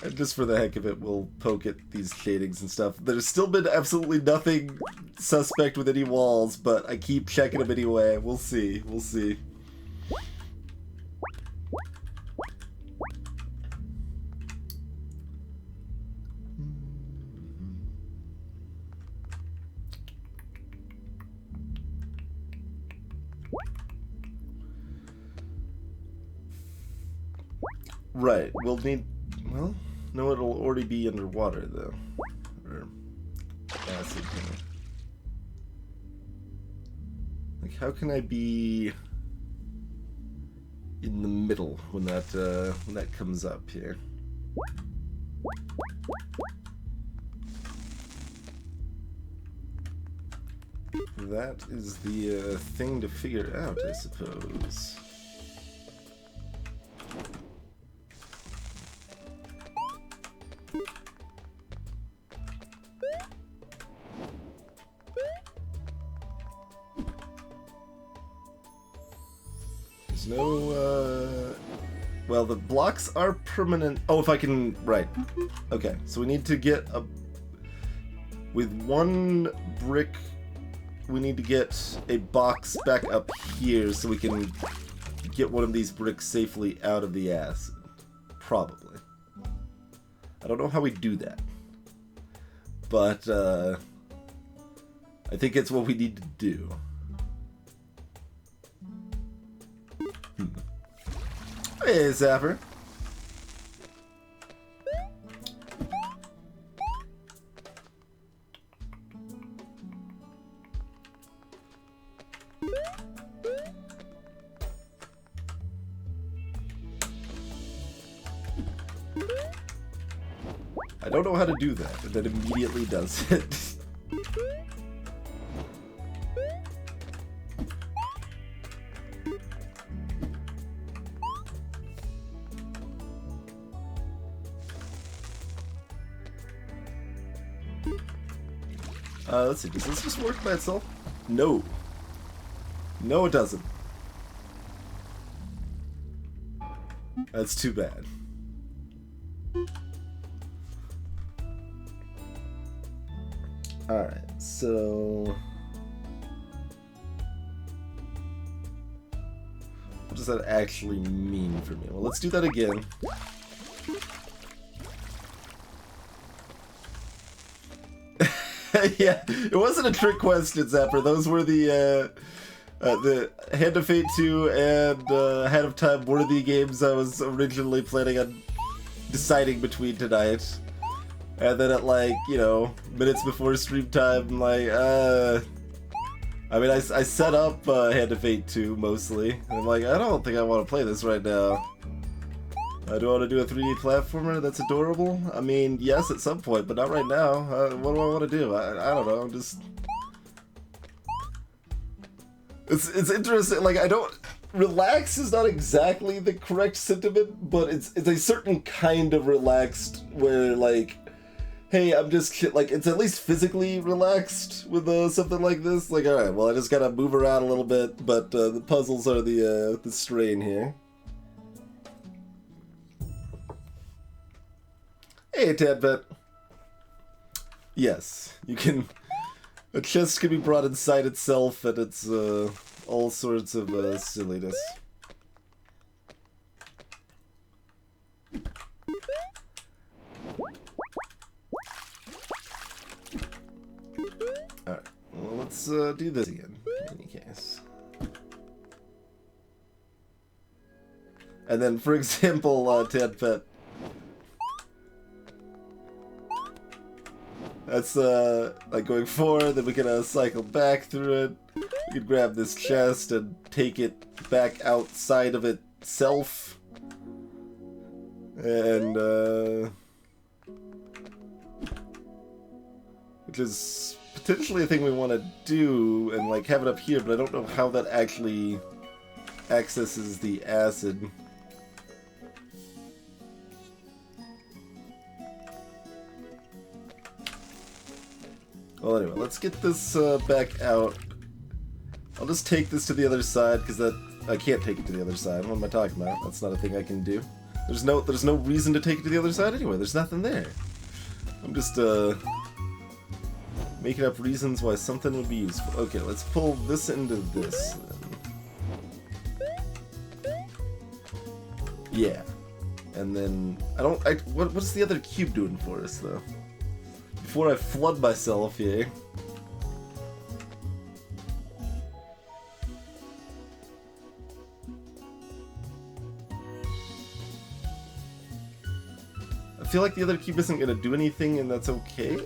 And just for the heck of it, we'll poke at these shadings and stuff. There's still been absolutely nothing suspect with any walls, but I keep checking them anyway. We'll see. We'll see. Right, we'll need... Well, no, it'll already be underwater, though. Or acid here. Like, how can I be in the middle when that comes up here? That is the thing to figure out, I suppose. There's no, well, the blocks are permanent. Oh, if I can... Right. Okay, so we need to get a... With one brick, we need to get a box back up here so we can get one of these bricks safely out of the acid. Probably. I don't know how we do that. But, I think it's what we need to do. Hey, Zapper. I don't know how to do that, and that immediately does it. Let's see, does this just work by itself? No. No, it doesn't. That's too bad. Alright, so... what does that actually mean for me? Well, let's do that again. Yeah, it wasn't a trick question, Zapper. Those were the Hand of Fate 2 and Ahead of Time worthy games I was originally planning on deciding between tonight. And then at, like, you know, minutes before stream time, I'm like, I mean, I set up Hand of Fate 2 mostly. And I'm like, I don't think I want to play this right now. Do I want to do a 3D platformer that's adorable? I mean, yes, at some point, but not right now. What do I want to do? I don't know. I'm just... It's interesting. Like, I don't... Relax is not exactly the correct sentiment, but it's a certain kind of relaxed where, like, hey, I'm just... Like, it's at least physically relaxed with something like this. Like, alright, well, I just gotta move around a little bit, but the puzzles are the strain here. Hey, Tadpet. Yes, you can... A chest can be brought inside itself, and it's, all sorts of, silliness. Alright, well, let's, do this again, in any case. And then, for example, Tadpet... That's, like going forward, then we can, cycle back through it. We can grab this chest and take it back outside of itself. And, which is potentially a thing we want to do, and, like, have it up here, but I don't know how that actually accesses the acid. Well, anyway, let's get this back out. I'll just take this to the other side, because I can't take it to the other side. What am I talking about? That's not a thing I can do. There's no reason to take it to the other side anyway. There's nothing there. I'm just making up reasons why something would be useful. Okay, let's pull this into this then. Yeah. And then what is the other cube doing for us though? Before I flood myself here. I feel like the other cube isn't gonna do anything, and that's okay.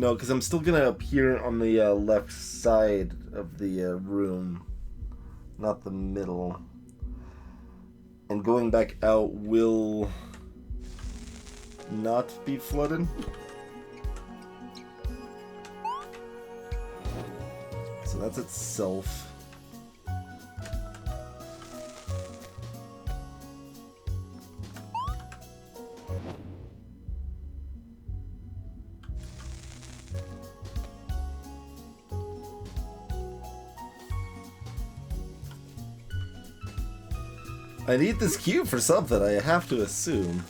No, because I'm still gonna appear on the left side of the room, not the middle. And going back out will not be flooded. So that's itself. I need this cube for something, I have to assume.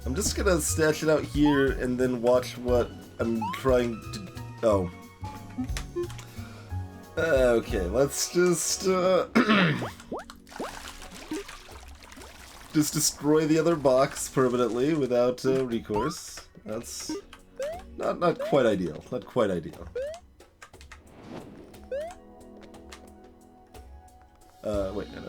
I'm just gonna stash it out here and then watch what I'm trying to... Oh. Okay, let's just... just destroy the other box permanently without recourse. That's not quite ideal. Not quite ideal. Wait, no.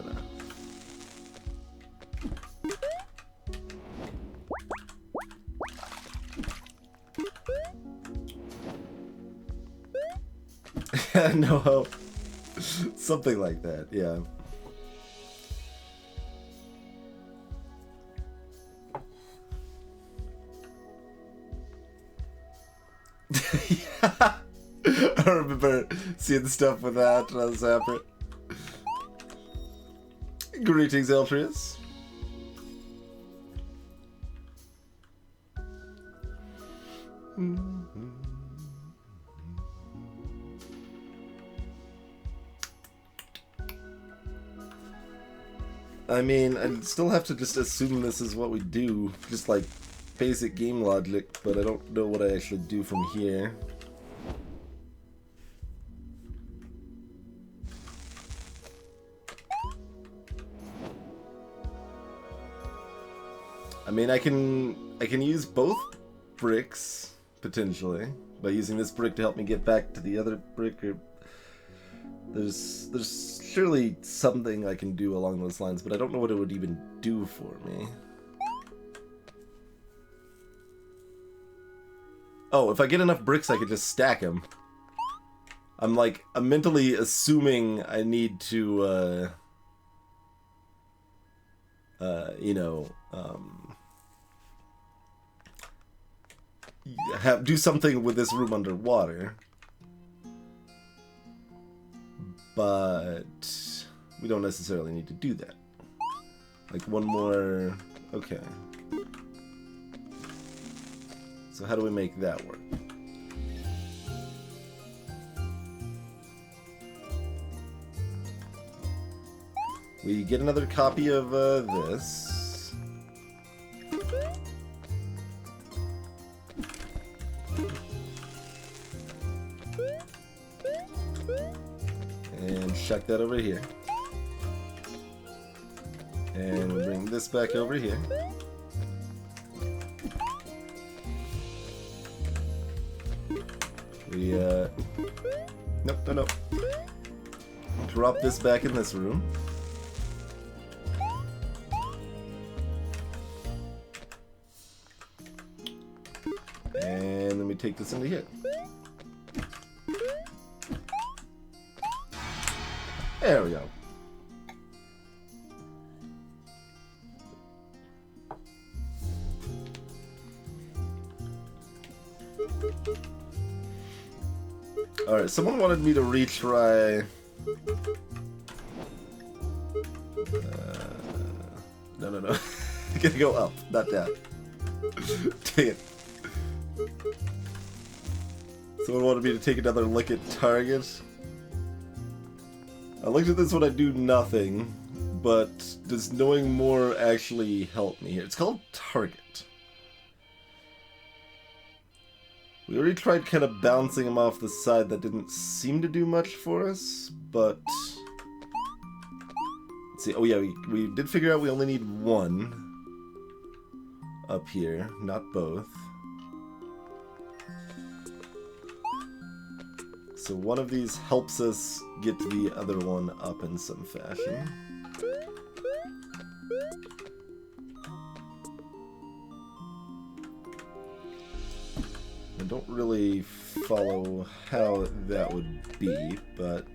No hope. Something like that, yeah. Yeah. I remember seeing stuff with that when I was separate. Greetings, Eltrius. I mean, I still have to just assume this is what we do, just like basic game logic, but I don't know what I actually do from here. I mean, I can use both bricks potentially by using this brick to help me get back to the other brick, or there's surely something I can do along those lines, but I don't know what it would even do for me. Oh, if I get enough bricks, I could just stack them. I'm mentally assuming I need to, you know, do something with this room underwater. But we don't necessarily need to do that. Like one more... Okay. So how do we make that work? We get another copy of this. And chuck that over here. And we'll bring this back over here. We, nope, no. Drop this back in this room. And then we take this into here. There we go. Alright, someone wanted me to retry... No. I gotta go up, not down. Dang it. Someone wanted me to take another look at target. I looked at this when I do nothing, but does knowing more actually help me here? It's called target. We already tried kind of bouncing him off the side. That didn't seem to do much for us, but... Let's see. Oh yeah, we did figure out we only need one up here, not both. So one of these helps us get the other one up in some fashion. I don't really follow how that would be, but...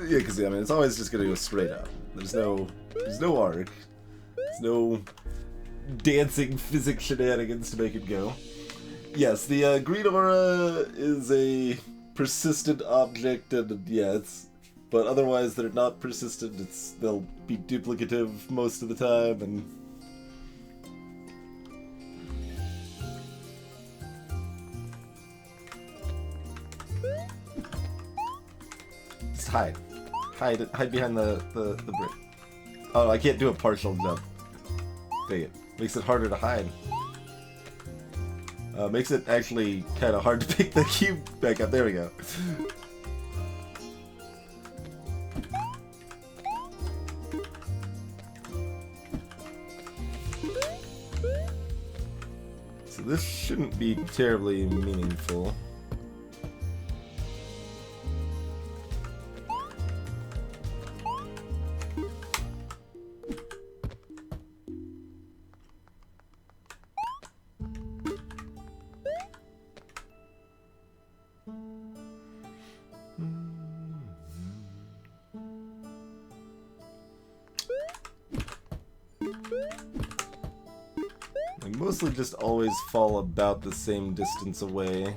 yeah, because I mean, it's always just gonna go straight up. There's no arc. There's no dancing physics shenanigans to make it go. Yes, the green aura is a persistent object, and yes, but otherwise they're not persistent. They'll be duplicative most of the time, and just hide behind the brick. Oh, I can't do a partial jump. Dang it. Makes it harder to hide. Makes it actually kind of hard to pick the cube back up. There we go. So this shouldn't be terribly meaningful. They mostly just always fall about the same distance away.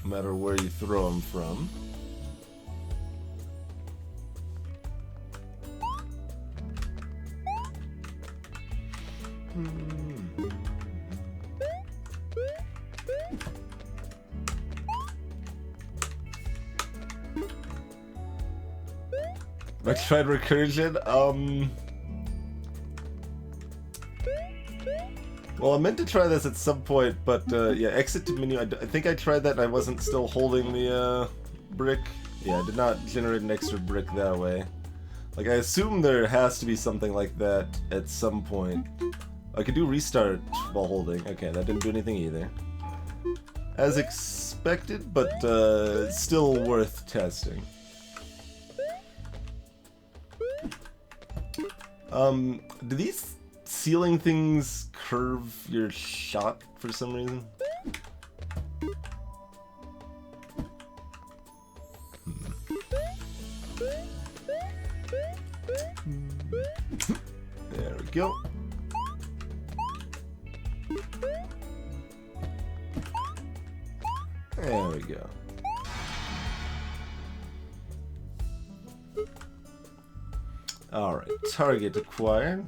No matter where you throw them from. I tried recursion. Well, I meant to try this at some point, but yeah, exit to menu. I think I tried that and I wasn't still holding the brick. Yeah, I did not generate an extra brick that way. Like, I assume there has to be something like that at some point. I could do restart while holding. Okay, that didn't do anything either. As expected, but still worth testing. Do these ceiling things curve your shot for some reason? There we go. There we go. Alright, target acquired.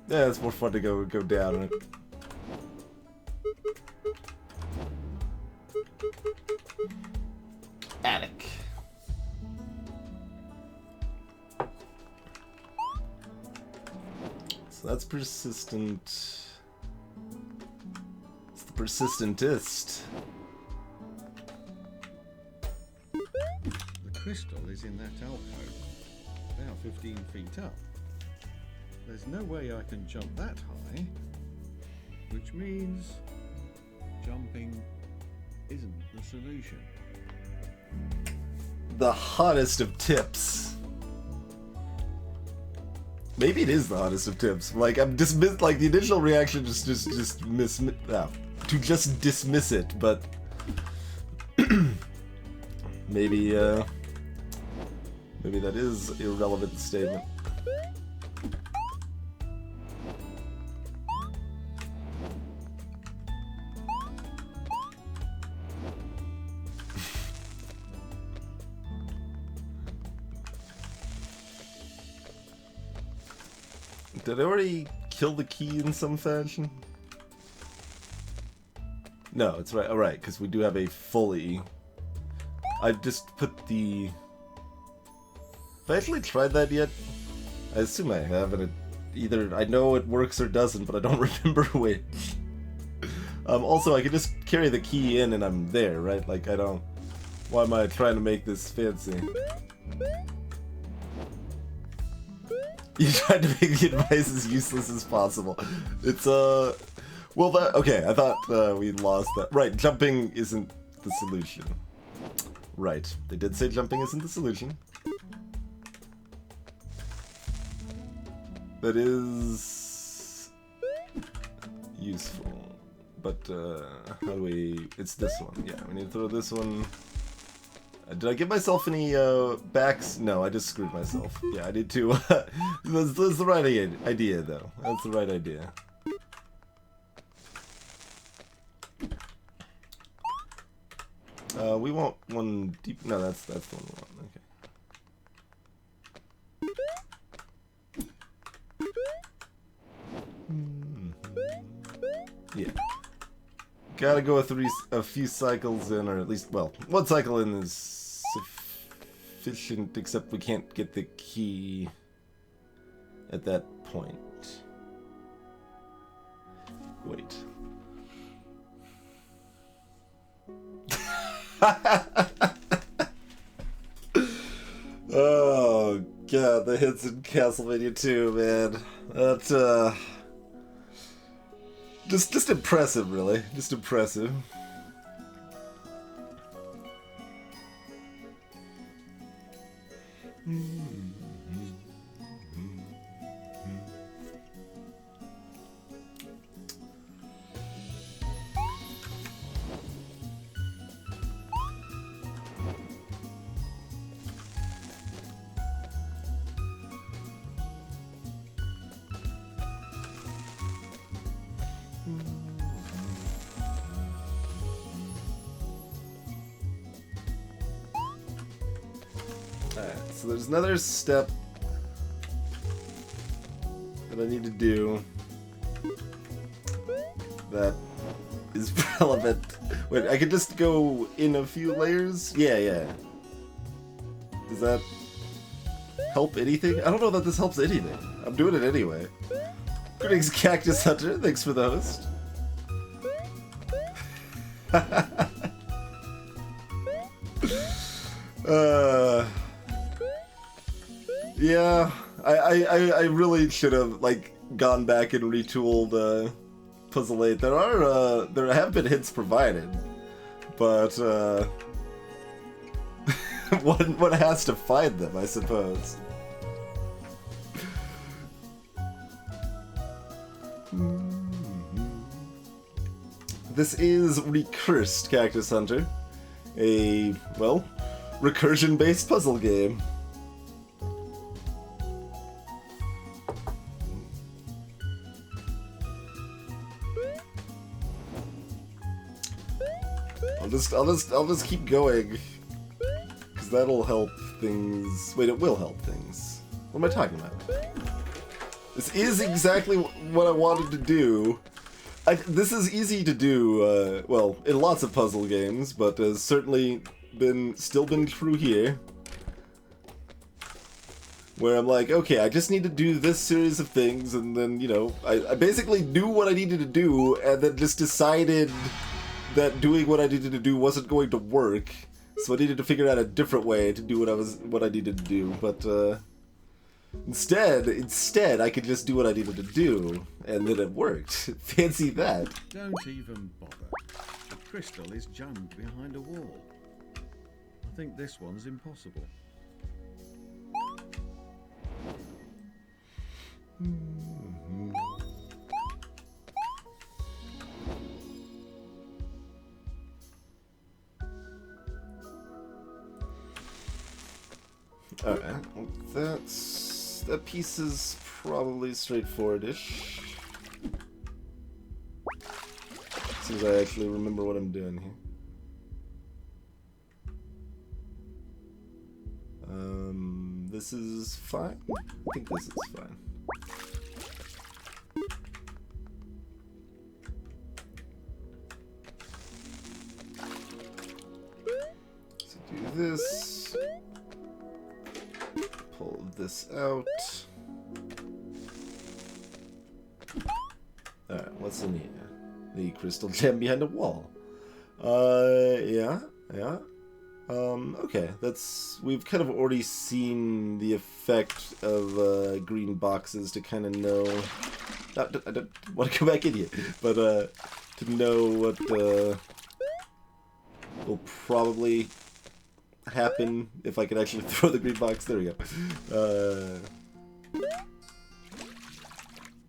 Yeah, it's more fun to go down it. Attic. So that's persistent. It's the persistentist. The crystal is in that alcove, about 15 feet up. There's no way I can jump that high, which means jumping isn't the solution. The hottest of tips. Maybe it is the hottest of tips. Like, I'm dismiss. Like, the initial reaction to just dismiss it, but maybe maybe that is an irrelevant statement. Did I already kill the key in some fashion? No, it's right. Alright, because we do have a fully... I just put the... Have I actually tried that yet? I assume I have, and it either... I know it works or doesn't, but I don't remember which. Also, I could just carry the key in and I'm there, right? Like, I don't... Why am I trying to make this fancy? You tried to make the advice as useless as possible. It's, well, Well, okay, I thought we lost that. Right, jumping isn't the solution. Right, they did say jumping isn't the solution. That is useful. But, how do we... It's this one. Yeah, we need to throw this one. Did I give myself any, backs? No, I just screwed myself. Yeah, I need to... that's the right idea, though. That's the right idea. We want one deep... No, that's the one we want. Okay. Yeah. Gotta go a few cycles in, or at least, well, one cycle in is sufficient, except we can't get the key at that point. Wait. Oh, God, the hits in Castlevania 2, man. That, Just impressive, really. Just impressive. So there's another step that I need to do that is relevant. Wait, I could just go in a few layers? Yeah. Does that help anything? I don't know that this helps anything. I'm doing it anyway. Greetings, Cactus Hunter. Thanks for the host. Yeah, I really should have, like, gone back and retooled Puzzle 8. There have been hints provided, but one has to find them, I suppose. This is Recursed, Cactus Hunter, a, well, recursion-based puzzle game. I'll just keep going, because that'll help things. Wait, it will help things. What am I talking about? This is exactly what I wanted to do. This is easy to do, well, in lots of puzzle games, but has certainly still been true here. Where I'm like, okay, I just need to do this series of things, and then, you know, I basically knew what I needed to do, and then just decided that doing what I needed to do wasn't going to work, so I needed to figure out a different way to do what I needed to do. But instead, I could just do what I needed to do, and then it worked. Fancy that. Don't even bother. The crystal is jammed behind a wall. I think this one's impossible. Alright, well, that piece is probably straightforward-ish. Seems I actually remember what I'm doing here. This is fine? I think this is fine. So do this. Pull this out. Alright, what's in here? The crystal gem behind a wall. Yeah. Okay, we've kind of already seen the effect of green boxes to kind of know. I don't want to go back in here, but to know what will probably happen if I can actually throw the green box. There we go.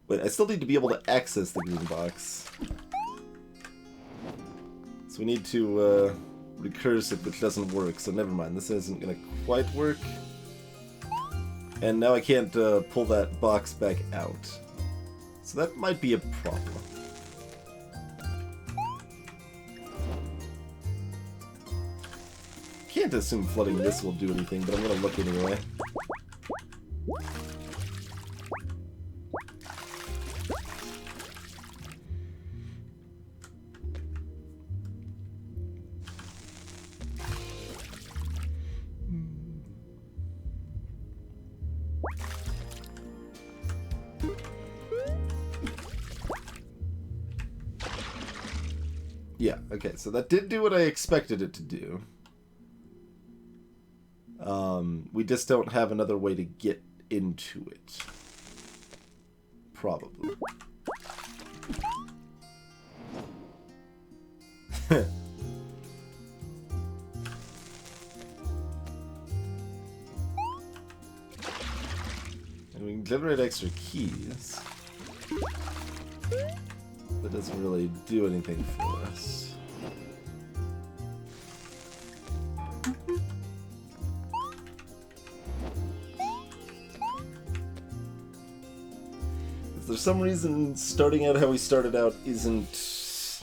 Wait, I still need to be able to access the green box. So we need to recurse it, which doesn't work, so never mind. This isn't going to quite work. And now I can't pull that box back out. So that might be a problem. Can't assume flooding this will do anything, but I'm going to look anyway. Yeah, okay, so that did do what I expected it to do. We just don't have another way to get into it. Probably. And we can generate extra keys. That doesn't really do anything for us. If there's some reason starting out how we started out isn't,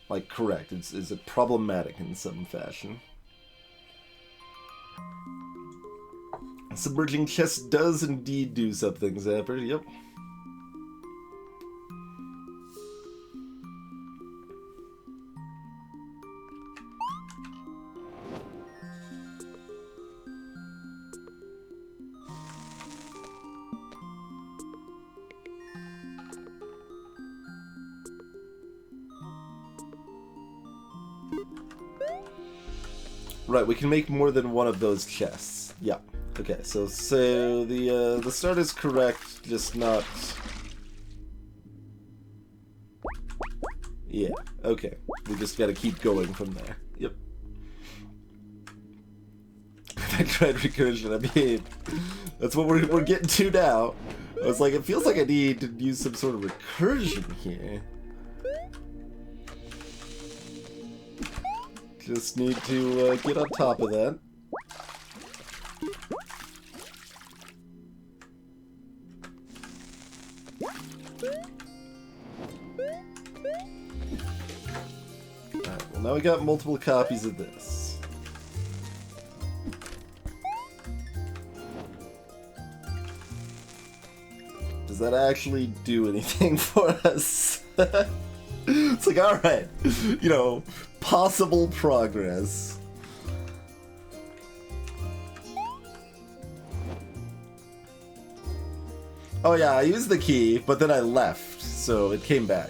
like, correct, is it problematic in some fashion? Submerging chest does indeed do something, Zapper, yep. Right, we can make more than one of those chests. Yeah. Okay, so the start is correct, just not. Yeah. Okay. We just gotta keep going from there. Yep. I tried recursion. I mean, that's what we're getting to now. I was like, it feels like I need to use some sort of recursion here. Just need to get on top of that. Alright, well now we got multiple copies of this. Does that actually do anything for us? It's like, alright, you know, possible progress. Oh yeah, I used the key, but then I left, so it came back.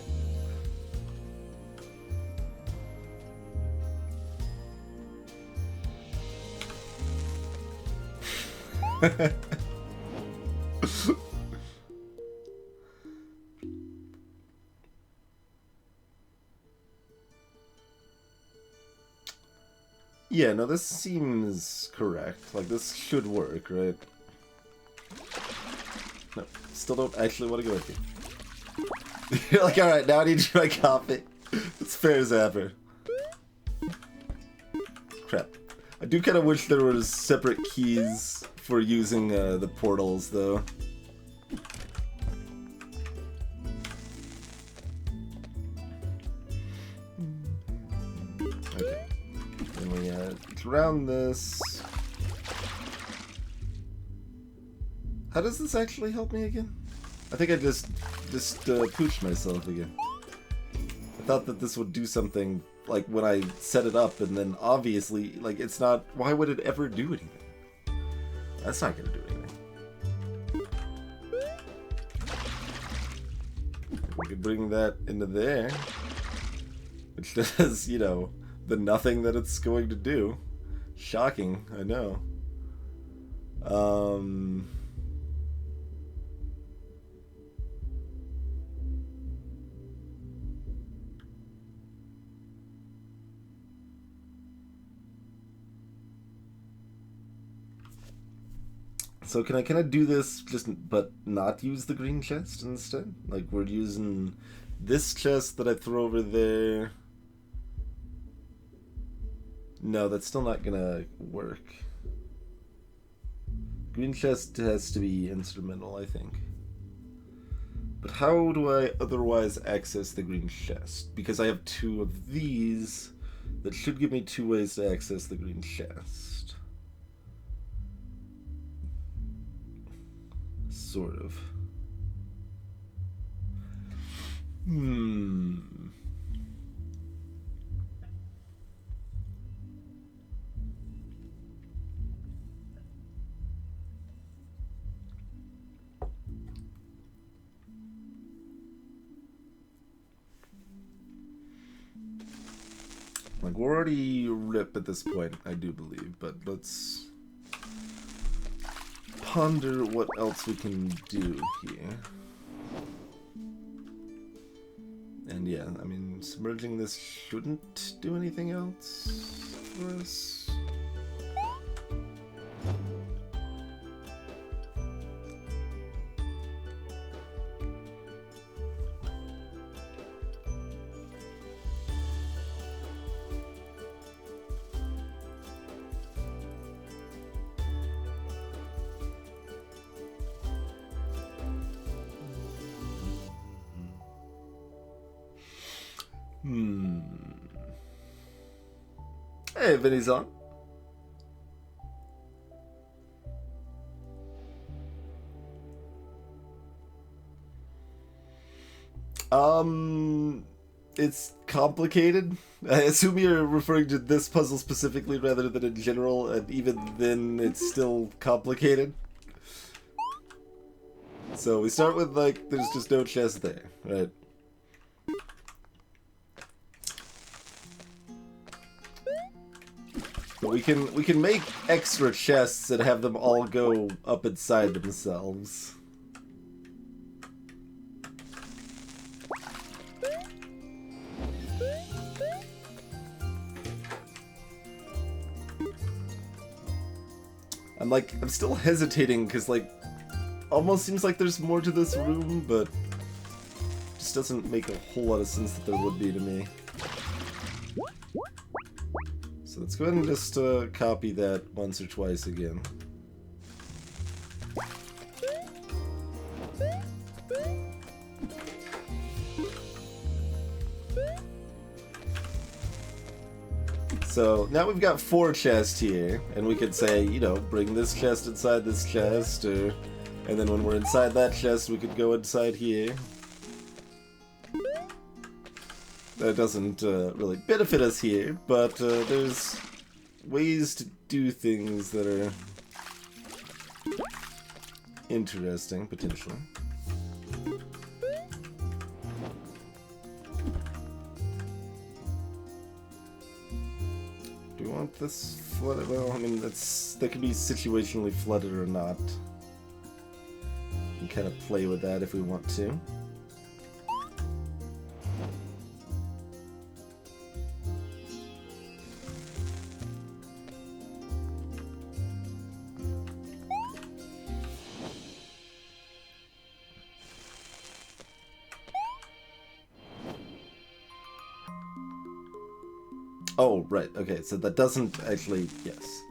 Yeah, no, this seems correct. Like, this should work, right? No, still don't actually want to go with you. You're like, alright, now I need to drink my coffee. It's fair as ever. Crap. I do kind of wish there was separate keys for using the portals, though. Okay. Then we round this. How does this actually help me again? I think I just pooched myself again. I thought that this would do something, like, when I set it up, and then obviously, like, it's not... Why would it ever do anything? That's not gonna do anything. We could bring that into there. Which does, you know, the nothing that it's going to do. Shocking, I know. So can I do this but not use the green chest instead? Like we're using this chest that I throw over there. No, that's still not gonna work. Green chest has to be instrumental, I think. But how do I otherwise access the green chest? Because I have 2 of these, that should give me 2 ways to access the green chest. Sort of. Like, we're already rip at this point, I do believe, but let's ponder what else we can do here. And yeah, I mean, submerging this shouldn't do anything else for us. Hey, Vinny's on. It's complicated. I assume you're referring to this puzzle specifically rather than in general, and even then it's still complicated. So we start with, like, there's just no chest there, right? But we can make extra chests and have them all go up inside themselves. I'm still hesitating because, like, almost seems like there's more to this room, but just doesn't make a whole lot of sense that there would be to me. So let's go ahead and just copy that once or twice again. So now we've got 4 chests here, and we could say, you know, bring this chest inside this chest, and then when we're inside that chest, we could go inside here. That doesn't really benefit us here, but there's ways to do things that are interesting, potentially. Do we want this flooded? Well, I mean, that could be situationally flooded or not. We can kind of play with that if we want to. Oh, right, okay, so that doesn't actually, yes.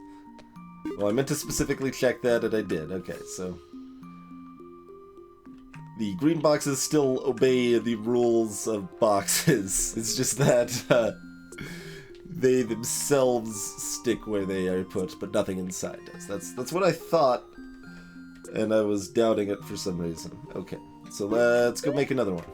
Well, I meant to specifically check that, and I did. Okay, so the green boxes still obey the rules of boxes. It's just that they themselves stick where they are put, but nothing inside does. That's what I thought, and I was doubting it for some reason. Okay, so let's go make another one.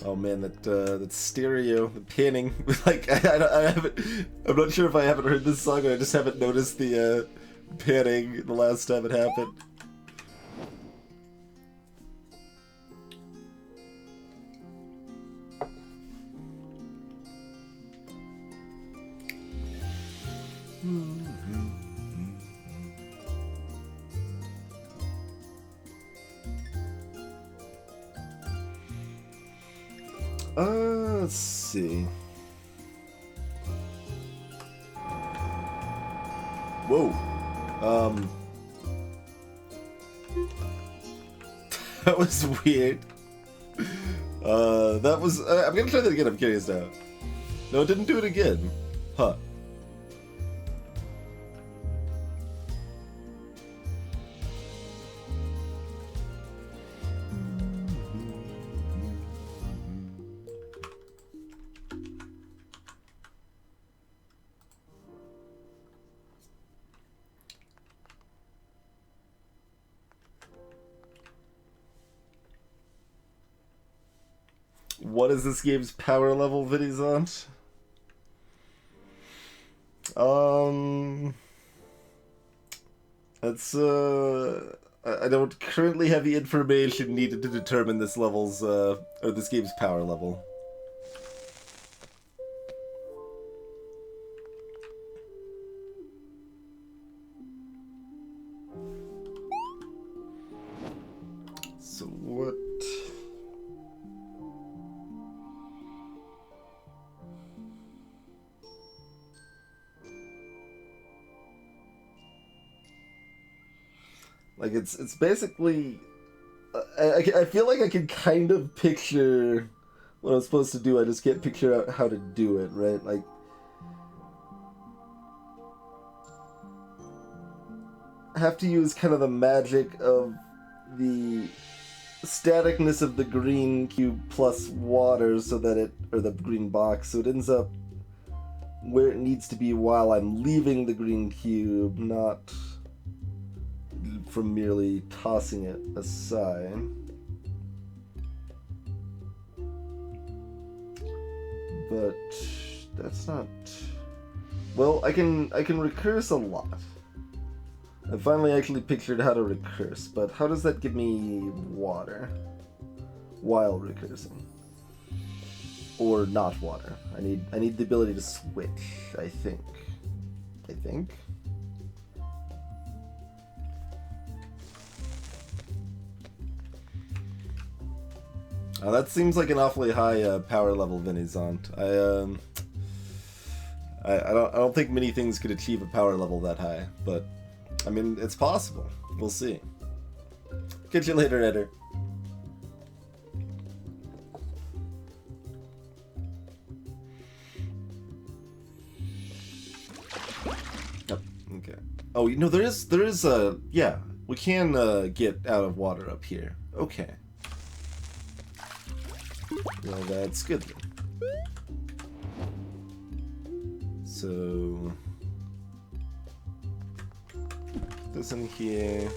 Oh man, that stereo, the panning, like I haven't, I'm not sure if I haven't heard this song or I just haven't noticed the panning the last time it happened. Let's see. Whoa. That was weird. That was... I'm gonna try that again, I'm curious now. No, it didn't do it again. Huh. What is this game's power level, Vidizant? That's, I don't currently have the information needed to determine this level's, or this game's power level. So what... Like, it's basically... I feel like I can kind of picture what I'm supposed to do, I just can't picture out how to do it, right? Like... I have to use kind of the magic of the staticness of the green cube plus water so that it... or the green box, so it ends up where it needs to be while I'm leaving the green cube, not... from merely tossing it aside. But that's not... Well, I can recurse a lot. I finally actually pictured how to recurse, but how does that give me water while recursing? Or not water. I need the ability to switch, I think. That seems like an awfully high power level, Vinizant. I don't think many things could achieve a power level that high, but I mean it's possible. We'll see. Catch you later, Eder. Oh, okay. Oh, you know there is yeah, we can get out of water up here. Okay. Well, that's good then. So... put this in here.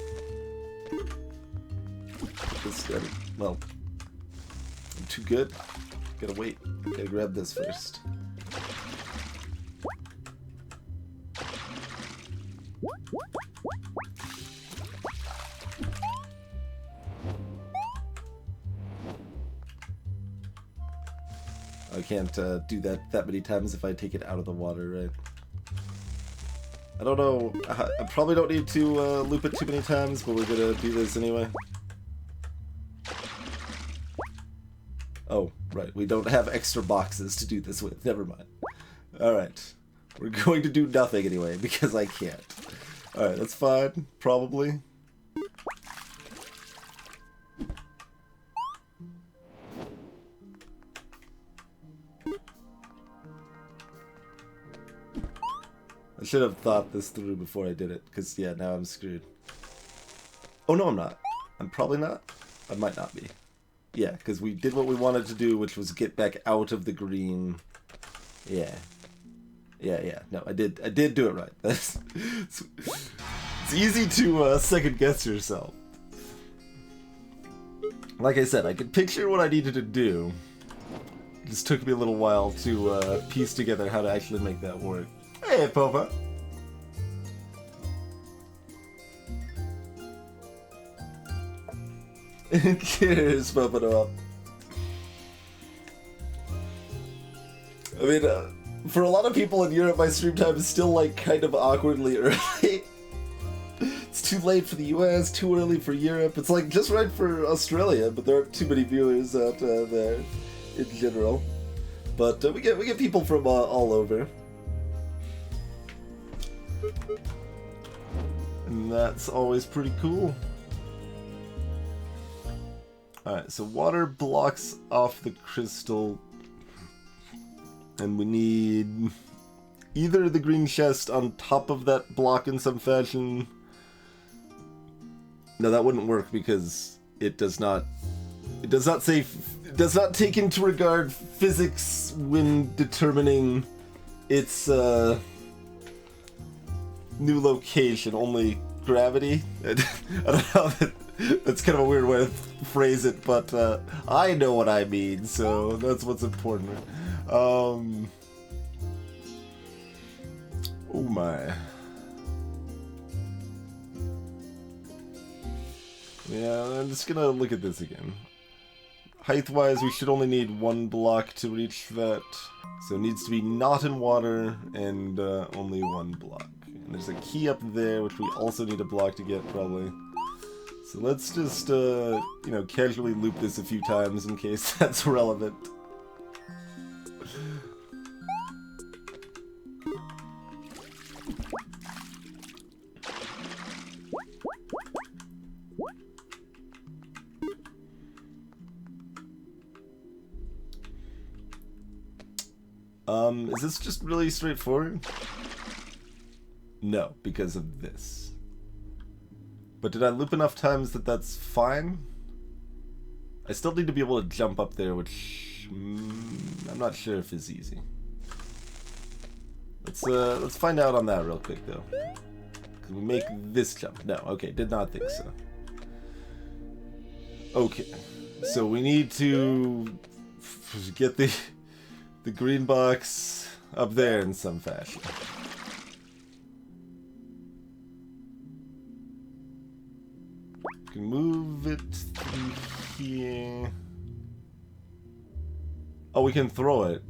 Put this in... well... I'm too good. Gotta wait. Gotta grab this first. I can't do that many times if I take it out of the water, right? I don't know. I probably don't need to loop it too many times, but we're gonna do this anyway. Oh, right. We don't have extra boxes to do this with. Never mind. Alright. We're going to do nothing anyway, because I can't. Alright, that's fine. Probably. I should have thought this through before I did it, because, yeah, now I'm screwed. Oh, no, I'm not. I'm probably not. I might not be. Yeah, because we did what we wanted to do, which was get back out of the green. Yeah. Yeah. No, I did do it right. It's easy to second guess yourself. Like I said, I could picture what I needed to do. It just took me a little while to piece together how to actually make that work. Hey, Popa. Cheers, Popa. I mean, for a lot of people in Europe, my stream time is still, like, kind of awkwardly early. It's too late for the US, too early for Europe. It's, like, just right for Australia, but there aren't too many viewers out there. in general. But we get people from all over. And that's always pretty cool. Alright, so water blocks off the crystal. And we need either the green chest on top of that block in some fashion. No, that wouldn't work because it does not take into regard physics when determining its new location, only gravity. I don't know, that's kind of a weird way to phrase it, but I know what I mean, so that's what's important. Oh my. Yeah, I'm just gonna look at this again. Height-wise, we should only need one block to reach that. So it needs to be not in water, and only one block. And there's a key up there, which we also need a block to get, probably. So let's just, you know, casually loop this a few times in case that's relevant. Is this just really straightforward? No, because of this. But did I loop enough times that that's fine? I still need to be able to jump up there, which I'm not sure if is easy. Let's find out on that real quick though. Can we make this jump? No, okay, did not think so. Okay, so we need to get the green box up there in some fashion. We can move it through here. Oh, we can throw it.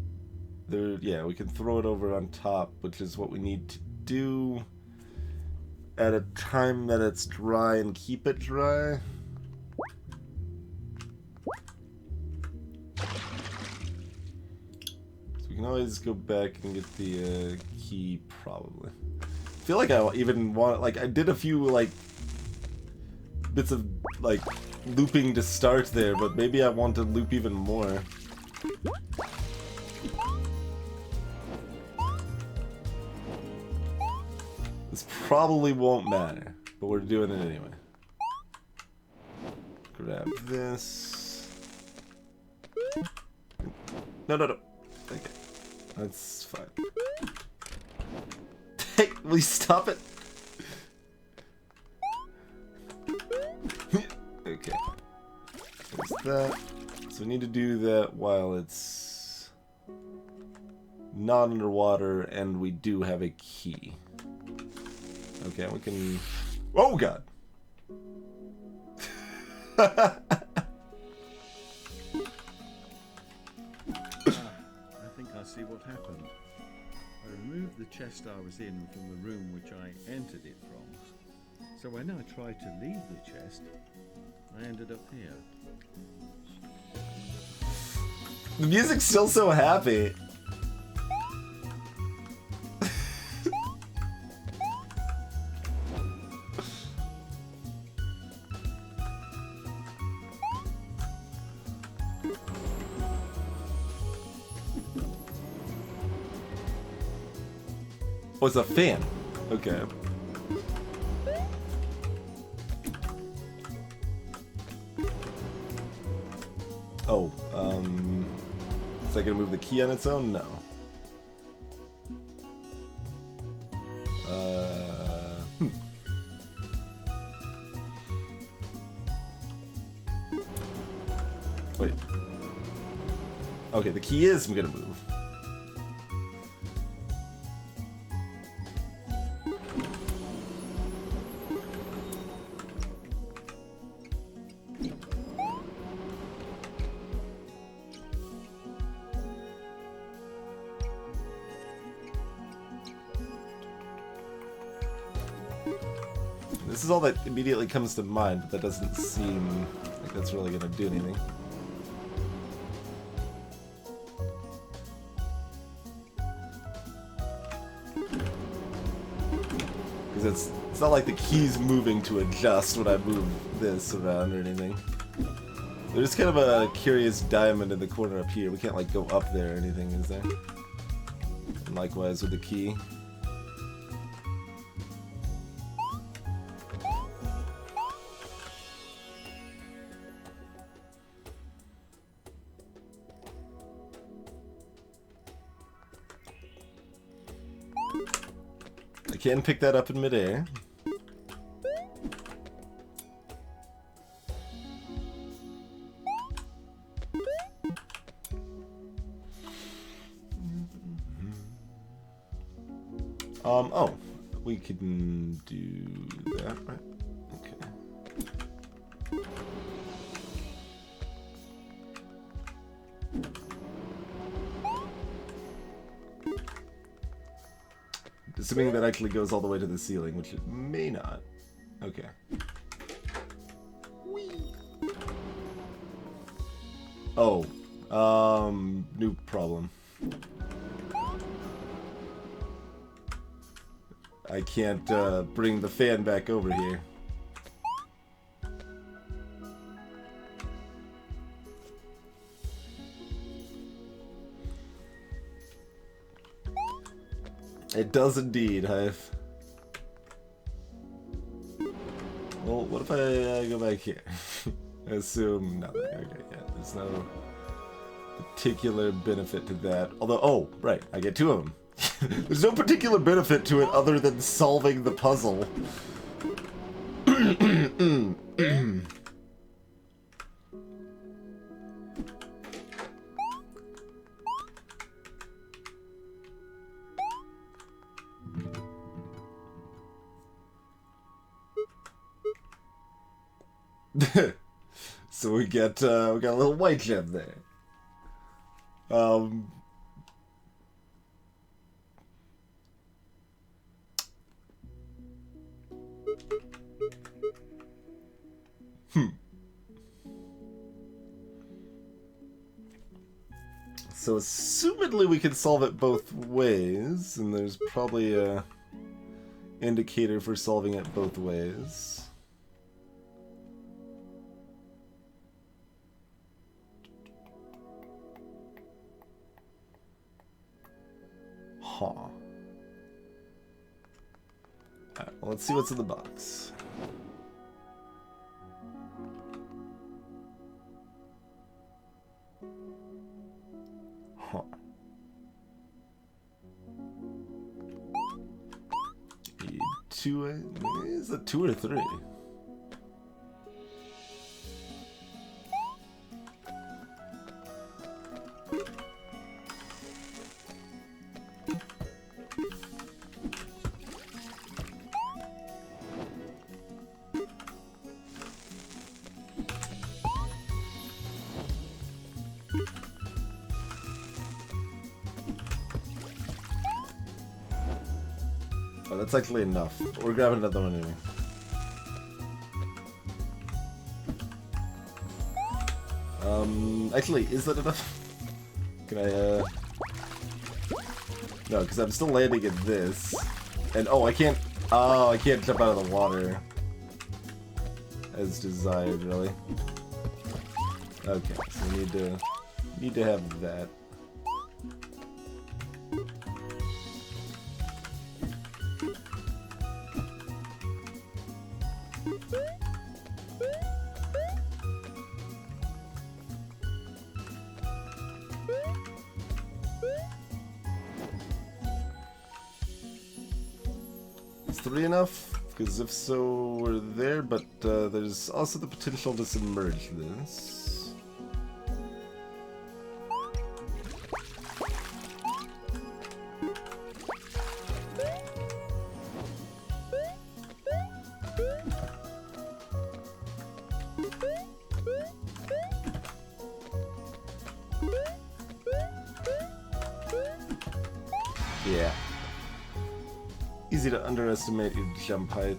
There, yeah, we can throw it over on top, which is what we need to do at a time that it's dry and keep it dry. We can always go back and get the key, probably. I feel like I even want, like, I did a few, like, bits of, like, looping to start there, but maybe I want to loop even more. This probably won't matter, but we're doing it anyway. Grab this. No. Okay. That's fine. Hey, will you stop it? Okay. There's that. So we need to do that while it's not underwater, and we do have a key. Okay, we can... Oh, God! I see what happened. I removed the chest I was in from the room which I entered it from. So when I tried to leave the chest, I ended up here. The music's still so happy. Oh, it's a fan. Okay. Oh, is that gonna move the key on its own? No. Wait. Okay, the key is gonna move. This is all that immediately comes to mind, but that doesn't seem like that's really gonna do anything. Because it's not like the key's moving to adjust when I move this around or anything. There's kind of a curious diamond in the corner up here. We can't like go up there or anything, is there? And likewise with the key. I can pick that up in midair. Oh, we can do that, right? Okay. Assuming that actually goes all the way to the ceiling, which it may not. Okay. Oh, new problem. I can't bring the fan back over here. It does indeed, Hive. Well, what if I go back here? I assume nothing. Okay, yeah, there's no particular benefit to that. Although, oh, right, I get two of them. There's no particular benefit to it other than solving the puzzle. So we got a little white gem there. So assumedly we can solve it both ways, and there's probably a indicator for solving it both ways. Huh. Alright, well, let's see what's in the box. Huh. Is it 2 or 3? Oh, that's actually enough. We're grabbing another one anyway. Actually, is that enough? Can I, No, because I'm still landing at this. And, oh, I can't jump out of the water. As desired, really. Okay, so we need to have that. Is 3 enough? Because if so, we're there, but there's also the potential to submerge this. Yeah. Easy to underestimate your jump height.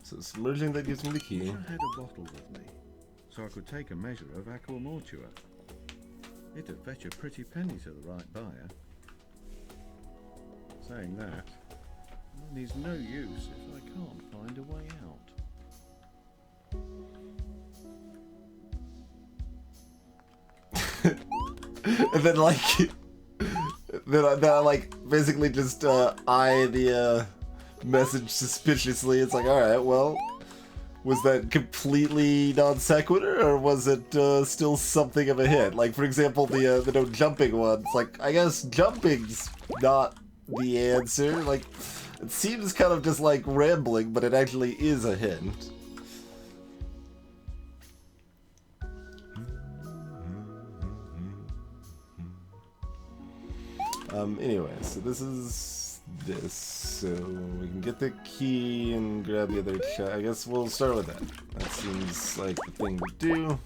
So submerging, that gives me the key. I had a bottle with me, so I could take a measure of aqua mortua. It'd fetch a pretty penny to the right buyer. Saying that, money's no use if I can't find a way out. And then like, then I like basically just eye the message suspiciously. It's like, all right, well, was that completely non sequitur, or was it still something of a hit? Like, for example, the no jumping one. It's like, I guess jumping's not the answer. Like, it seems kind of just like rambling, but it actually is a hint. Anyway, so this is this. So we can get the key and grab the other chest. I guess we'll start with that. That seems like the thing to do.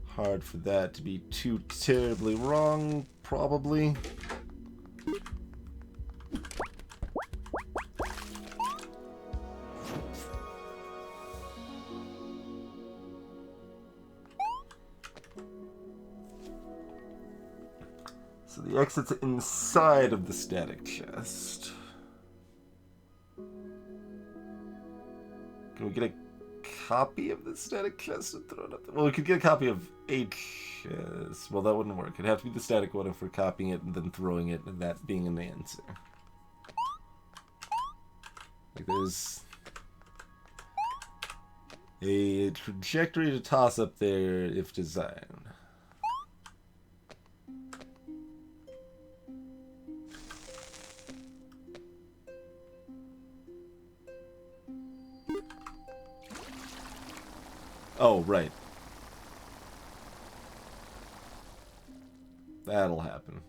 Hard for that to be too terribly wrong, probably. So the exit's inside of the static chest. Can we get a copy of the static chest and throw it up there? Well, we could get a copy of a chest. Well, that wouldn't work. It'd have to be the static one if we're copying it and then throwing it, and that being an answer. Like, there's a trajectory to toss up there if designed. Oh, right. That'll happen.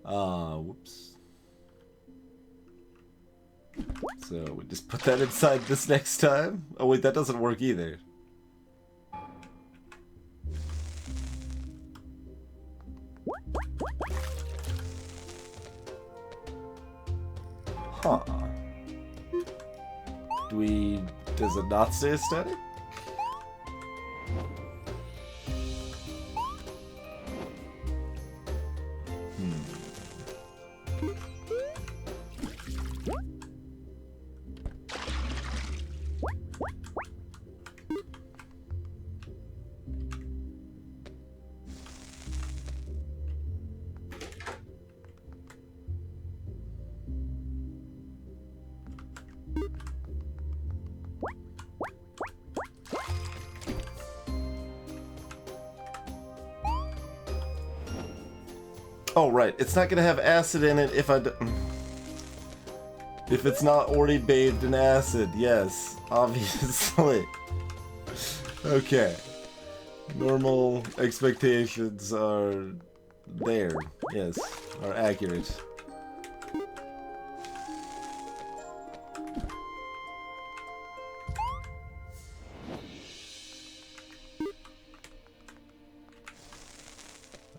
Whoops. So we just put that inside this next time? Oh wait, that doesn't work either. Huh. Does it not stay static? Oh, right. It's not gonna have acid in it if if it's not already bathed in acid. Yes, obviously. Okay. Normal expectations are there. Yes, are accurate.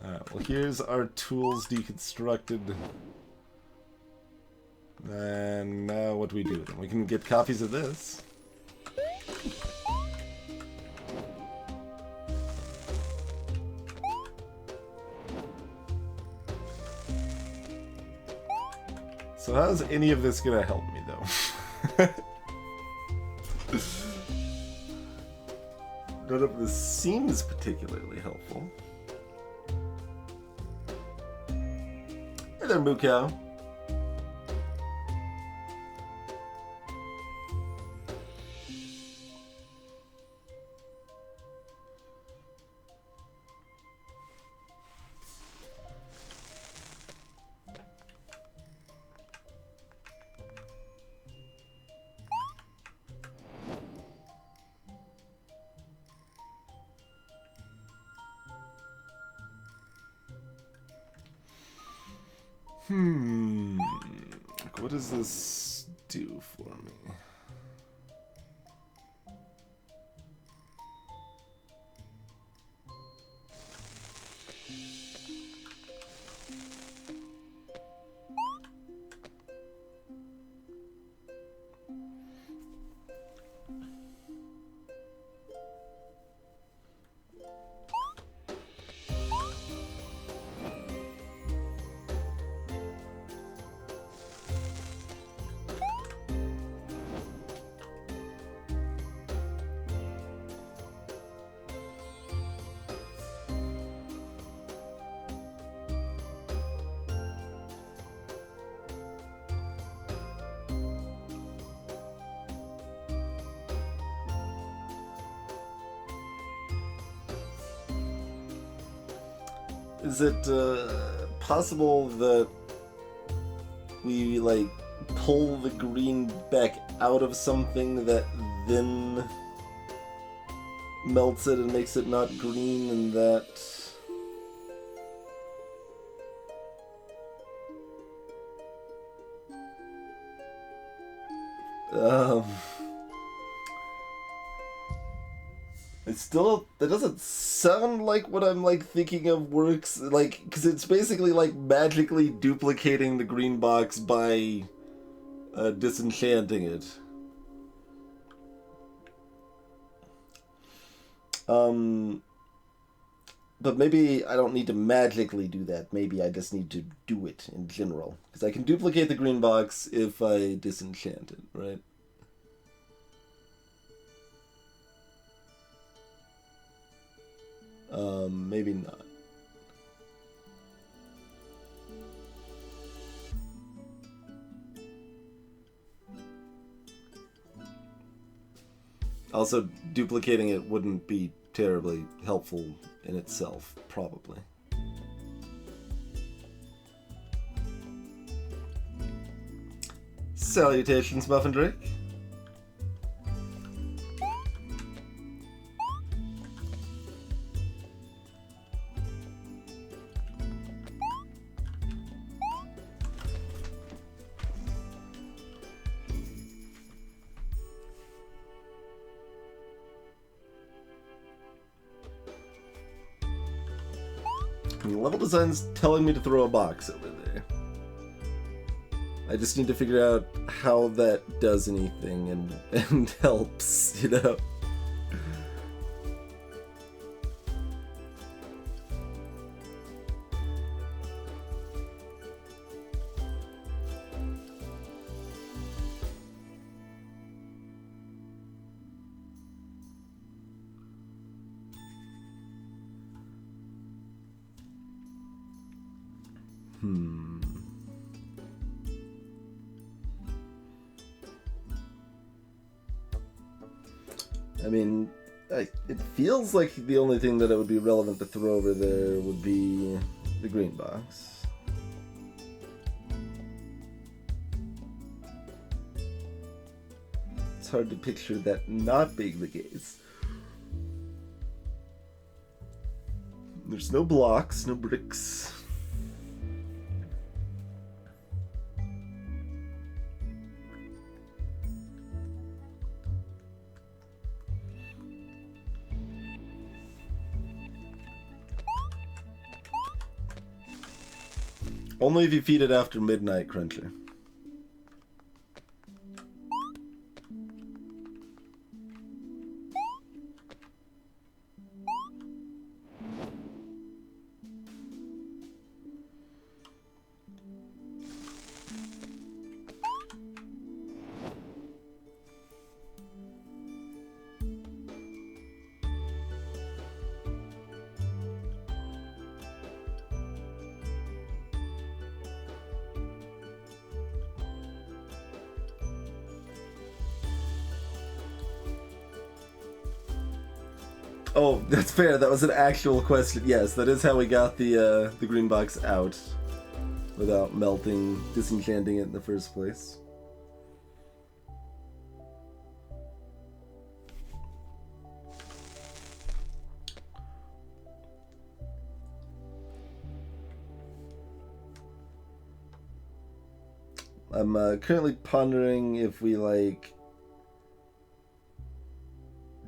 Alright, well here's our tools deconstructed. And now what do we do with them? We can get copies of this. So how's any of this gonna help me though? None of this seems particularly helpful. Hey there, Mukau. What does this do for me? Is it possible that we, like, pull the green back out of something that then melts it and makes it not green, and that... It's still, that doesn't sound like what I'm, like, thinking of works, like, because it's basically, like, magically duplicating the green box by disenchanting it. But maybe I don't need to magically do that. Maybe I just need to do it in general. Because I can duplicate the green box if I disenchant it, right? Maybe not. Also, duplicating it wouldn't be terribly helpful in itself, probably. Salutations, Muffin Drake. Level design's telling me to throw a box over there. I just need to figure out how that does anything and helps, you know? I mean, it feels like the only thing that it would be relevant to throw over there would be the green box. It's hard to picture that not being the case. There's no blocks, no bricks. Only if you feed it after midnight, Cruncher. Oh, that's fair. That was an actual question. Yes, that is how we got the green box out without melting, disenchanting it in the first place. I'm currently pondering if we, like,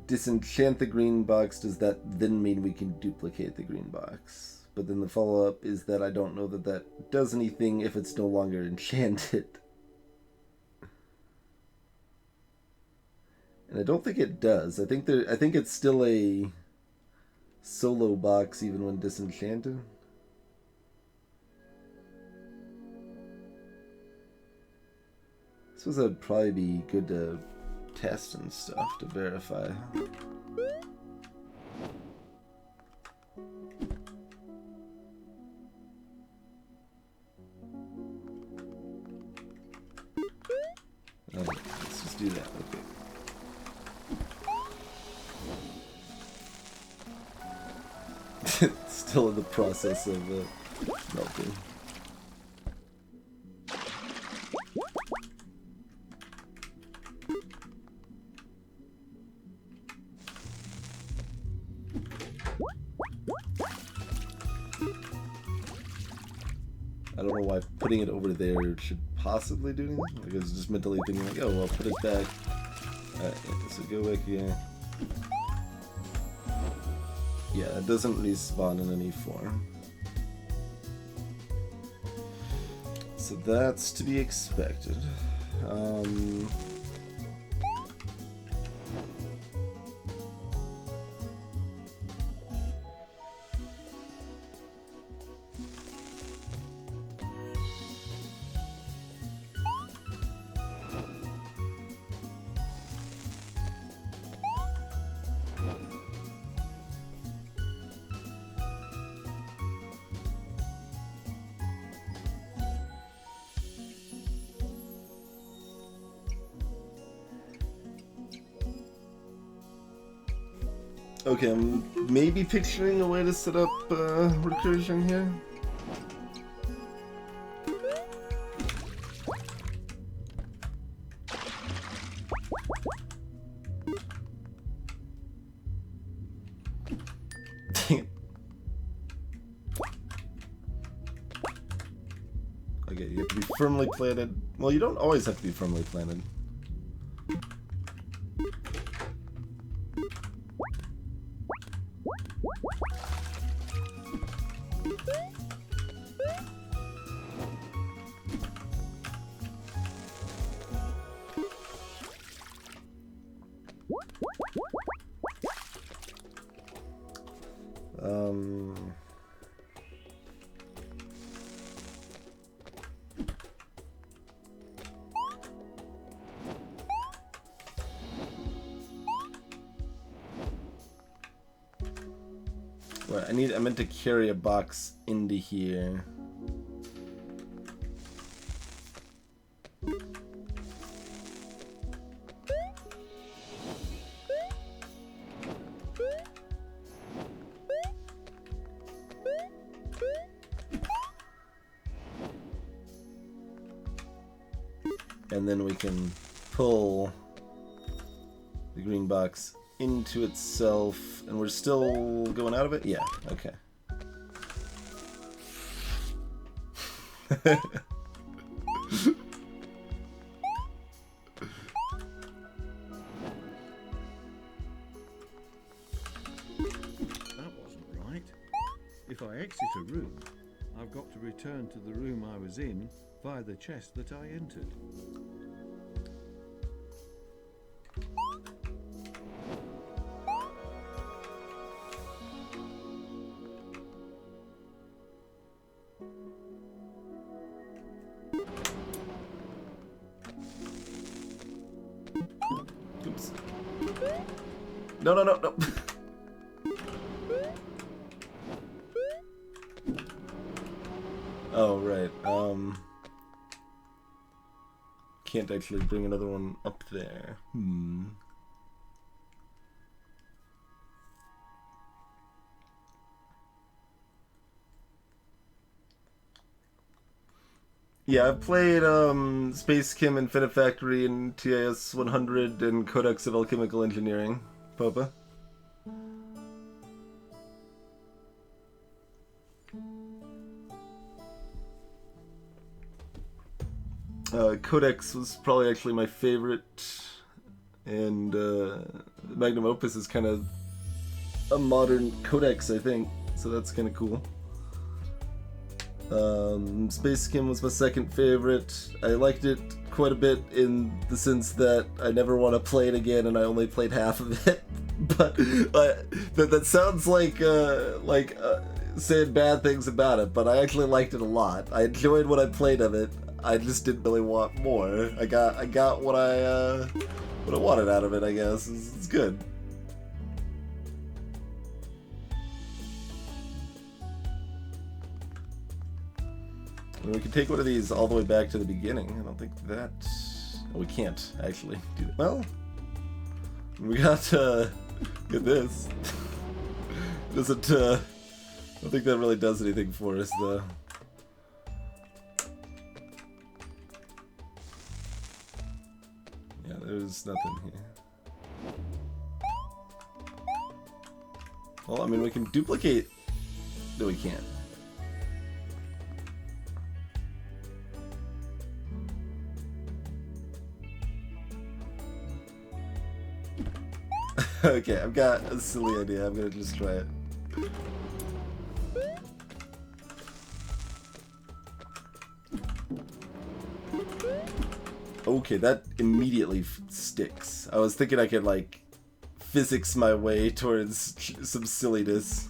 disenchant the green box. Does that then mean we can duplicate the green box? But then the follow-up is that I don't know that that does anything if it's no longer enchanted. And I don't think it does. I think it's still a solo box even when disenchanted. I suppose that'd probably be good to test and stuff to verify. Let's just do that. Okay. still in the process of melting. I don't know why putting it over there should possibly do anything. Like I was just mentally thinking like, oh, well, put it back. So go back here. Yeah, it doesn't respawn in any form. So that's to be expected. Okay, I'm maybe picturing a way to set up recursion here. Dang it. Okay, you have to be firmly planted. Well, you don't always have to be firmly planted. Right, I meant to carry a box into here. And then we can pull the green box into itself, and we're still going out of it? Yeah, okay. That wasn't right. If I exit a room, I've got to return to the room I was in via the chest that I entered. Oops. No, no, no, no. Oh, right. Can't actually bring another one up there. Yeah, I've played Space Chem Infinite Factory and TIS 100 and Codex of Alchemical Engineering, Popa. Codex was probably actually my favorite, and Magnum Opus is kind of a modern Codex, I think, so that's kind of cool. Space Chem was my second favorite. I liked it quite a bit in the sense that I never want to play it again, and I only played half of it. But that sounds like saying bad things about it, but I actually liked it a lot. I enjoyed what I played of it. I just didn't really want more. I got what I wanted out of it, I guess. It's good. And we can take one of these all the way back to the beginning. I don't think that... Oh, we can't actually do that. Well, we got get this. Doesn't don't think that really does anything for us, though. Yeah, there's nothing here. Well, I mean, we can duplicate... No, we can't. Okay, I've got a silly idea. I'm gonna just try it. Okay, that immediately sticks. I was thinking I could, like, physics my way towards some silliness.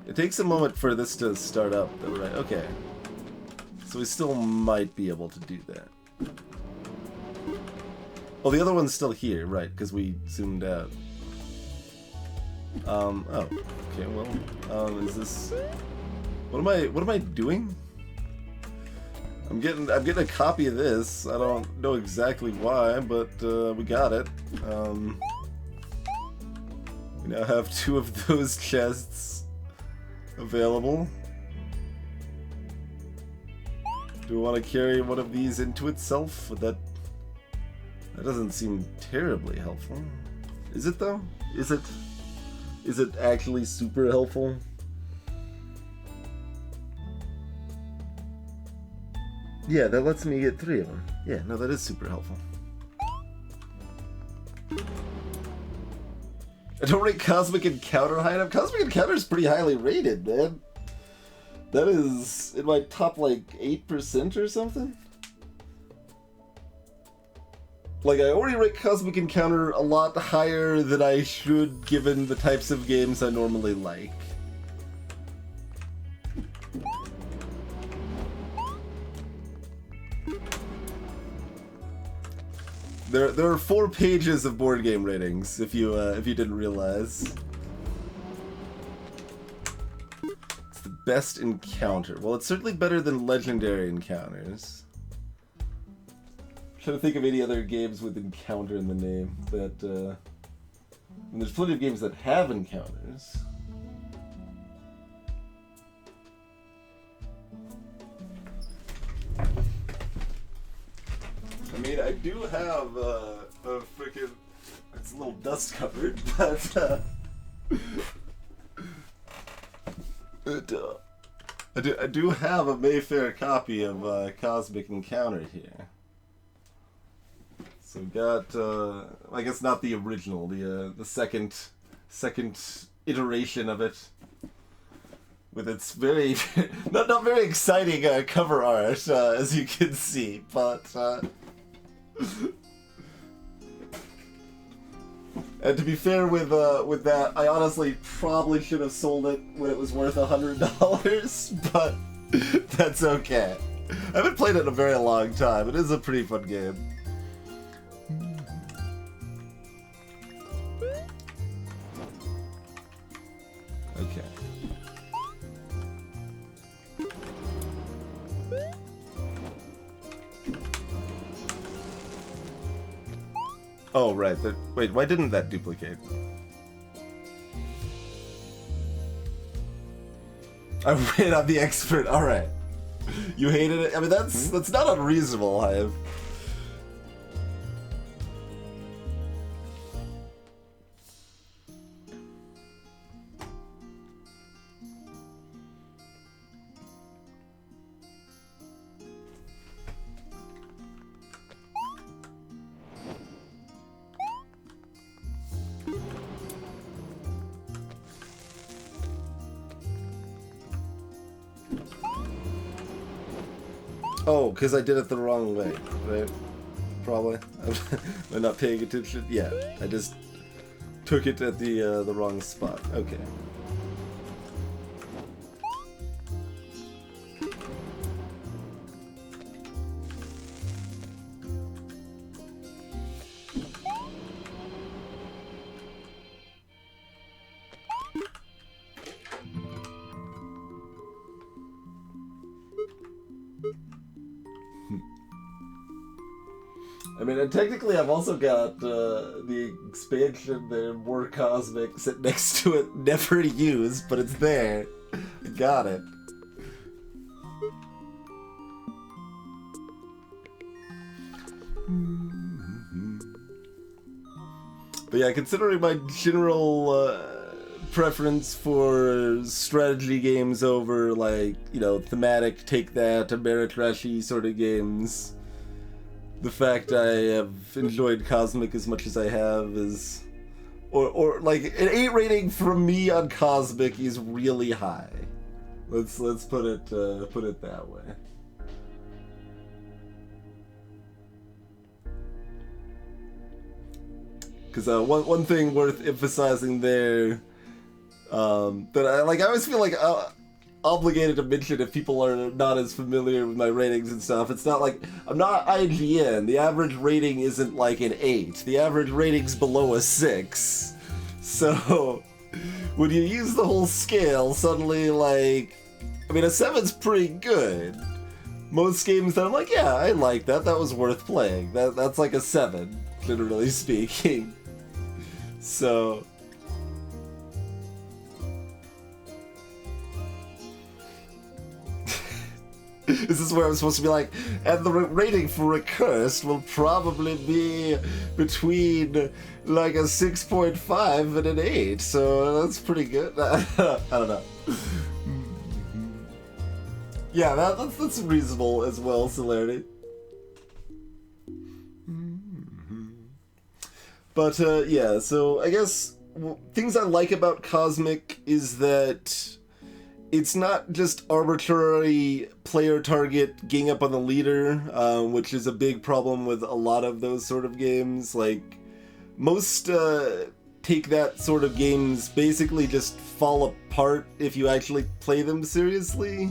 It takes a moment for this to start up, though, right? Okay. So we still might be able to do that. Oh, the other one's still here, right? Because we zoomed out. Oh, okay. Well, is this? What am I doing? I'm getting a copy of this. I don't know exactly why, but we got it. We now have 2 of those chests available. Do we want to carry one of these into itself? That doesn't seem terribly helpful. Is it though? Is it actually super helpful? Yeah, that lets me get 3 of them. Yeah, no, that is super helpful. I don't rate Cosmic Encounter high enough. Cosmic Encounter is pretty highly rated, man. That is in my top, like, 8% or something? Like, I already rate Cosmic Encounter a lot higher than I should, given the types of games I normally like. There are 4 pages of board game ratings, if you didn't realize. Best encounter. Well, it's certainly better than legendary encounters. I'm trying to think of any other games with encounter in the name that, and there's plenty of games that have encounters. I mean, I do have a freaking... It's a little dust covered, but I do have a Mayfair copy of Cosmic Encounter here. So we got, I guess not the original, the second iteration of it, with its very not very exciting cover art, as you can see, but. And to be fair with that, I honestly probably should have sold it when it was worth $100, but that's okay. I haven't played it in a very long time. It is a pretty fun game. Okay. Oh, right. Wait, why didn't that duplicate? I ran on the expert. All right. You hated it? I mean, that's not unreasonable, Hive. Oh, because I did it the wrong way, right? Probably. I'm not paying attention. Yeah, I just took it at the wrong spot. Okay. I mean, and technically I've also got the expansion there, More Cosmic, sitting next to it, never used, but it's there. I got it. But yeah, considering my general preference for strategy games over, like, you know, thematic, take that, Ameritrash-y sort of games, the fact I have enjoyed Cosmic as much as I have is... Or like, an 8 rating from me on Cosmic is really high. Let's put it that way. Because one thing worth emphasizing there, that I always feel like obligated to mention if people are not as familiar with my ratings and stuff. It's not like I'm not IGN. The average rating isn't like an 8. The average rating's below a 6. So when you use the whole scale, suddenly, like, I mean, a 7's pretty good. Most games that I'm like, yeah, I like that. That was worth playing. That's like a 7, literally speaking. So. This is where I'm supposed to be like, and the rating for Recursed will probably be between like a 6.5 and an 8, so that's pretty good. I don't know. Yeah, that's reasonable as well, Celerity. But yeah, so I guess things I like about Cosmic is that it's not just arbitrary player target gang up on the leader, which is a big problem with a lot of those sort of games. Like, most take that sort of games basically just fall apart if you actually play them seriously.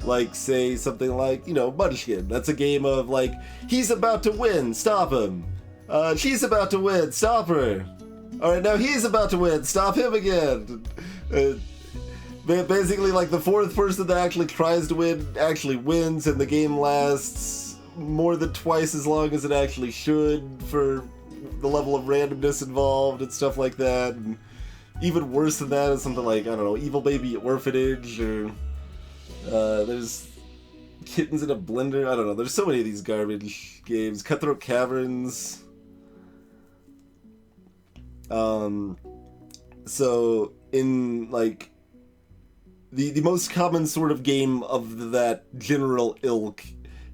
Like, say, something like, you know, Munchkin. That's a game of, like, he's about to win, stop him. She's about to win, stop her. Alright, now he's about to win, stop him again. Basically, like, the fourth person that actually tries to win actually wins, and the game lasts more than twice as long as it actually should for the level of randomness involved and stuff like that. And even worse than that is something like, I don't know, Evil Baby Orphanage, or there's Kittens in a Blender. I don't know, there's so many of these garbage games. Cutthroat Caverns. So, in, like, the most common sort of game of that general ilk,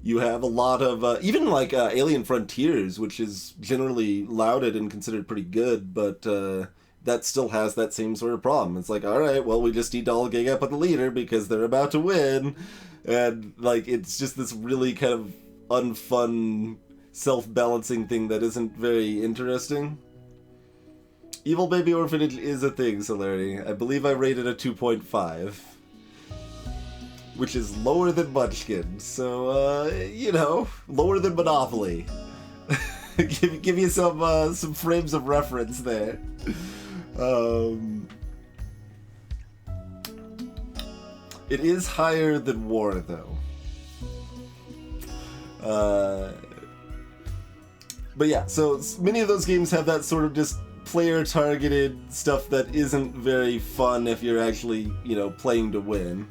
you have a lot of, even like Alien Frontiers, which is generally lauded and considered pretty good, but that still has that same sort of problem. It's like, alright, well, we just need to all gang up on the leader because they're about to win, and, like, it's just this really kind of unfun, self-balancing thing that isn't very interesting. Evil Baby Orphanage is a thing, Celerity. I believe I rated a 2.5. Which is lower than Munchkin, so, you know, lower than Monopoly. give you some frames of reference there. It is higher than War, though. But yeah, so many of those games have that sort of just player-targeted stuff that isn't very fun if you're actually, you know, playing to win.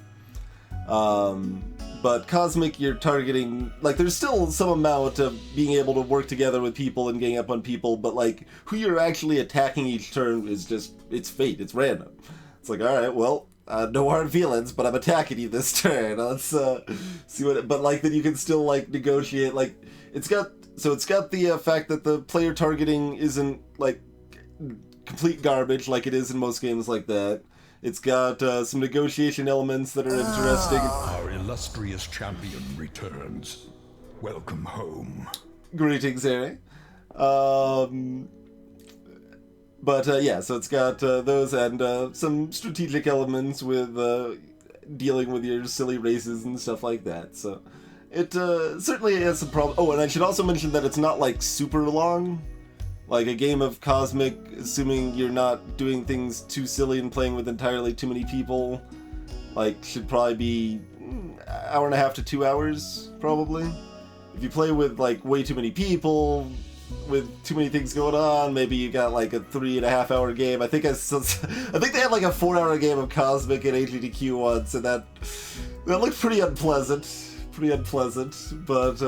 But Cosmic, you're targeting, like, there's still some amount of being able to work together with people and gang up on people, but, like, who you're actually attacking each turn is just, it's fate, it's random. It's like, alright, well, no hard feelings, but I'm attacking you this turn. Let's, see what, but, like, then you can still, like, negotiate, like, it's got the fact that the player targeting isn't, like, complete garbage like it is in most games like that. It's got some negotiation elements that are interesting. Our illustrious champion returns. Welcome home. Greetings, Harry. But yeah, so it's got those and some strategic elements with dealing with your silly races and stuff like that. So it certainly has some problems. Oh, and I should also mention that it's not, like, super long. Like, a game of Cosmic, assuming you're not doing things too silly and playing with entirely too many people, like, should probably be 1.5 to 2 hours, probably. if you play with like way too many people, with too many things going on, maybe you got like a 3.5 hour game. I think I think they had like a 4-hour game of Cosmic and AGDQ once, and that looked pretty unpleasant. But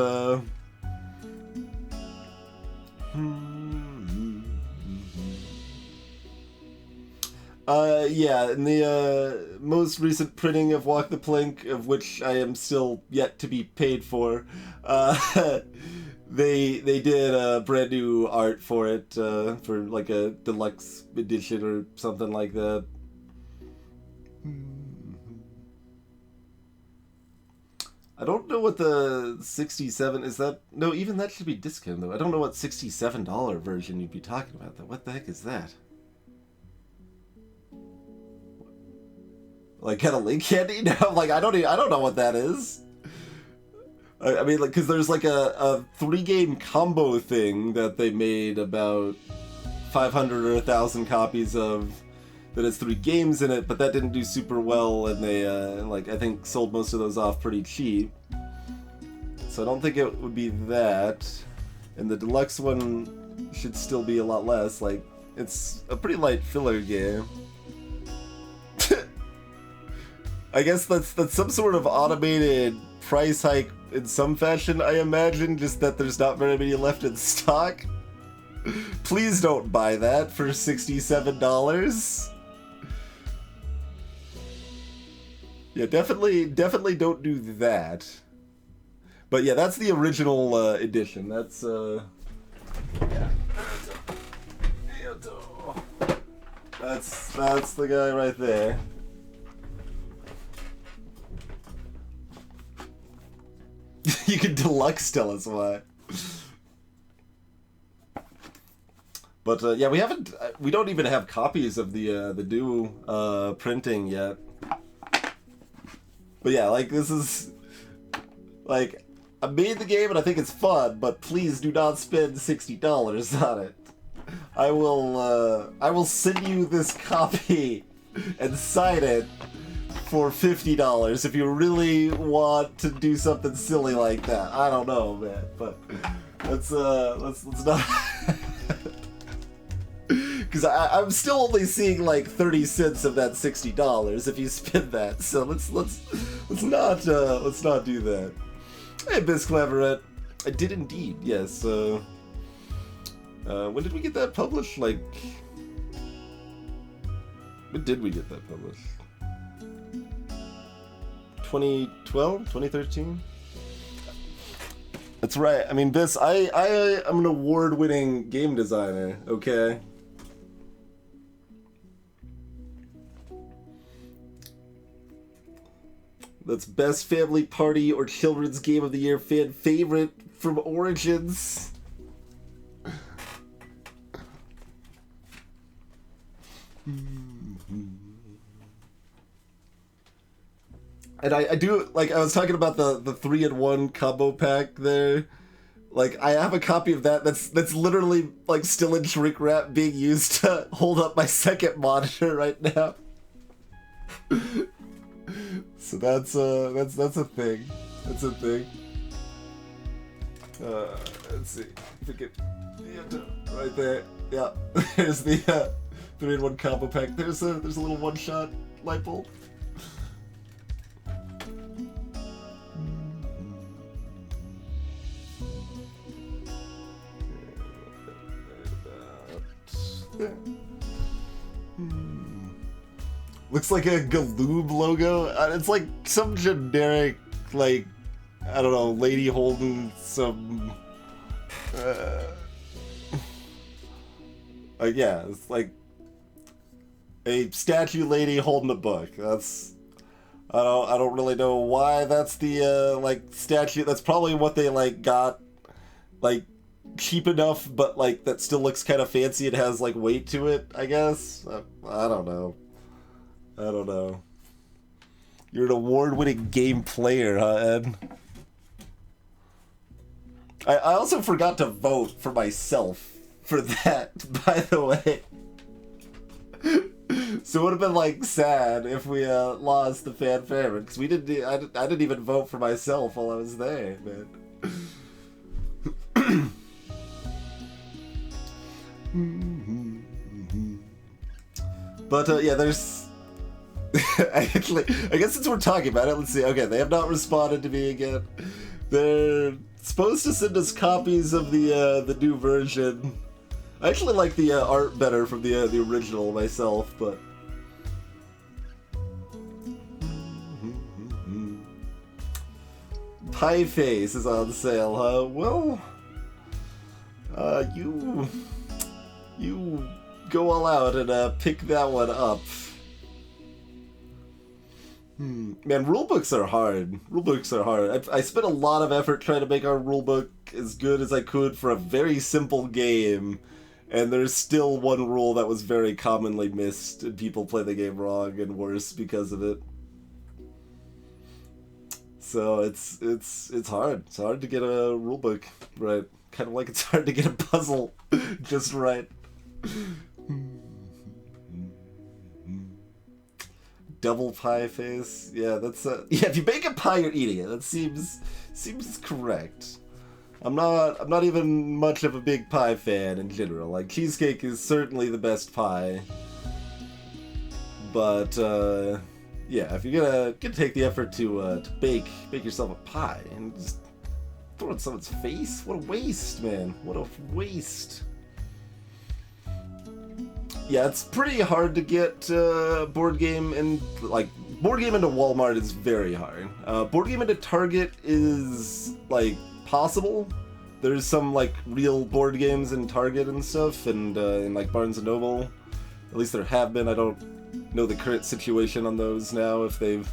yeah, in the most recent printing of Walk the Plank, of which I am still yet to be paid for, they did brand new art for it, for like a deluxe edition or something like that. I don't know what the 67 is. That no, even that should be discount though. I don't know what $67 version you'd be talking about though. What the heck is that? Like kind of link candy? No, like I don't know what that is. I mean, like, because there's like a 3-game combo thing that they made about 500 or 1,000 copies of, that has 3 games in it, but that didn't do super well, and they like I think sold most of those off pretty cheap. So I don't think it would be that, and the deluxe one should still be a lot less. Like it's a pretty light filler game. I guess that's some sort of automated price hike in some fashion, I imagine, just that there's not very many left in stock. Please don't buy that for $67. Yeah, definitely don't do that. But yeah, that's the original edition. That's yeah. That's the guy right there. You can deluxe tell us why. But yeah, we don't even have copies of the new printing yet. But yeah, like this is like I made the game and I think it's fun, but please do not spend $60 on it. I will send you this copy and sign it for $50 if you really want to do something silly like that. I don't know, man, but let's not. Because I'm still only seeing like 30 cents of that $60 if you spend that. So let's not do that. Hey, Biz Cleverette, I did indeed, yes. When did we get that published? Like, when did we get that published? 2012, 2013. That's right. I mean, Biz, I'm an award-winning game designer. Okay. That's best family party or children's game of the year, fan favorite from Origins. And I do, like, I was talking about the 3-in-1 combo pack there. Like, I have a copy of that that's literally, like, still in shrink wrap being used to hold up my second monitor right now. So that's a thing. That's a thing. Let's see. If we get right there. Yeah. There's the 3-in-1 combo pack. There's a little one-shot light bulb. Looks like a Galoob logo. It's like some generic, like, I don't know, lady holding some, yeah, it's like a statue lady holding a book. That's, I don't really know why that's the, like, statue. That's probably what they, like, got, like, cheap enough, but, like, that still looks kind of fancy. It has, like, weight to it, I guess. I don't know. I don't know. You're an award-winning game player, huh, Ed? I also forgot to vote for myself for that, by the way. So it would have been, like, sad if we lost the fan favorite, because I didn't even vote for myself while I was there, man. But yeah, there's. I guess since we're talking about it, let's see. Okay, they have not responded to me again. They're supposed to send us copies of the new version. I actually like the art better from the original myself, but. Pie Face is on sale, huh? Well, you go all out and pick that one up. Man, rulebooks are hard. Rulebooks are hard. I spent a lot of effort trying to make our rulebook as good as I could for a very simple game, and there's still one rule that was very commonly missed, and people play the game wrong and worse because of it. So it's hard. It's hard to get a rulebook right. Kind of like it's hard to get a puzzle just right. Double pie face. Yeah, that's yeah. If you bake a pie, you're eating it. That seems correct. I'm not even much of a big pie fan in general. Like, cheesecake is certainly the best pie, but yeah, if you're gonna take the effort to bake yourself a pie and just throw it in someone's face, what a waste, man! What a waste. Yeah, it's pretty hard to get board game into Walmart is very hard. Board game into Target is like possible. There's some like real board games in Target and stuff, and in like Barnes and Noble. At least there have been. I don't know the current situation on those now, if they've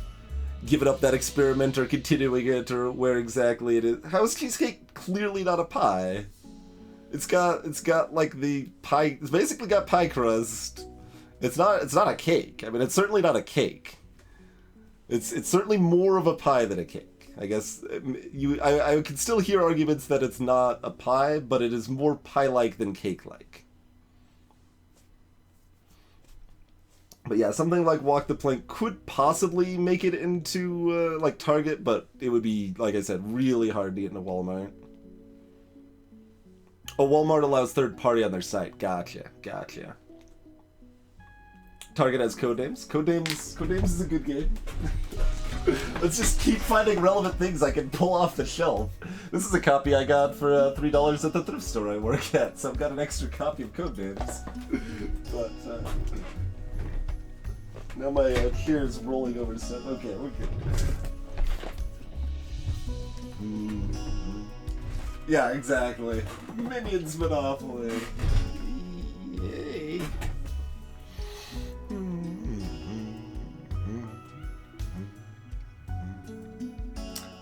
given up that experiment or continuing it, or where exactly it is. How is cheesecake clearly not a pie? It's got like the pie. It's basically got pie crust. It's not a cake. I mean, it's certainly not a cake. It's certainly more of a pie than a cake. I guess I can still hear arguments that it's not a pie, but it is more pie-like than cake-like. But yeah, something like Walk the Plank could possibly make it into like Target, but it would be, like I said, really hard to get into Walmart. Oh, Walmart allows third party on their site. Gotcha. Target has Codenames. Codenames is a good game. Let's just keep finding relevant things I can pull off the shelf. This is a copy I got for $3 at the thrift store I work at, so I've got an extra copy of Codenames. But now my chair is rolling over stuff. Okay, we're good. Yeah, exactly. Minions Monopoly. Yay.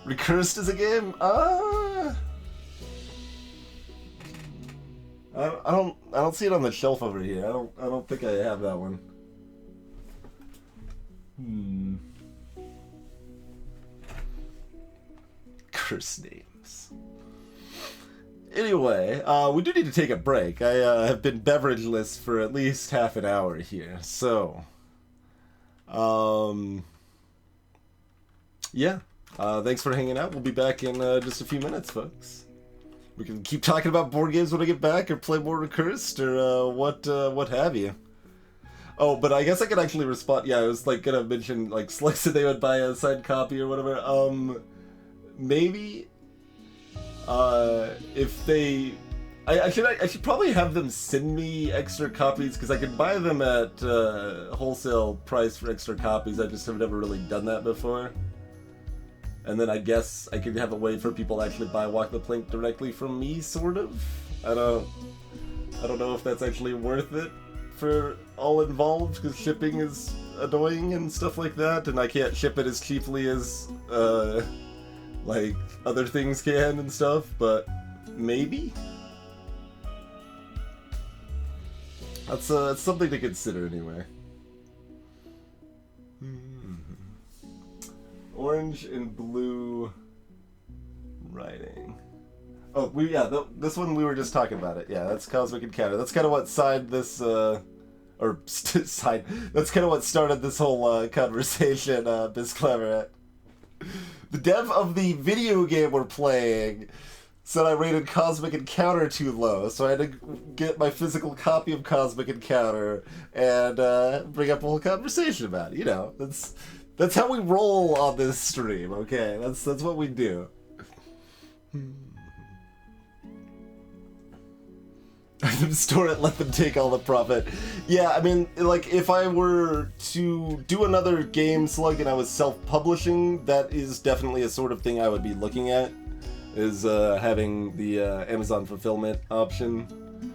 Recursed is a game? I don't see it on the shelf over here. I don't think I have that one. Curse names. Anyway, we do need to take a break. I have been beverageless for at least half an hour here, so yeah. Thanks for hanging out. We'll be back in just a few minutes, folks. We can keep talking about board games when I get back, or play more Recursed, or what have you. Oh, but I guess I could actually respond. Yeah, I was like gonna mention like Slick said they would buy a signed copy or whatever. Maybe if they, I should probably have them send me extra copies, because I could buy them at wholesale price for extra copies. I just have never really done that before. And then I guess I could have a way for people to actually buy Walk the Plank directly from me, sort of. I don't know if that's actually worth it for all involved, because shipping is annoying and stuff like that, and I can't ship it as cheaply as like other things can and stuff, but maybe? That's something to consider anyway. Orange and blue writing. Oh, this one we were just talking about it. Yeah, that's Cosmic Encounter. That's kind of what side this, side. That's kind of what started this whole conversation, Biz Clever. The dev of the video game we're playing said I rated Cosmic Encounter too low, so I had to get my physical copy of Cosmic Encounter and bring up a whole conversation about it. You know, that's how we roll on this stream. Okay, that's what we do. Store it, let them take all the profit. Yeah, I mean, like, if I were to do another game slug and I was self-publishing, that is definitely a sort of thing I would be looking at, is having the Amazon fulfillment option.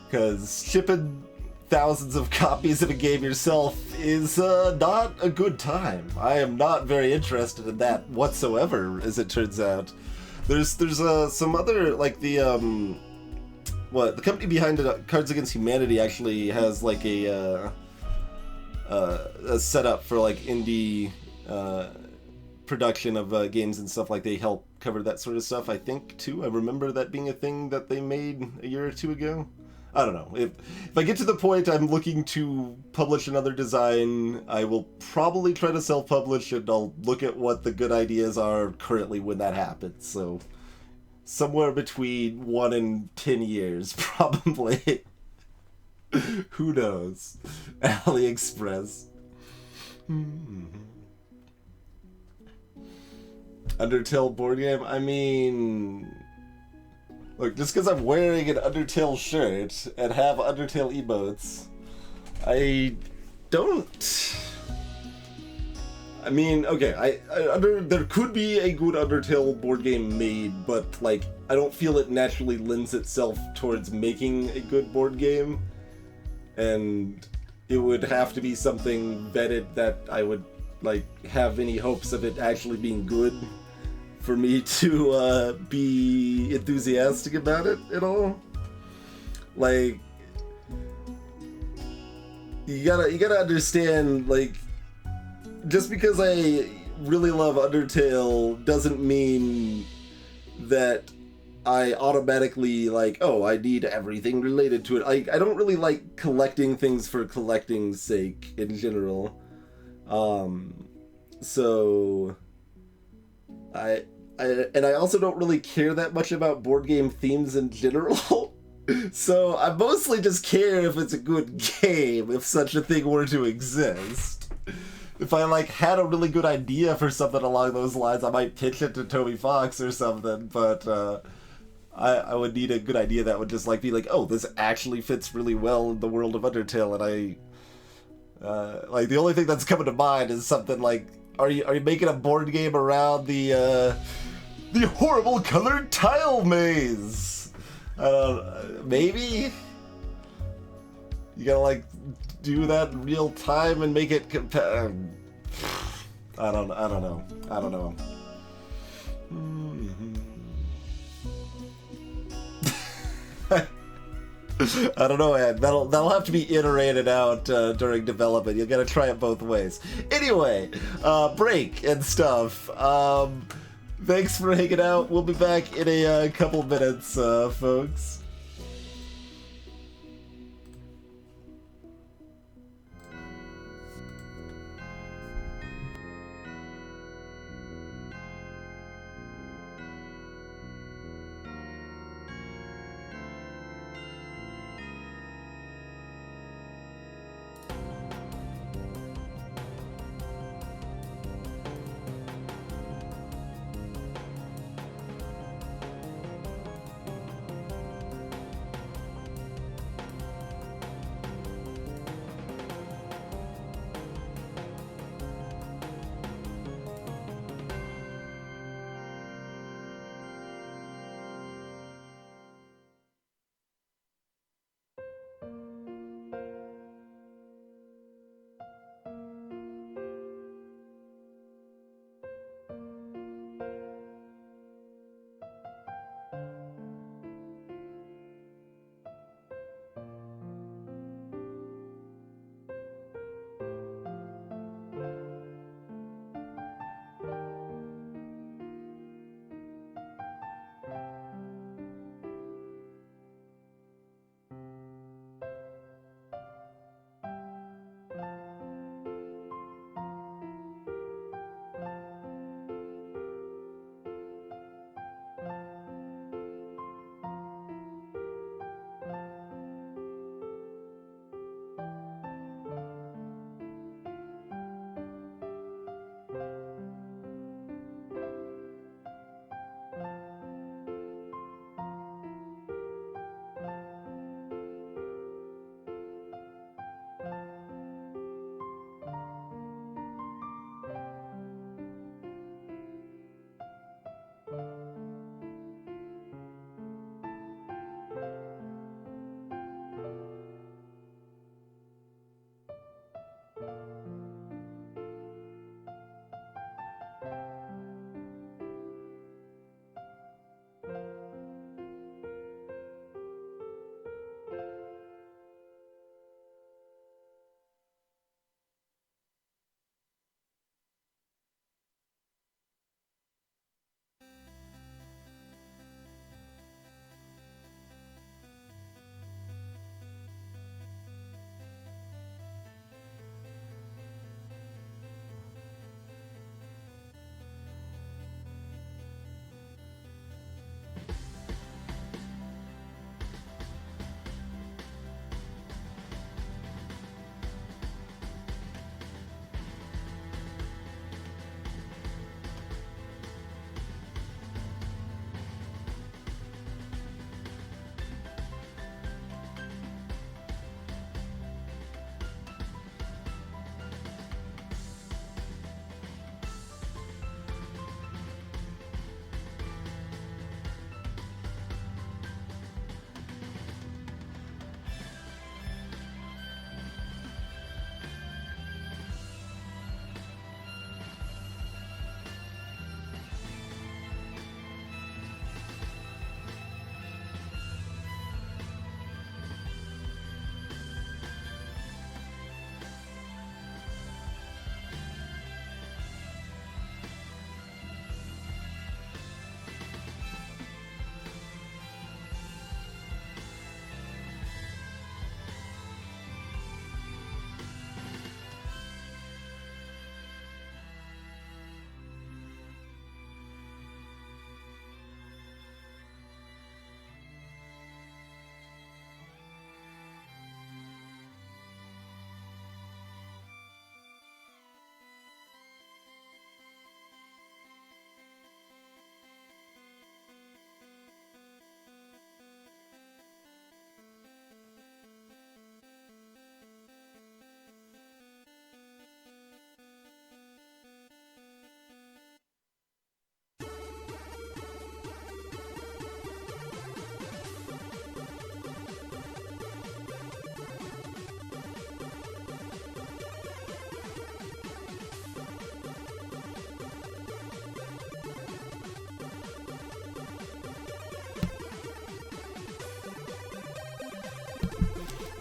Because shipping thousands of copies of a game yourself is not a good time. I am not very interested in that whatsoever, as it turns out. There's some other, like, the company behind it, Cards Against Humanity, actually has like a setup for like indie production of games and stuff. Like, they help cover that sort of stuff, I think, too. I remember that being a thing that they made a year or two ago. I don't know. If I get to the point I'm looking to publish another design, I will probably try to self-publish, and I'll look at what the good ideas are currently when that happens. So somewhere between 1 and 10 years, probably. Who knows? AliExpress. Undertale board game? I mean, look, just because I'm wearing an Undertale shirt and have Undertale emotes, I don't... I mean, okay, there could be a good Undertale board game made, but, like, I don't feel it naturally lends itself towards making a good board game, and it would have to be something vetted that I would, like, have any hopes of it actually being good for me to be enthusiastic about it at all. Like, you gotta understand, like, just because I really love Undertale doesn't mean that I automatically, like, oh, I need everything related to it. I don't really like collecting things for collecting's sake in general. So I also don't really care that much about board game themes in general. So I mostly just care if it's a good game, if such a thing were to exist. If I, like, had a really good idea for something along those lines, I might pitch it to Toby Fox or something, but I would need a good idea that would just, like, be like, oh, this actually fits really well in the world of Undertale, and like, the only thing that's coming to mind is something like, are you making a board game around the horrible colored tile maze? Maybe? You gotta, like, do that in real time and make it I don't know. I don't know, Ed. That'll have to be iterated out during development. You gotta try it both ways. Anyway, break and stuff. Thanks for hanging out. We'll be back in a couple minutes, folks.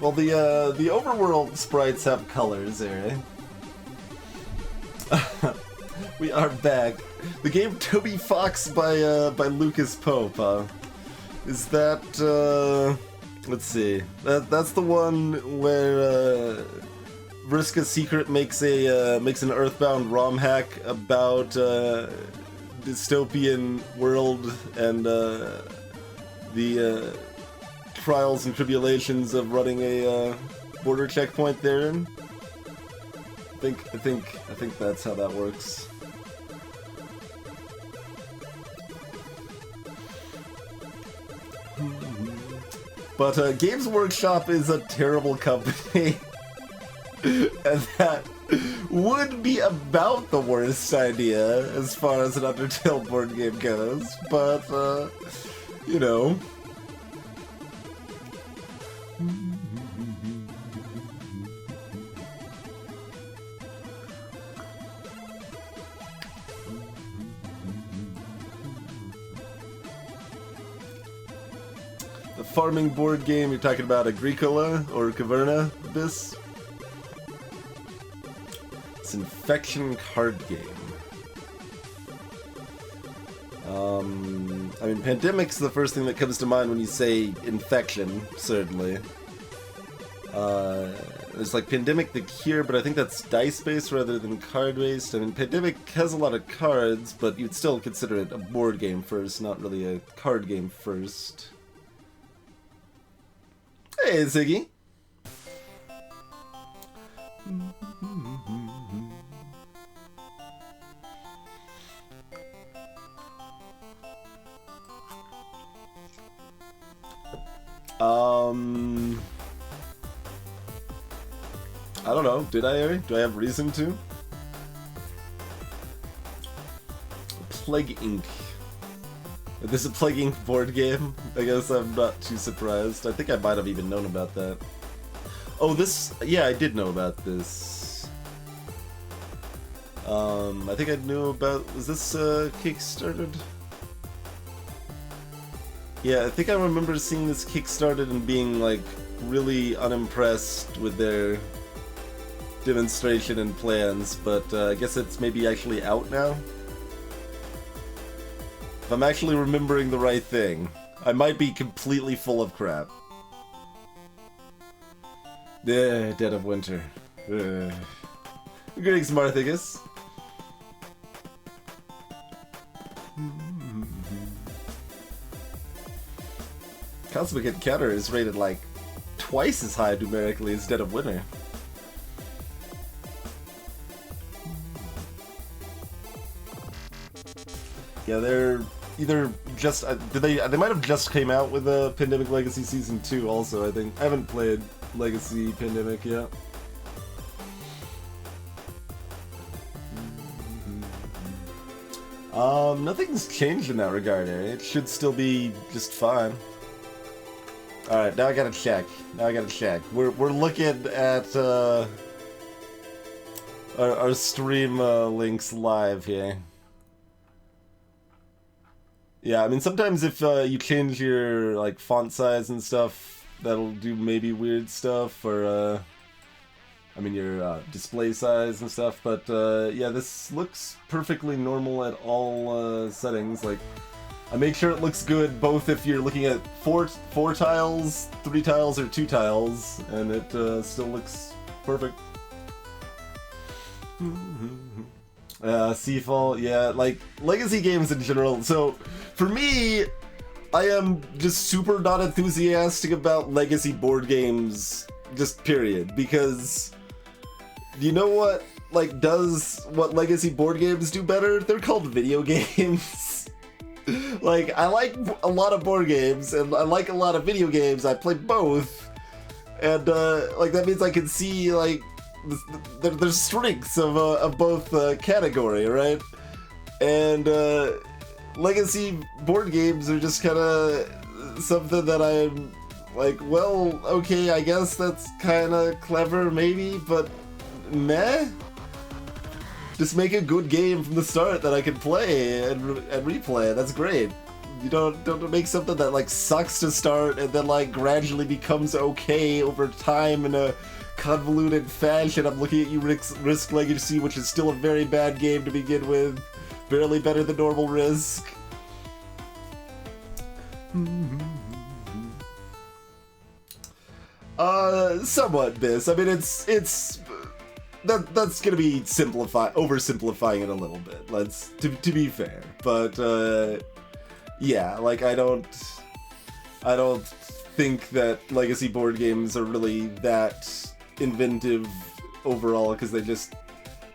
Well, the overworld sprites have colors, eh? We are back. The game Toby Fox by Lucas Pope. Is that let's see. That's the one where Vriska Secret makes an Earthbound ROM hack about dystopian world and the trials and tribulations of running a border checkpoint therein. I think that's how that works. But Games Workshop is a terrible company, and that would be about the worst idea as far as an Undertale board game goes, but, you know. The farming board game, you're talking about Agricola or Caverna, this? It's an infection card game. I mean, Pandemic's the first thing that comes to mind when you say infection, certainly. There's like Pandemic the Cure, but I think that's dice-based rather than card-based. I mean, Pandemic has a lot of cards, but you'd still consider it a board game first, not really a card game first. Hey, Ziggy. I don't know. Did I, Ari? Do I have reason to? Plague Inc. This is a Plague Inc. board game. I guess I'm not too surprised. I think I might have even known about that. Oh, this... Yeah, I did know about this. I think I knew about... Was this kickstarted? Yeah, I think I remember seeing this kickstarted and being, like, really unimpressed with their demonstration and plans, but I guess it's maybe actually out now? If I'm actually remembering the right thing. I might be completely full of crap. Dead of Winter. Greetings, Marthigus. Cosmic Encounter is rated like twice as high numerically as Dead of Winter. Yeah, they're either just they might have just came out with a Pandemic Legacy Season 2 also, I think. I haven't played Legacy Pandemic yet. Nothing's changed in that regard, eh? It should still be just fine. Alright, now I gotta check. We're looking at our stream links live here. Yeah, I mean, sometimes if you change your, like, font size and stuff, that'll do maybe weird stuff, or, I mean, your display size and stuff, but, yeah, this looks perfectly normal at all settings. Like, I make sure it looks good both if you're looking at four tiles, 3 tiles, or 2 tiles, and it still looks perfect. Seafall, yeah, like, Legacy games in general. So, for me, I am just super not enthusiastic about Legacy board games, just period, because you know what, like, does what Legacy board games do better? They're called video games. Like, I like a lot of board games, and I like a lot of video games. I play both, and, like, that means I can see, like, there's strengths of both category, right? And Legacy board games are just kind of something that I'm like, well, okay, I guess that's kind of clever, maybe, but meh. Just make a good game from the start that I can play and replay. That's great. You don't make something that like sucks to start and then like gradually becomes okay over time in a convoluted fashion. I'm looking at you, Risk Legacy, which is still a very bad game to begin with. Barely better than normal Risk. Somewhat this. I mean, that's gonna be oversimplifying it a little bit. To be fair, but yeah, like I don't think that legacy board games are really that inventive overall, because they just,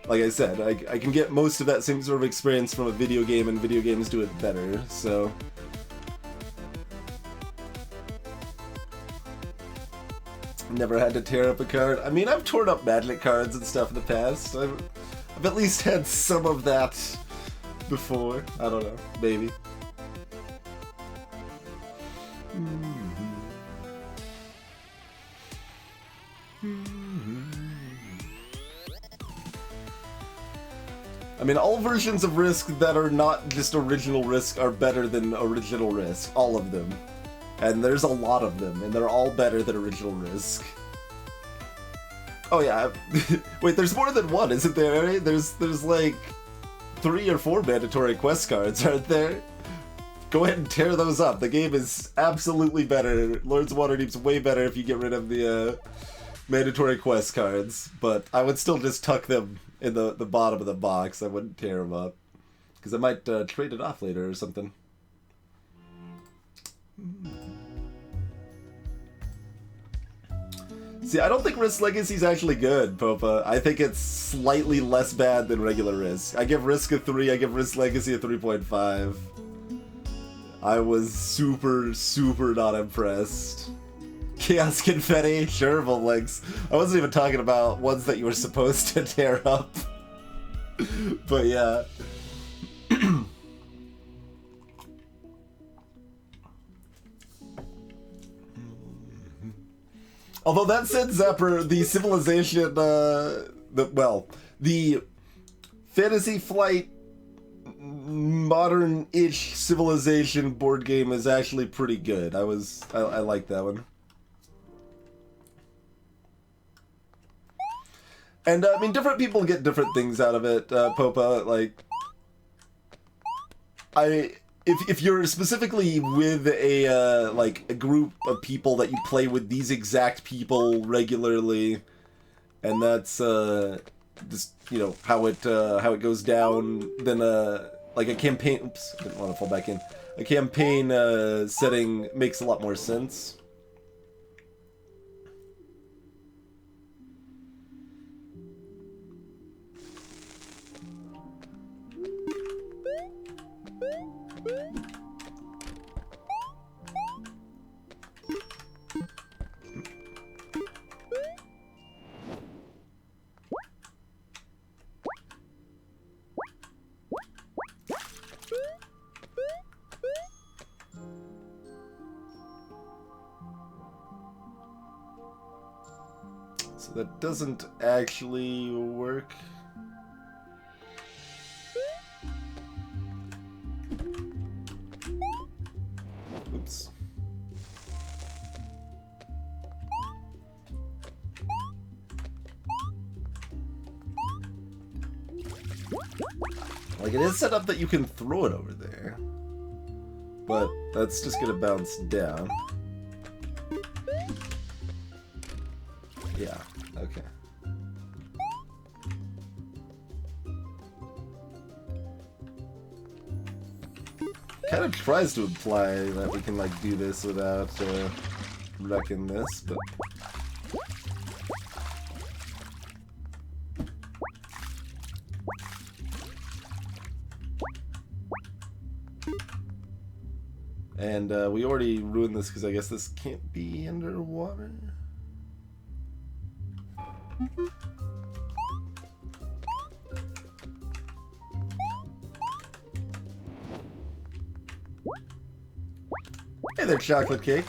like I said, I can get most of that same sort of experience from a video game, and video games do it better. So. Never had to tear up a card. I mean, I've torn up Magic cards and stuff in the past. I've at least had some of that before. I don't know. Maybe. I mean, all versions of Risk that are not just original Risk are better than original Risk. All of them. And there's a lot of them, and they're all better than original Risk. Oh yeah, wait, there's more than one, isn't there, right? There's like 3 or 4 mandatory quest cards, aren't there? Go ahead and tear those up. The game is absolutely better. Lords of Waterdeep's way better if you get rid of the mandatory quest cards, but I would still just tuck them in the bottom of the box. I wouldn't tear them up, because I might trade it off later or something. See, I don't think Risk Legacy is actually good, Popa. I think it's slightly less bad than regular Risk. I give Risk a 3, I give Risk Legacy a 3.5. I was super, super not impressed. Chaos Confetti? Sure, Volix. I wasn't even talking about ones that you were supposed to tear up. But yeah. Although that said, Zapper, the Civilization, the Fantasy Flight modern-ish Civilization board game is actually pretty good. I like that one. And I mean, different people get different things out of it, Popa. Like, If you're specifically with a like a group of people that you play with these exact people regularly, and that's just, you know, how it goes down, then like a campaign. Oops, didn't want to fall back in. A campaign setting makes a lot more sense. So that doesn't actually work. Oops. Like, it is set up that you can throw it over there, but that's just gonna bounce down. Yeah, okay. Kind of tries to imply that we can, like, do this without wrecking this, but... And we already ruined this because I guess this can't be underwater. Hey there, chocolate cake.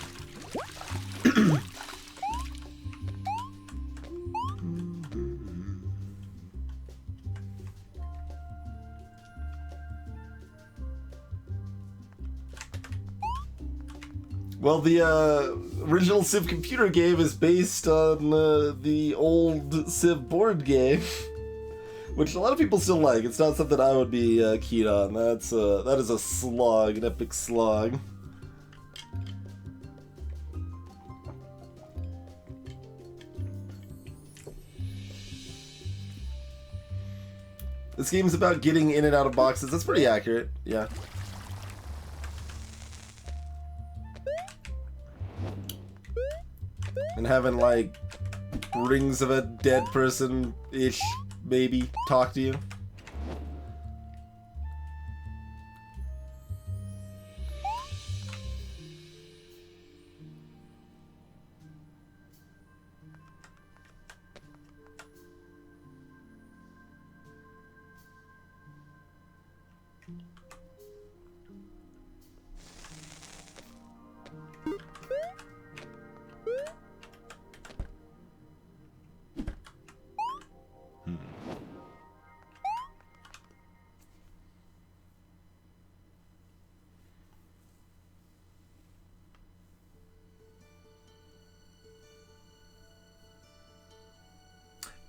Well, the original Civ computer game is based on the old Civ board game, which a lot of people still like. It's not something I would be keen on. That is a slog, an epic slog. This game's about getting in and out of boxes. That's pretty accurate, yeah. And having, like, rings of a dead person-ish, maybe, talk to you.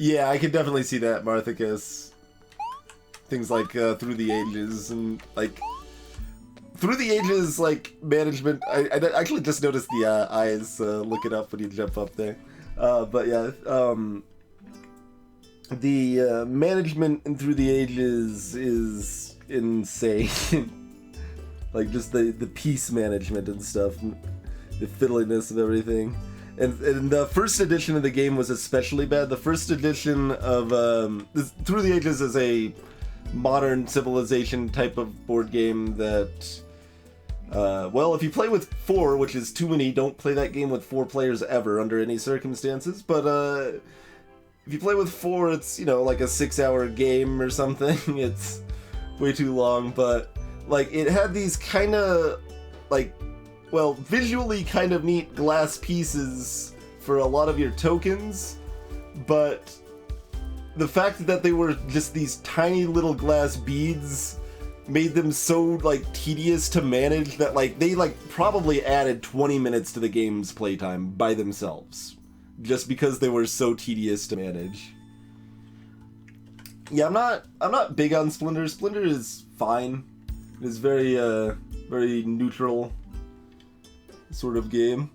Yeah, I can definitely see that, Marthicus. Things like Through the Ages and, like... Through the Ages, like, management... I actually just noticed the eyes look it up when you jump up there. But yeah, the management in Through the Ages is insane. Like, just the piece management and stuff. The fiddliness of everything. And the first edition of the game was especially bad. The first edition of Through the Ages is a modern civilization type of board game that, well, if you play with 4, which is too many, don't play that game with 4 players ever under any circumstances. But if you play with 4, it's, you know, like a 6-hour game or something. It's way too long, but like it had these kind of like, well, visually kind of neat glass pieces for a lot of your tokens, but the fact that they were just these tiny little glass beads made them so, like, tedious to manage that, like, they, like, probably added 20 minutes to the game's playtime by themselves, just because they were so tedious to manage. Yeah, I'm not big on Splinter. Splinter is fine. It is very, very neutral sort of game.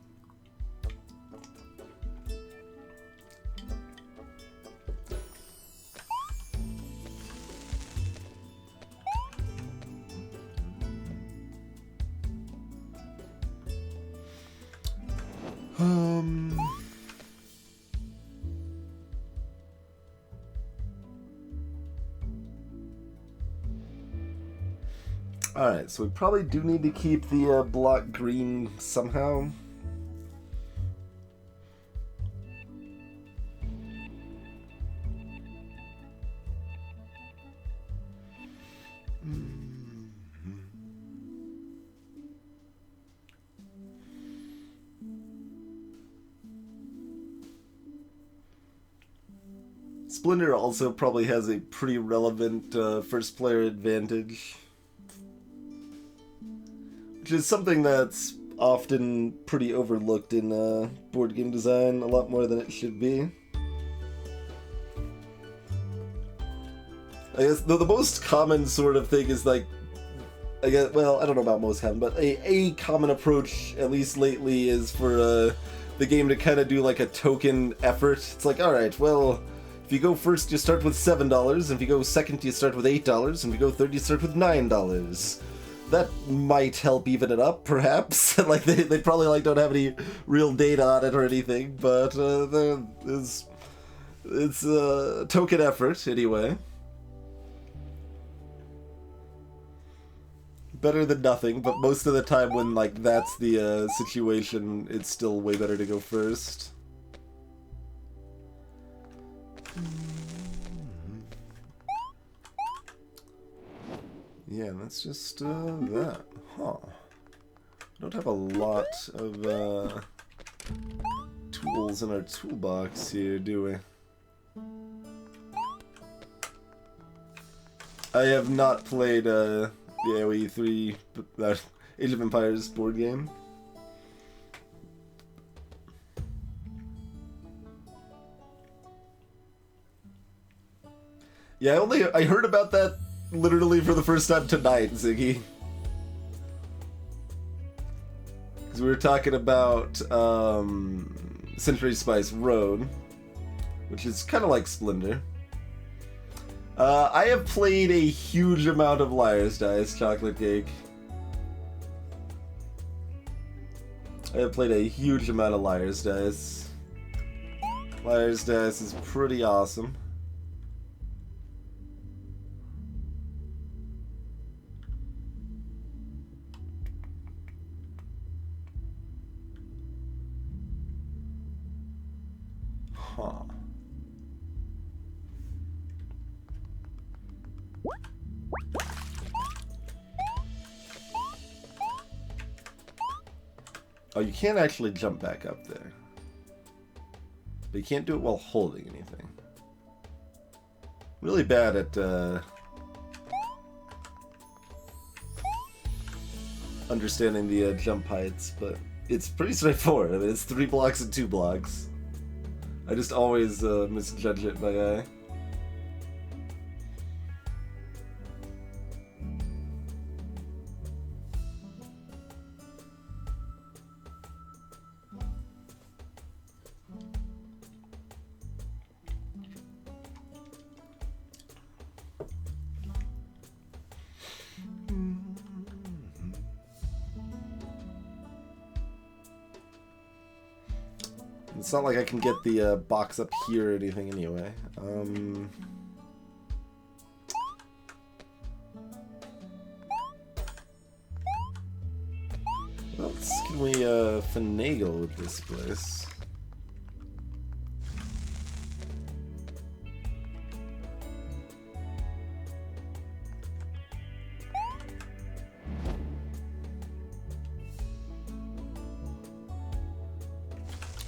Alright, so we probably do need to keep the block green somehow. Splinter also probably has a pretty relevant first player advantage, which is something that's often pretty overlooked in board game design, a lot more than it should be. I guess the most common sort of thing is like, I guess, well, I don't know about most common, but a common approach, at least lately, is for the game to kind of do like a token effort. It's like, alright, well, if you go first, you start with $7, and if you go second, you start with $8, and if you go third, you start with $9. That might help even it up, perhaps. Like, they probably, like, don't have any real data on it or anything, but it's a token effort, anyway. Better than nothing, but most of the time when, like, that's the situation, it's still way better to go first. Yeah, that's just that. Huh. Don't have a lot of tools in our toolbox here, do we? I have not played the AoE 3 Age of Empires board game. Yeah, I heard about that literally for the first time tonight, Ziggy. Because we were talking about Century Spice Road, which is kind of like Splendor. I have played a huge amount of Liar's Dice Chocolate Cake. I have played a huge amount of Liar's Dice. Liar's Dice is pretty awesome. Huh. Oh, you can't actually jump back up there. But you can't do it while holding anything. Really bad at understanding the jump heights, but it's pretty straightforward. I mean, it's 3 blocks and 2 blocks. I just always misjudge it by eye. It's not like I can get the box up here or anything anyway. What else can we finagle with this place?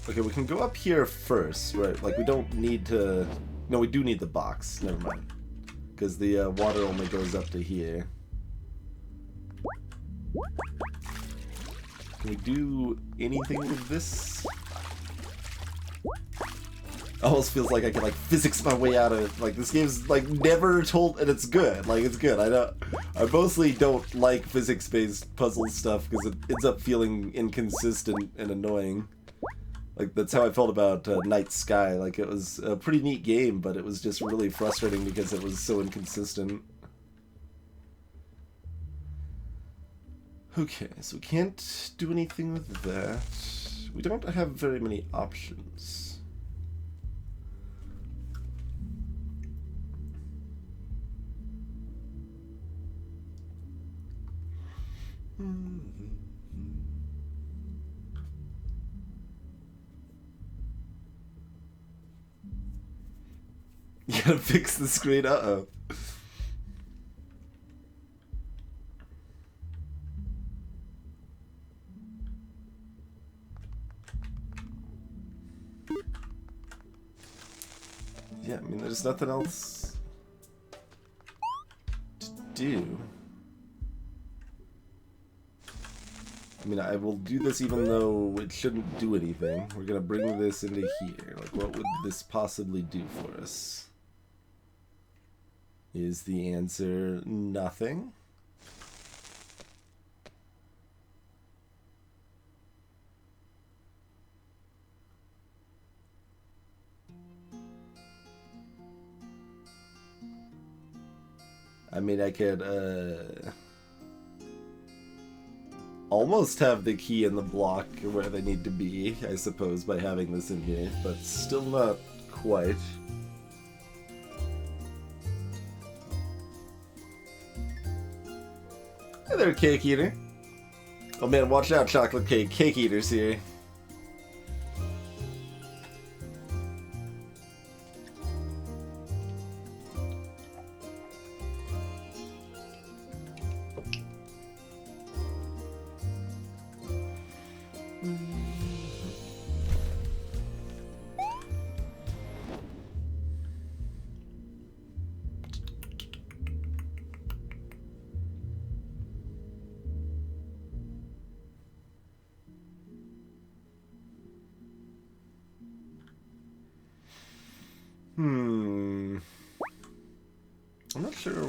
Okay, we can go up here first, right? Like, we don't need to... No, we do need the box. Never mind. Because the water only goes up to here. Can we do anything with this? Almost feels like I can, like, physics my way out of it. Like, this game's, like, never told... And it's good. Like, it's good. I mostly don't like physics-based puzzle stuff because it ends up feeling inconsistent and annoying. Like, that's how I felt about Night Sky. Like, it was a pretty neat game, but it was just really frustrating because it was so inconsistent. Okay, so we can't do anything with that. We don't have very many options. You gotta fix the screen, uh-oh. Yeah, I mean, there's nothing else to do. I mean, I will do this even though it shouldn't do anything. We're gonna bring this into here. Like, what would this possibly do for us? Is the answer nothing? I mean, I could, almost have the key in the block where they need to be, I suppose, by having this in here, but still not quite. Hey there, Cake Eater. Oh man, watch out, Chocolate Cake. Cake Eater's here.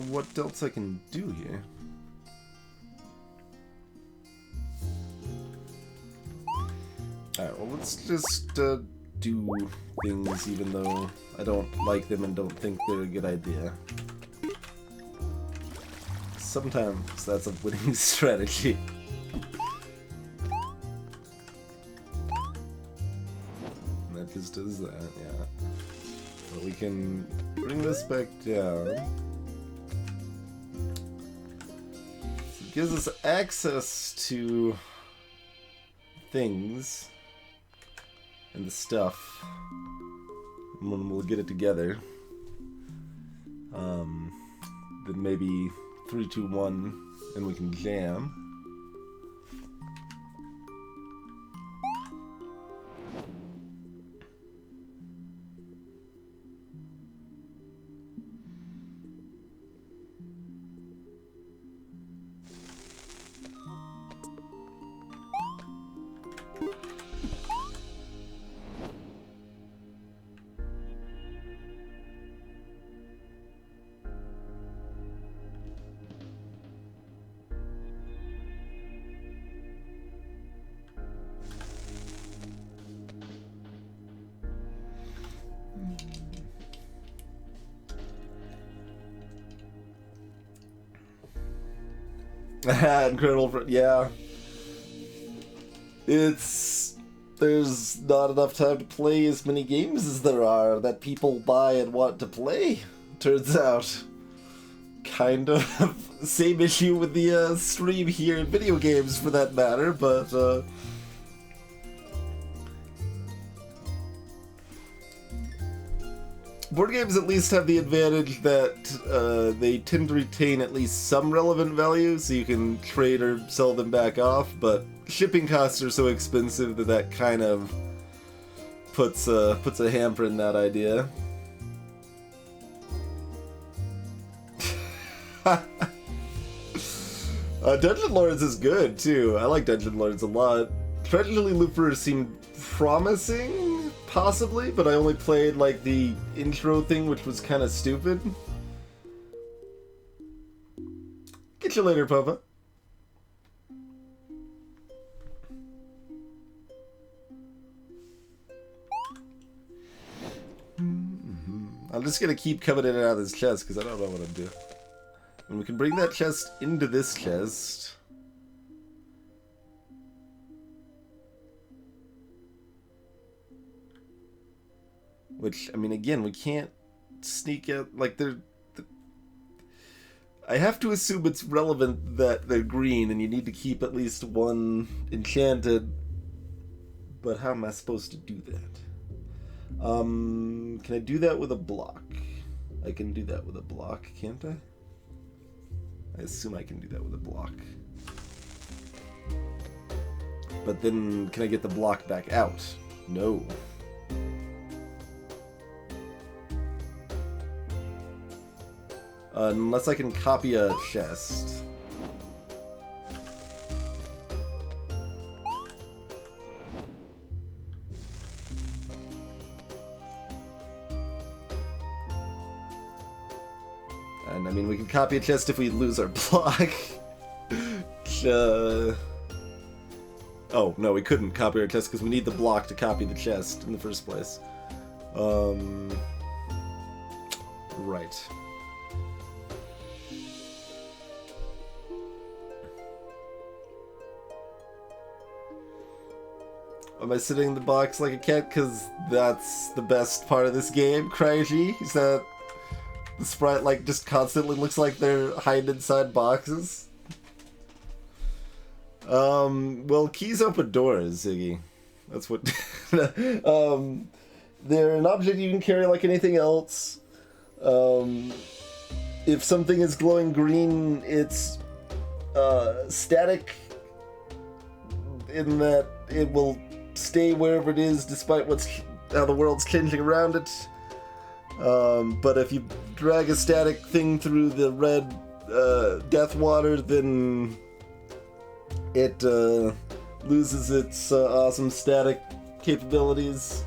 what else I can do here. Alright, well, let's just do things even though I don't like them and don't think they're a good idea. Sometimes that's a winning strategy. And that just does that, yeah. But we can bring this back down. So it gives us access to things and the stuff. And when we'll get it together, then maybe 3, 2, 1, and we can jam. Incredible, yeah. There's not enough time to play as many games as there are that people buy and want to play, turns out. Kind of same issue with the stream here in video games for that matter, but board games at least have the advantage that they tend to retain at least some relevant value, so you can trade or sell them back off, but shipping costs are so expensive that that kind of puts a hamper in that idea. Dungeon Lords is good, too. I like Dungeon Lords a lot. Treachery Looper seemed promising, possibly, but I only played, like, the intro thing, which was kind of stupid. Get you later, Papa. I'm just gonna keep coming in and out of this chest, because I don't know what I'm doing. And we can bring that chest into this chest. Which, I mean, again, we can't sneak out, like, I have to assume it's relevant that they're green, and you need to keep at least one enchanted. But how am I supposed to do that? Can I do that with a block? I can do that with a block, can't I? I assume I can do that with a block. But then, can I get the block back out? No. Unless I can copy a chest. And I mean, we can copy a chest if we lose our block. Oh, no, we couldn't copy our chest because we need the block to copy the chest in the first place. Right. Am I sitting in the box like a cat? Because that's the best part of this game, Crazy. Is that the sprite, like, just constantly looks like they're hiding inside boxes? Well, keys open doors, Ziggy. That's what... they're an object you can carry like anything else. If something is glowing green, it's static in that it will stay wherever it is despite how the world's changing around it. But if you drag a static thing through the red death water, then it loses its awesome static capabilities.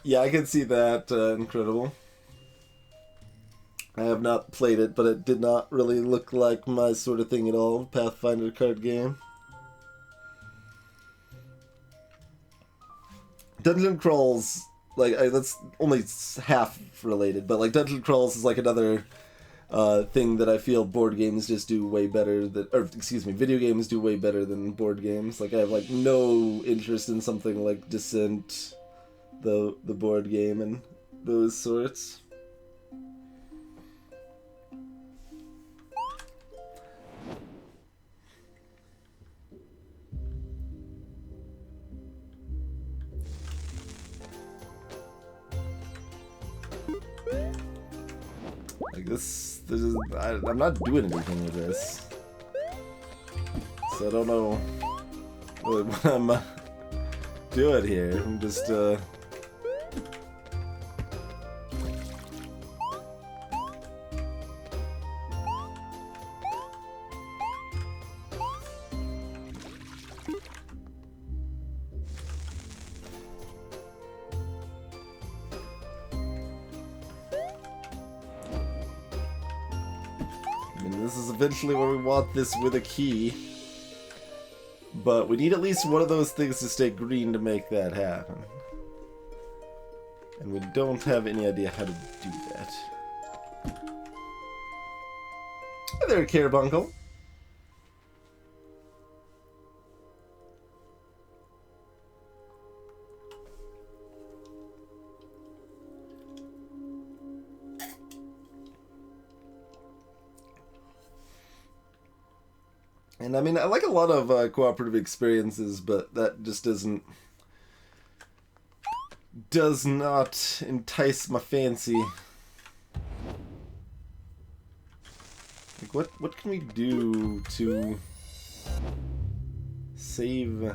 Yeah, I can see that. Incredible. I have not played it, but it did not really look like my sort of thing at all. Pathfinder card game. Dungeon Crawls, like, that's only half related, but like Dungeon Crawls is like another thing that I feel board games just do way better than, or excuse me, video games do way better than board games. Like I have like no interest in something like Descent, the board game, and those sorts. Like this is, I'm not doing anything with this, so I don't know really what I'm doing here. I'm just this is eventually where we want this with a key. But we need at least one of those things to stay green to make that happen. And we don't have any idea how to do that. Hi there, Carbuncle. And I mean, I like a lot of cooperative experiences, but that just does not entice my fancy. Like, what can we do to save?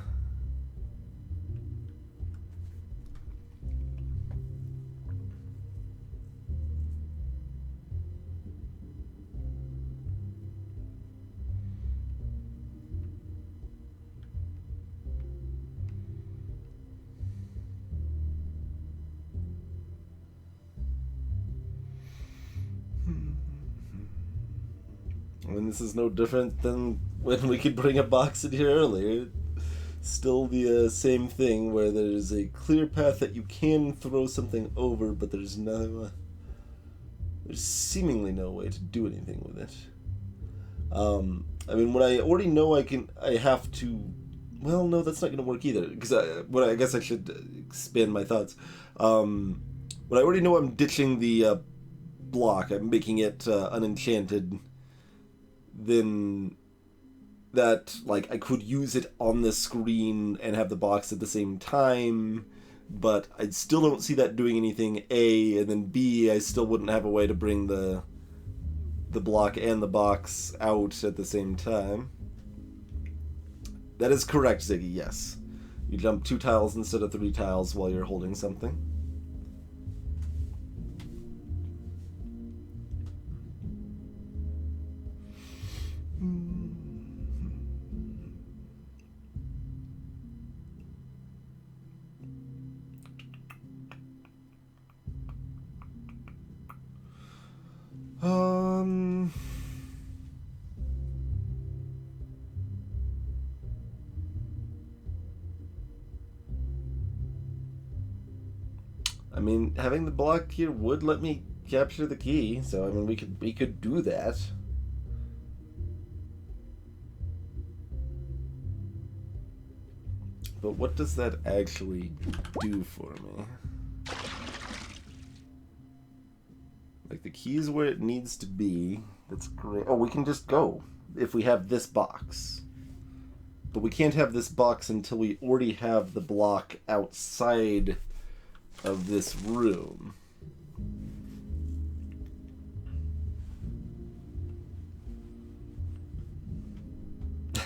I mean, this is no different than when we could bring a box in here earlier. Still the same thing, where there's a clear path that you can throw something over, but there's seemingly no way to do anything with it. I mean, when I already know I have to. Well, no, that's not going to work either. Because I guess I should expand my thoughts. When I already know I'm ditching the block, I'm making it unenchanted. Then that, like, I could use it on the screen and have the box at the same time, but I still don't see that doing anything, A, and then B, I still wouldn't have a way to bring the block and the box out at the same time. That is correct, Ziggy, yes. You jump 2 tiles instead of 3 tiles while you're holding something. I mean, having the block here would let me capture the key, so I mean, we could do that. But what does that actually do for me? Like, the key is where it needs to be. That's great. Oh, we can just go if we have this box. But we can't have this box until we already have the block outside of this room.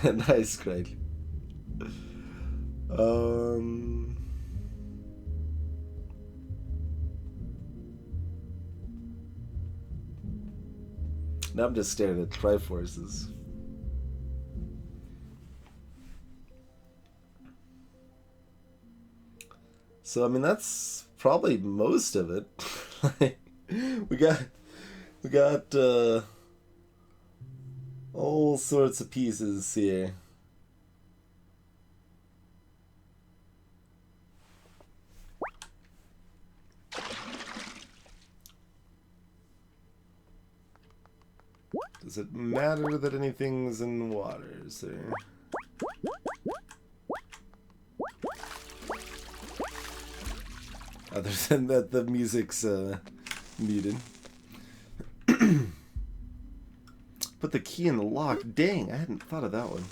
Nice, Craig. Now I'm just staring at Triforces. So, I mean, that's Probably most of it. we got all sorts of pieces here. Does it matter that anything's in water, sir? Other than that, the music's muted. Put the key in the lock. Dang, I hadn't thought of that one.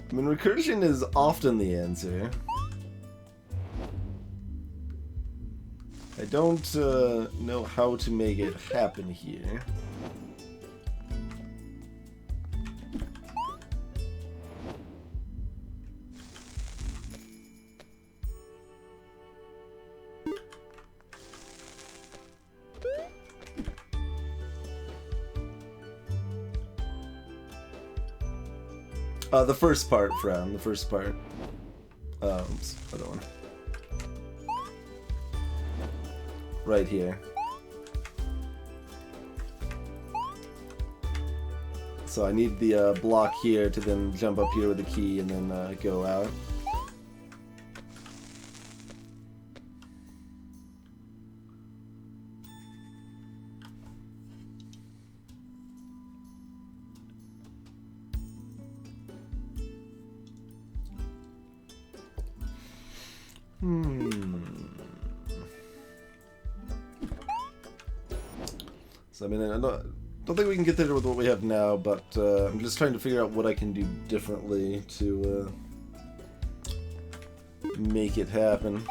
I mean, recursion is often the answer. I don't know how to make it happen here. The first part, Frown. The first part. Oops, other one. Right here. So I need the block here to then jump up here with the key and then go out. So I mean, I don't think we can get there with what we have now, but I'm just trying to figure out what I can do differently to make it happen.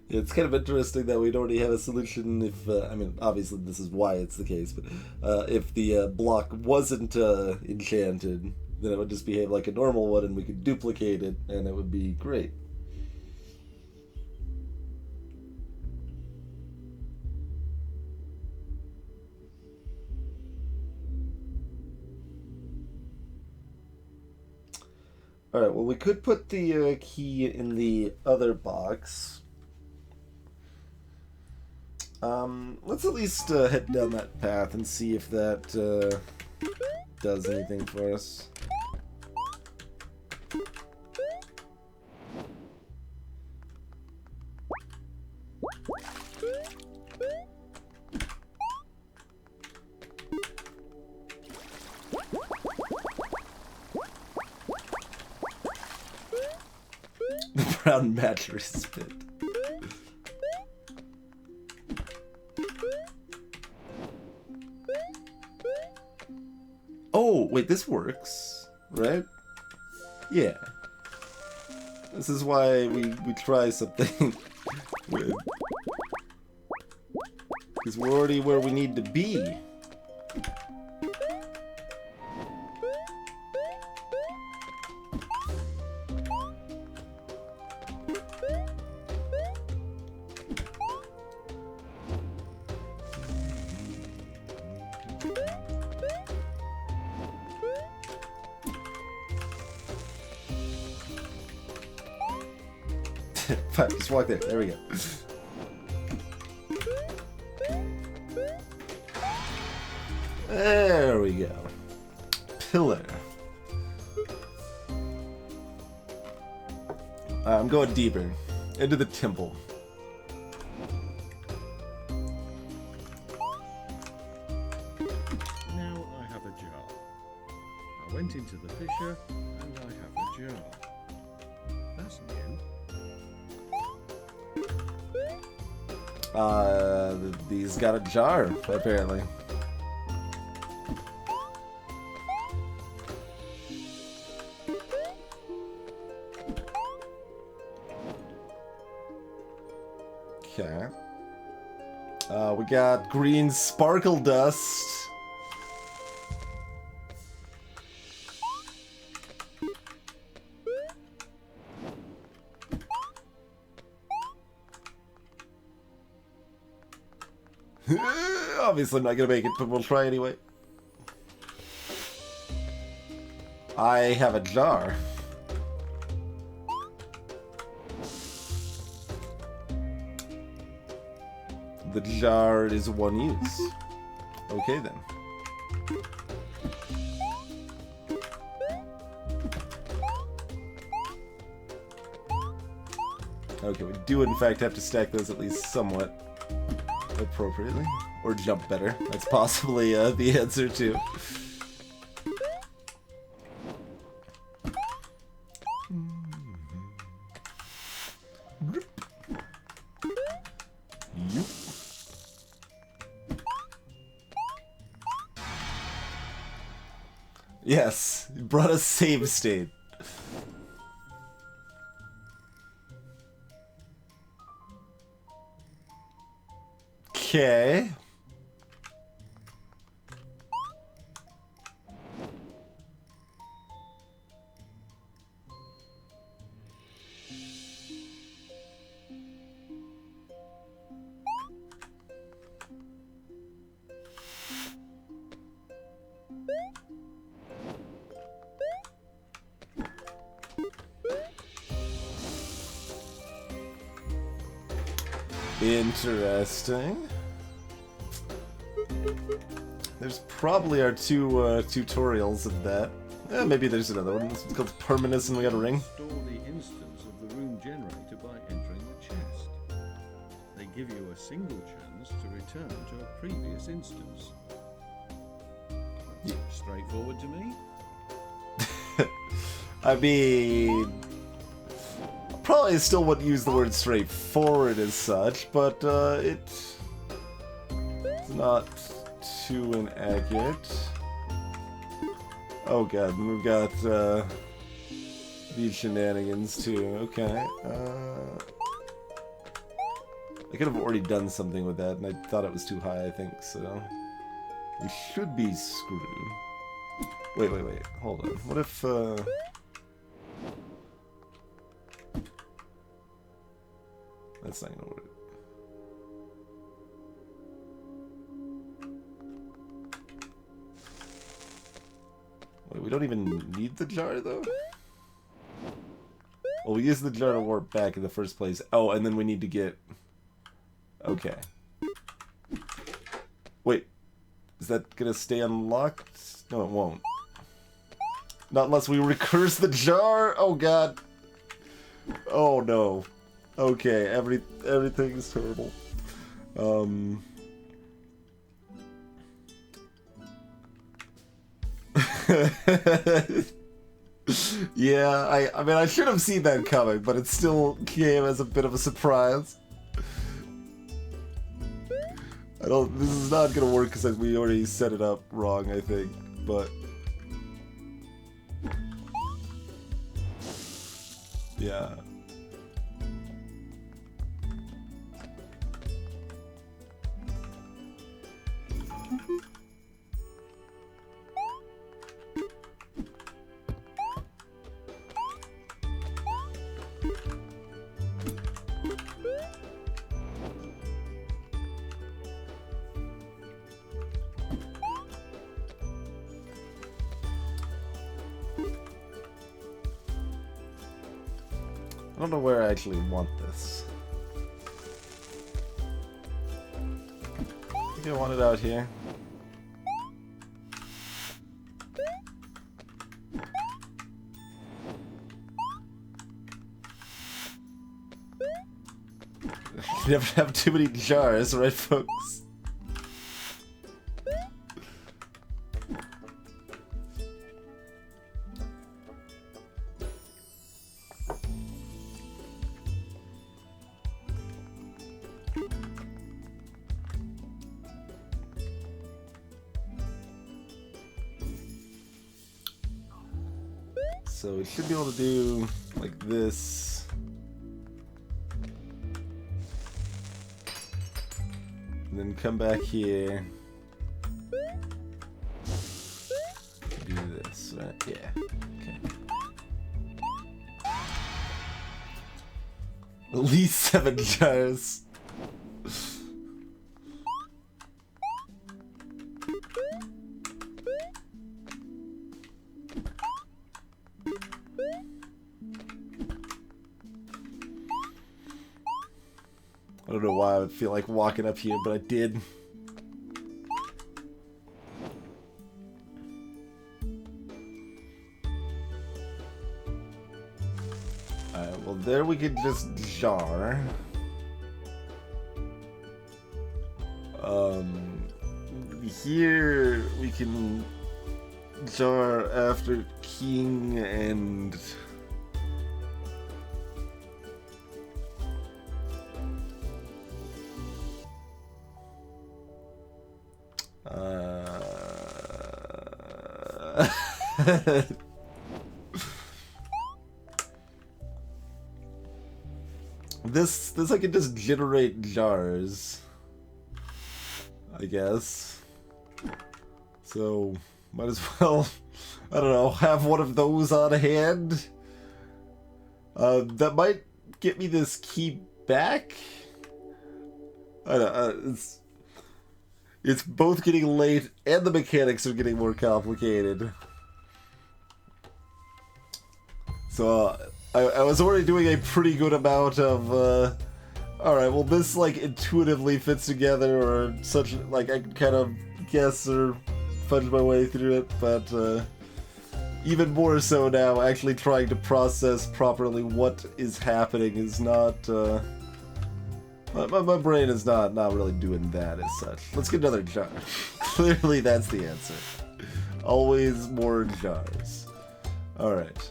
Yeah, it's kind of interesting that we'd already have a solution if, I mean, obviously this is why it's the case, but if the block wasn't enchanted, then it would just behave like a normal one and we could duplicate it and it would be great. Alright, well we could put the key in the other box. Let's at least head down that path and see if that does anything for us. The brown battery spit. Oh, wait, this works, right? Yeah. This is why we try something with... Because we're already where we need to be. Fine, just walk there. There we go. There we go. Pillar. I'm going deeper. Into the temple. Now I have a jar. went into the fissure and I have a jar. That's new. These got a jar, apparently. Okay. We got green sparkle dust. Obviously I'm not gonna make it, but we'll try anyway. I have a jar. The jar is one use. Okay then. Okay, we do in fact have to stack those at least somewhat appropriately. Or jump better. That's possibly the answer too. Yes, it brought a save state. Okay. Interesting. There's probably our two tutorials of that. Maybe there's another one. This one's called Permanence and we got a ring. Store the instance of the room generator by entering the chest. They give you a single chance to return to a previous instance. Straightforward to me? I mean, probably still wouldn't use the word straightforward as such, but it's not too inaccurate. Oh god, and we've got these shenanigans too. Okay. I could have already done something with that, and I thought it was too high, I think, so we should be screwed. Wait, hold on. What if that's not gonna work. Wait, we don't even need the jar, though? Well, we used the jar to warp back in the first place. Oh, and then we need to get... Okay. Wait. Is that gonna stay unlocked? No, it won't. Not unless we recurse the jar! Oh, God. Oh, no. Okay, everything's terrible. Yeah, I mean, I should have seen that coming, but it still came as a bit of a surprise. This is not gonna work because we already set it up wrong, I think, but... Yeah. I don't know where I actually want this. I think I want it out here. You never have too many jars, right, folks? so we should be able to do like this. And then come back here. Do this, right? Yeah. Okay. At least 7 jars. I don't know why I would feel like walking up here, but I did. Alright, well there we could just jar. Here we can jar after king and... This I can just generate jars, I guess. So might as well, I don't know, have one of those on hand. That might get me this key back. I don't know, it's both getting late and the mechanics are getting more complicated. So I was already doing a pretty good amount of, alright, well this like intuitively fits together or such, like I can kind of guess or fudge my way through it, but even more so now, actually trying to process properly what is happening is not, my brain is not really doing that as such. Let's get another jar. Clearly that's the answer. Always more jars. Alright,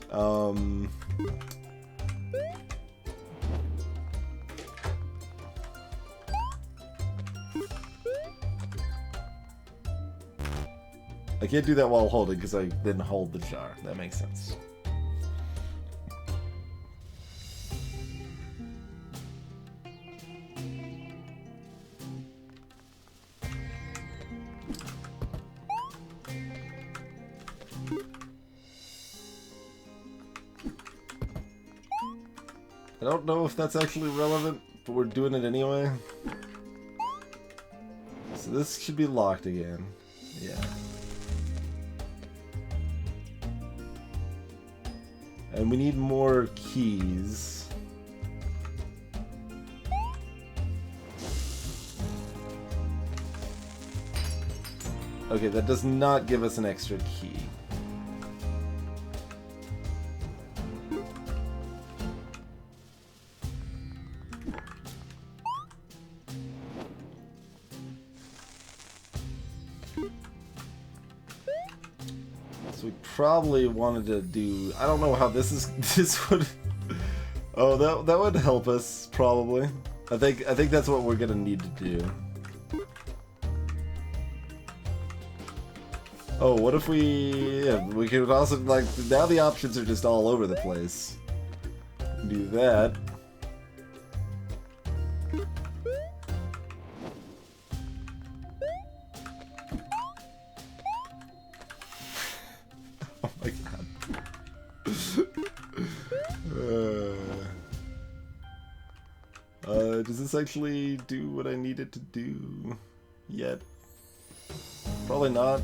I can't do that while holding because I didn't hold the jar. That makes sense. I don't know if that's actually relevant, but we're doing it anyway. So this should be locked again. Yeah. And we need more keys. Okay, that does not give us an extra key. Probably wanted to do, I don't know how this would oh that would help us probably. I think that's what we're gonna need to do. Oh, what if we could also, like, now the options are just all over the place. Do that. Does this actually do what I need it to do yet? Probably not.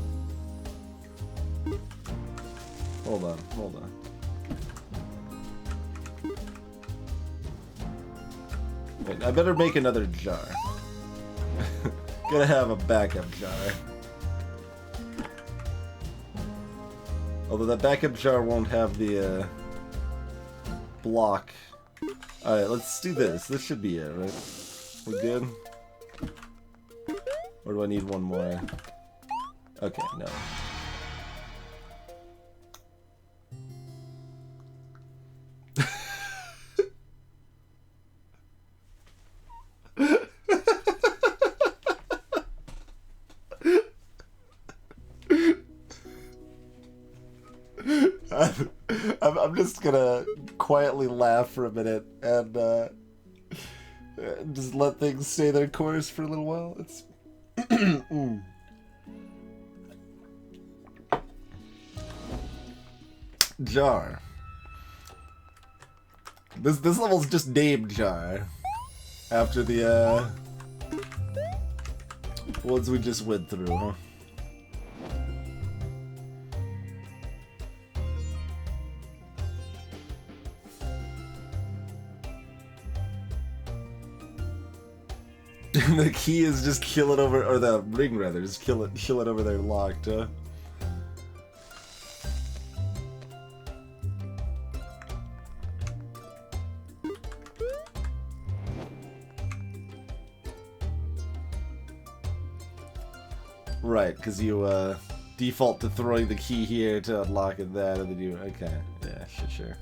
Hold on. Wait, I better make another jar. Gotta have a backup jar. Although that backup jar won't have the block. Alright, let's do this. This should be it, right? We good? Or do I need one more? Okay, no. I'm just gonna quietly laugh for a minute and just let things stay their course for a little while. It's Jar. This level's just named Jar after the ones we just went through, huh? The key is just kill it over, or the ring rather, just kill it over there locked, huh? Right, because you default to throwing the key here to unlock it that, and then you, okay, yeah, sure.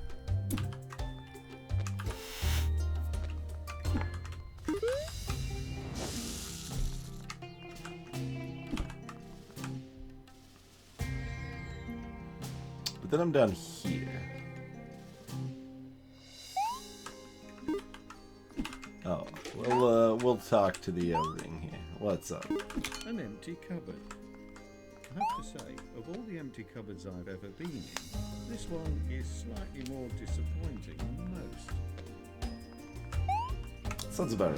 But then I'm down here. Oh, we'll talk to the ring here. What's up? An empty cupboard. I have to say, of all the empty cupboards I've ever been in, this one is slightly more disappointing than most. Sounds about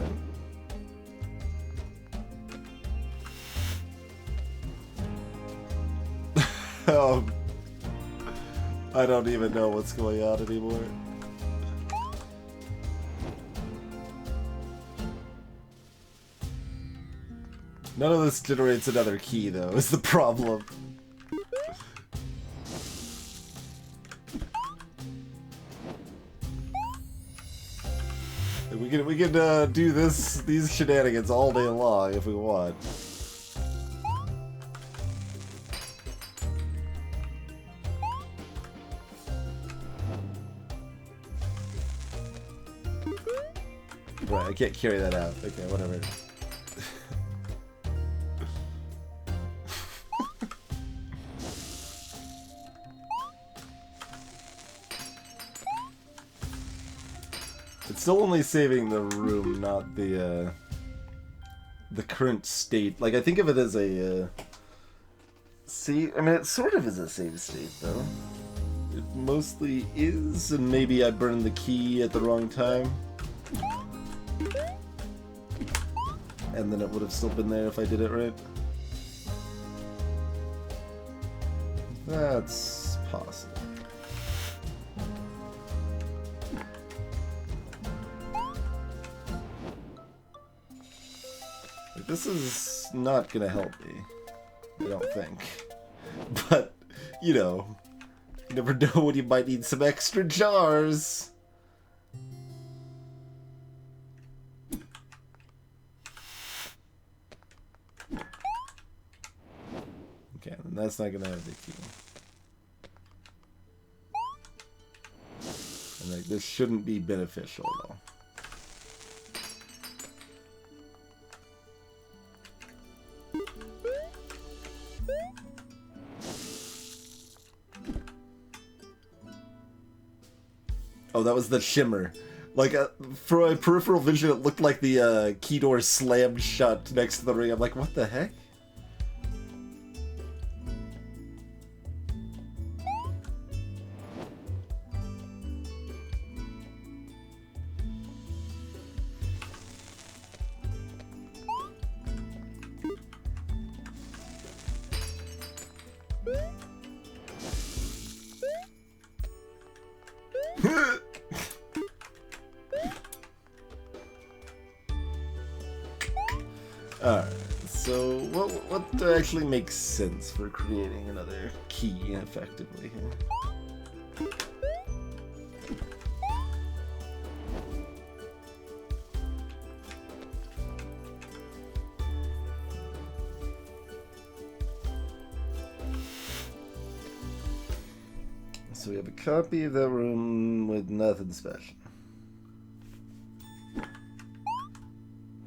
right. I don't even know what's going on anymore. None of this generates another key, though, is the problem. We can do these shenanigans all day long if we want. Right, I can't carry that out. Okay, whatever. It's still only saving the room, not the current state. Like, I think of it as a see. I mean, it sort of is a save state, though. It mostly is, and maybe I burned the key at the wrong time. And then it would have still been there if I did it right. That's possible. This is not gonna help me, I don't think. But, you know, you never know when you might need some extra jars. Okay, and that's not gonna have the key. And like, this shouldn't be beneficial at all. Oh, that was the shimmer. Like, for my peripheral vision, it looked like the key door slammed shut next to the ring. I'm like, what the heck? Alright, so what actually makes sense for creating another key effectively here? So we have a copy of that room with nothing special.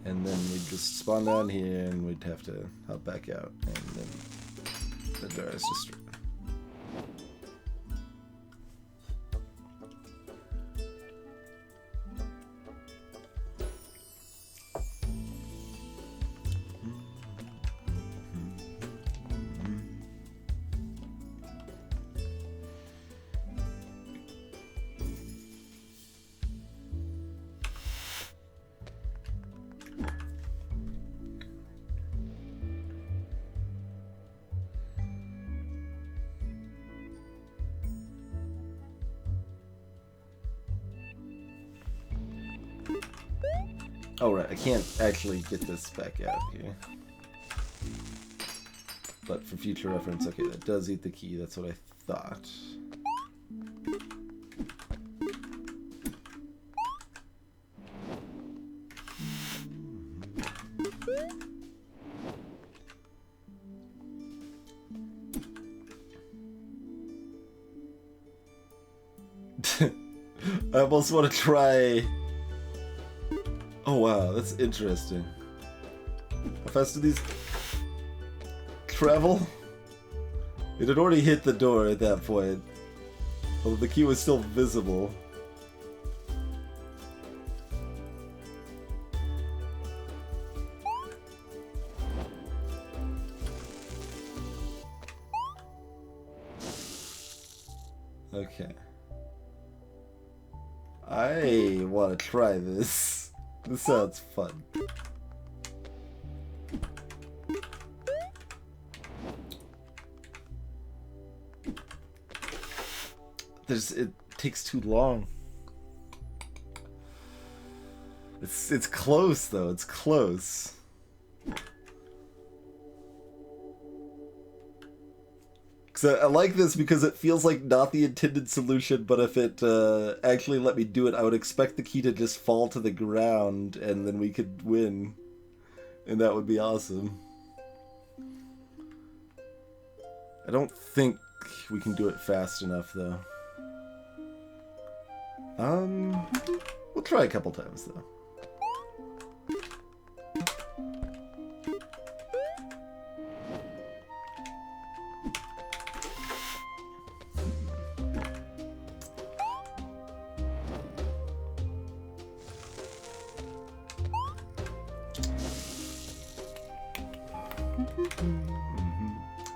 And then we'd just spawn down here and we'd have to hop back out and then the door is destroyed. Oh, right, I can't actually get this back out here. But for future reference, okay, that does eat the key, that's what I thought. I almost want to try... Oh wow, that's interesting. How fast do these travel? It had already hit the door at that point. Although the key was still visible. Okay. I want to try this. This sounds fun. It takes too long. It's close though. It's close. So I like this because it feels like not the intended solution, but if it actually let me do it, I would expect the key to just fall to the ground and then we could win. And that would be awesome. I don't think we can do it fast enough though. We'll try a couple times though.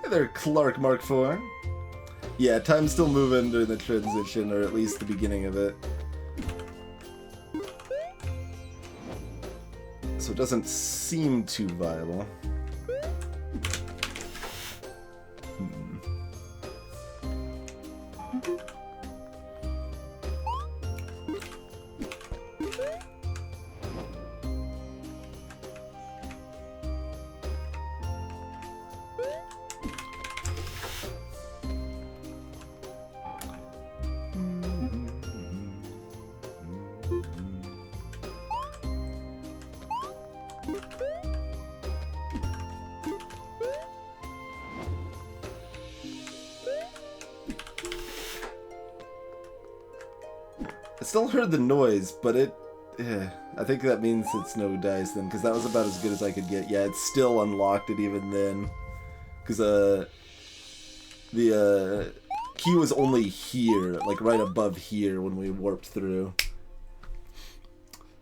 Hey there, Clark Mark IV. Yeah, time's still moving during the transition, or at least the beginning of it. So it doesn't seem too viable. I still heard the noise, but I think that means it's no dice then, because that was about as good as I could get. Yeah, it's still unlocked it even then, because the key was only here, like right above here when we warped through.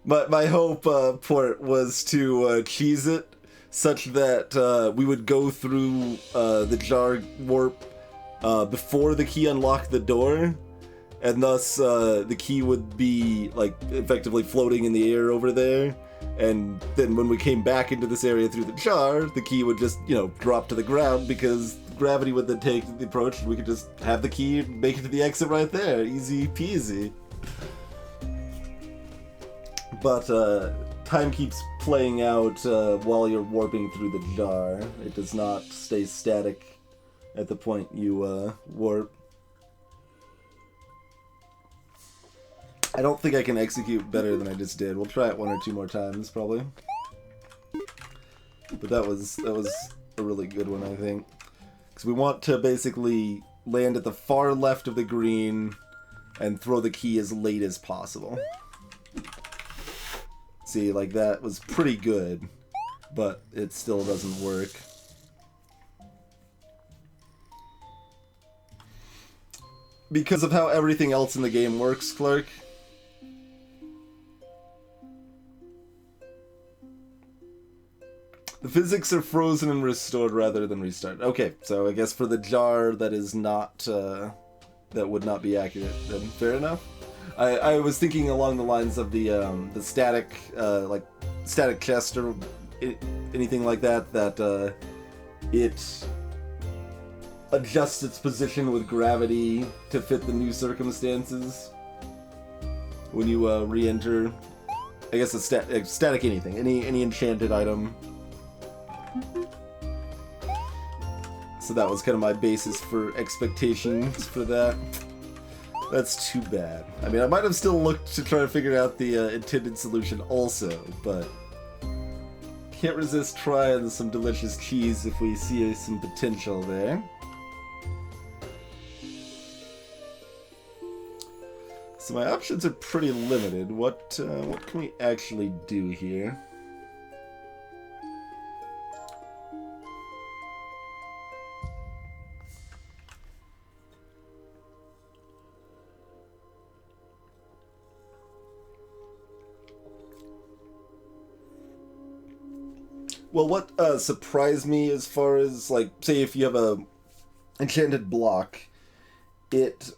But my hope, Port, was to cheese it such that we would go through the jar warp before the key unlocked the door. And thus, the key would be, like, effectively floating in the air over there. And then when we came back into this area through the jar, the key would just, you know, drop to the ground because gravity would then take the approach and we could just have the key and make it to the exit right there. Easy peasy. But, time keeps playing out while you're warping through the jar. It does not stay static at the point you warp. I don't think I can execute better than I just did. We'll try it one or two more times, probably. But that was a really good one, I think. Because we want to basically land at the far left of the green and throw the key as late as possible. See, like that was pretty good, but it still doesn't work. Because of how everything else in the game works, Clark. The physics are frozen and restored rather than restarted. Okay, so I guess for the jar that is not, that would not be accurate, then fair enough. I was thinking along the lines of the static, like, static chest or anything like that, that it adjusts its position with gravity to fit the new circumstances when you re-enter I guess a static anything, any enchanted item. So that was kind of my basis for expectations for that. That's too bad. I mean, I might have still looked to try to figure out the intended solution also, but can't resist trying some delicious cheese if we see some potential there. So my options are pretty limited. What can we actually do here? Well, what surprised me as far as, like, say if you have a enchanted block, it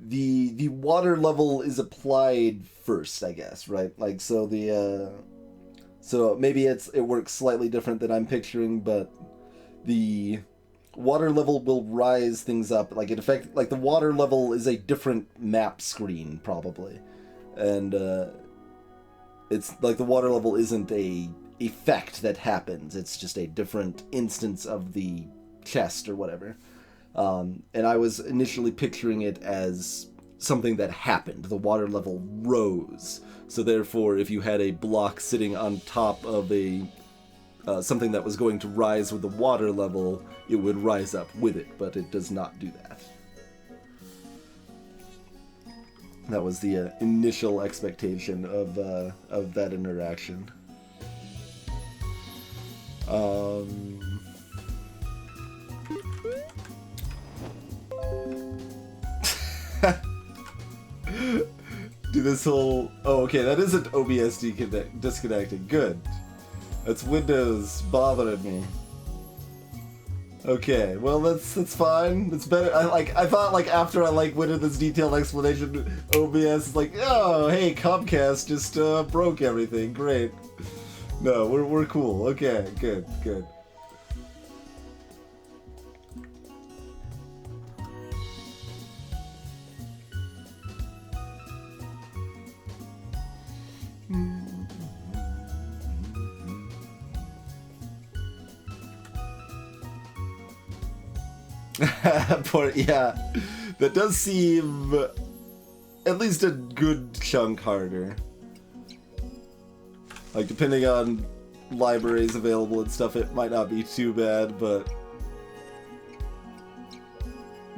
the water level is applied first, I guess, right? Like, so the so maybe it works slightly different than I'm picturing, but the water level will rise things up. Like, in effect, like the water level is a different map screen probably, and it's like the water level isn't a effect that happens. It's just a different instance of the chest or whatever. And I was initially picturing it as something that happened. The water level rose. So therefore, if you had a block sitting on top of a something that was going to rise with the water level, it would rise up with it, but it does not do that. That was the initial expectation of that interaction. Do this whole... Oh, okay, that isn't OBS disconnecting. Good. That's Windows bothering me. Okay, well that's fine. It's better. I thought like after I like went into this detailed explanation, OBS is like, oh hey, Comcast just broke everything. Great. No, we're cool. Okay, good. Yeah, that does seem at least a good chunk harder. Like, depending on libraries available and stuff, it might not be too bad, but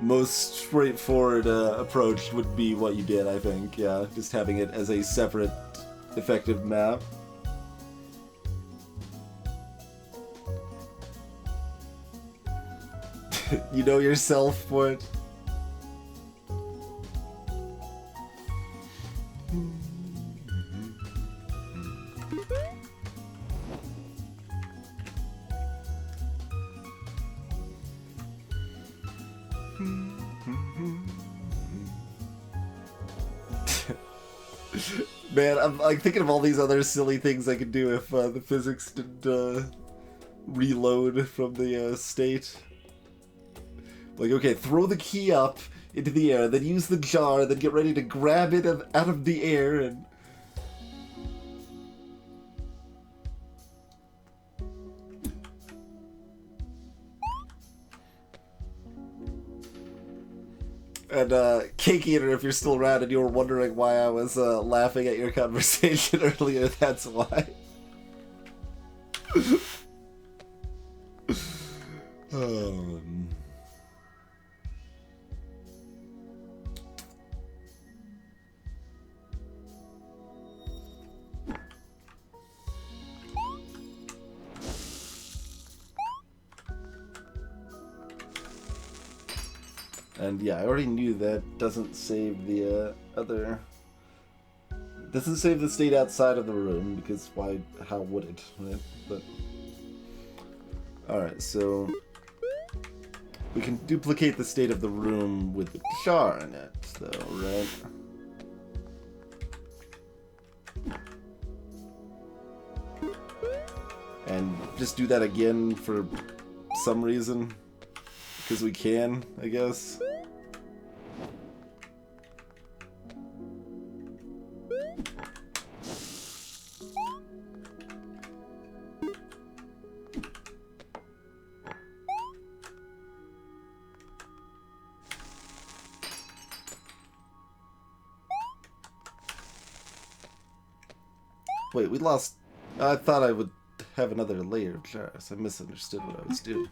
most straightforward approach would be what you did, I think. Yeah, just having it as a separate effective map. You know yourself for it. Man, I'm like thinking of all these other silly things I could do if the physics didn't reload from the state. Like, okay, throw the key up into the air, then use the jar, then get ready to grab it out of the air, and... And, Cake Eater, if you're still around and you were wondering why I was laughing at your conversation earlier, that's why. And yeah, I already knew that doesn't save the other... Doesn't save the state outside of the room, because why, how would it, right? But... Alright, so... We can duplicate the state of the room with the jar in it, though, right? And just do that again for some reason. Because we can, I guess. Wait, we lost... I thought I would have another layer of jars. I misunderstood what I was doing.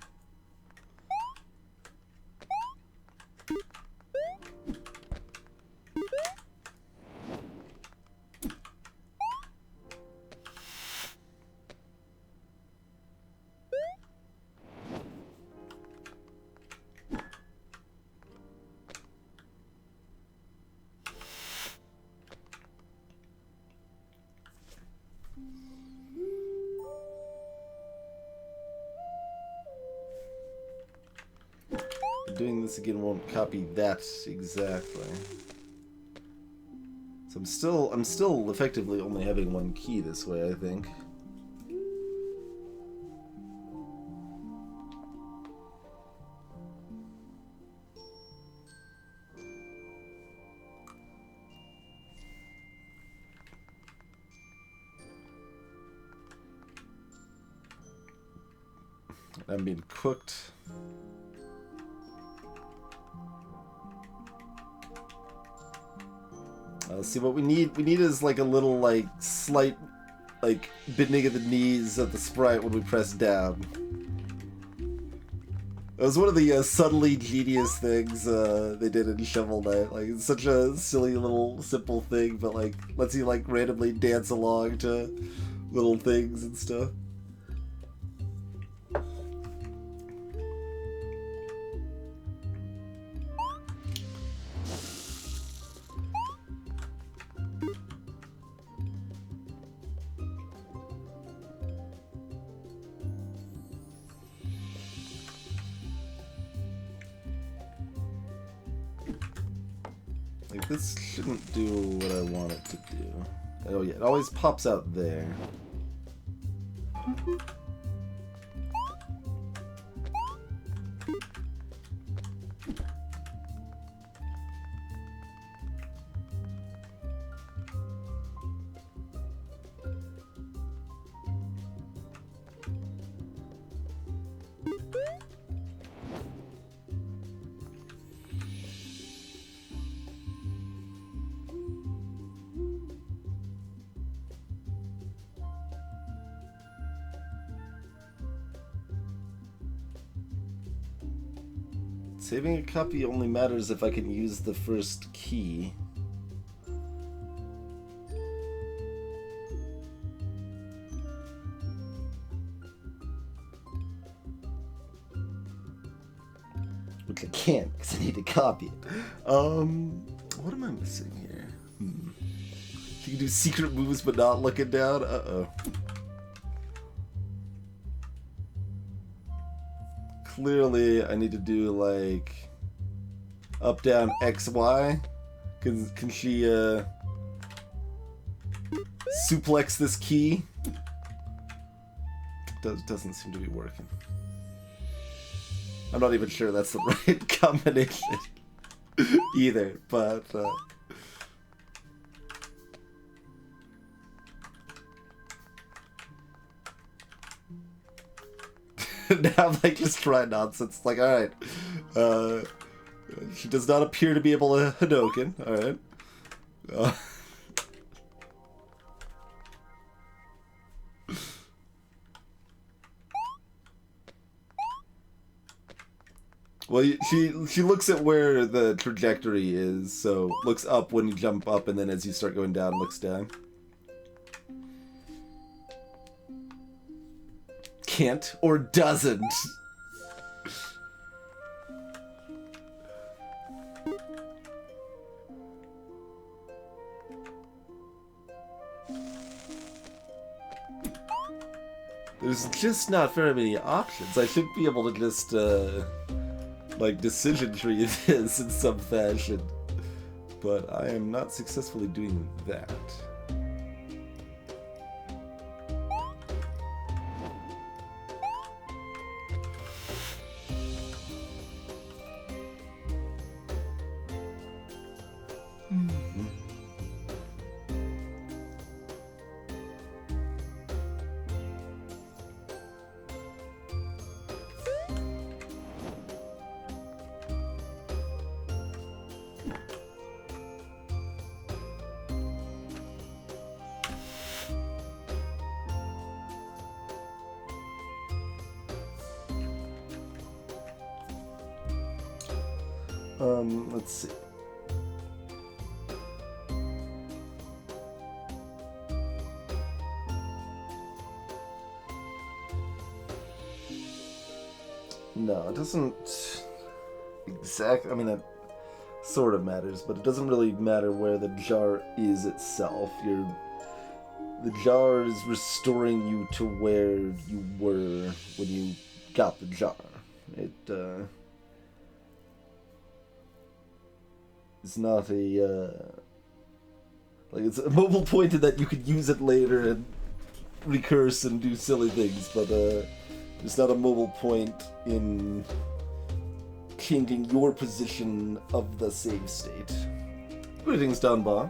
Doing this again won't copy that exactly. So I'm still effectively only having one key this way, I think. I'm being cooked. See, what we need is like a little, like, slight, like, bending of the knees of the sprite when we press down. That was one of the subtly genius things they did in Shovel Knight. Like, it's such a silly little simple thing, but, like, lets you, like, randomly dance along to little things and stuff. Like, this shouldn't do what I want it to do. Oh yeah, it always pops out there. Saving a copy only matters if I can use the first key. Which I can't, because I need to copy it. What am I missing here? You can do secret moves but not looking down? Uh-oh. Clearly, I need to do, like, up, down, X, Y. Can she, suplex this key? Doesn't seem to be working. I'm not even sure that's the right combination either, but, now I'm like just trying nonsense. Like, alright. She does not appear to be able to Hadoken. Alright. Well, she looks at where the trajectory is, so looks up when you jump up, and then as you start going down, looks down. Can't or doesn't. There's just not very many options. I should be able to just, like, decision tree this in some fashion. But I am not successfully doing that. Let's see. No, it doesn't exactly. I mean, that sort of matters, but it doesn't really matter where the jar is itself. The jar is restoring you to where you were when you got the jar. It's not it's a mobile point in that you could use it later and recurse and do silly things, but it's not a mobile point in changing your position of the save state. Greetings, Dunbar.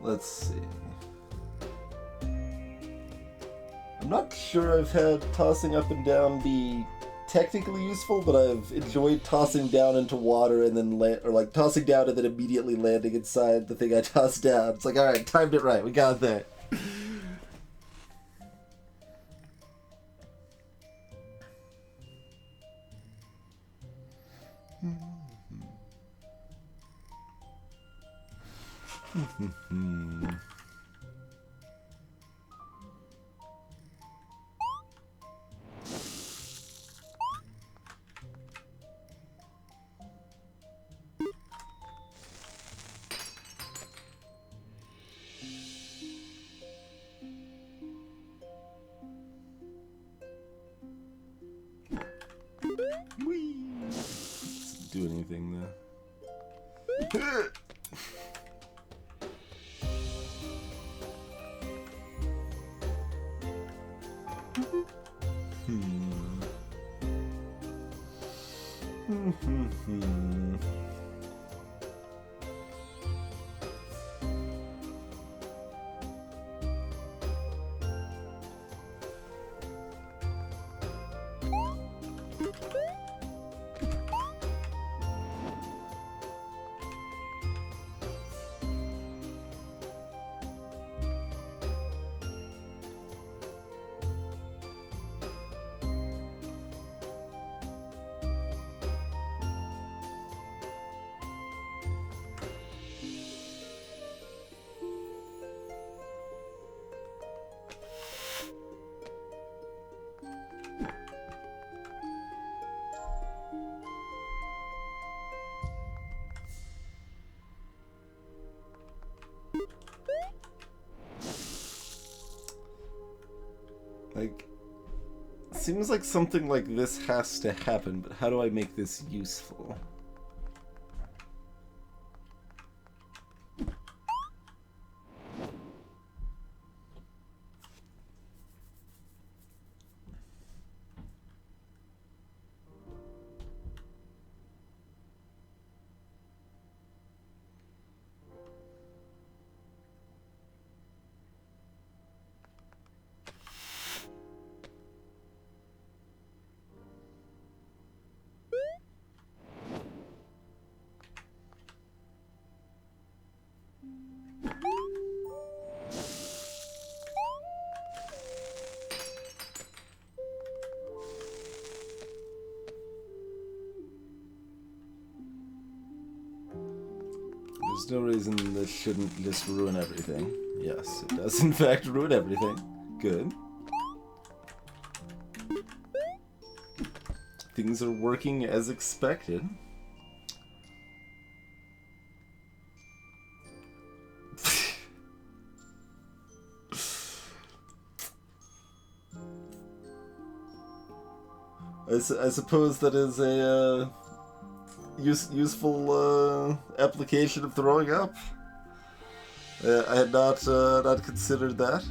Let's see. I'm not sure I've had tossing up and down be technically useful, but I've enjoyed tossing down into water and then tossing down and then immediately landing inside the thing I tossed down. It's like, alright, timed it right, we got there. Doesn't do anything though. Seems like something like this has to happen, but how do I make this useful? There's no reason this shouldn't just ruin everything. Yes, it does in fact ruin everything. Good. Things are working as expected. I suppose that is a useful application of throwing up. I had not considered that.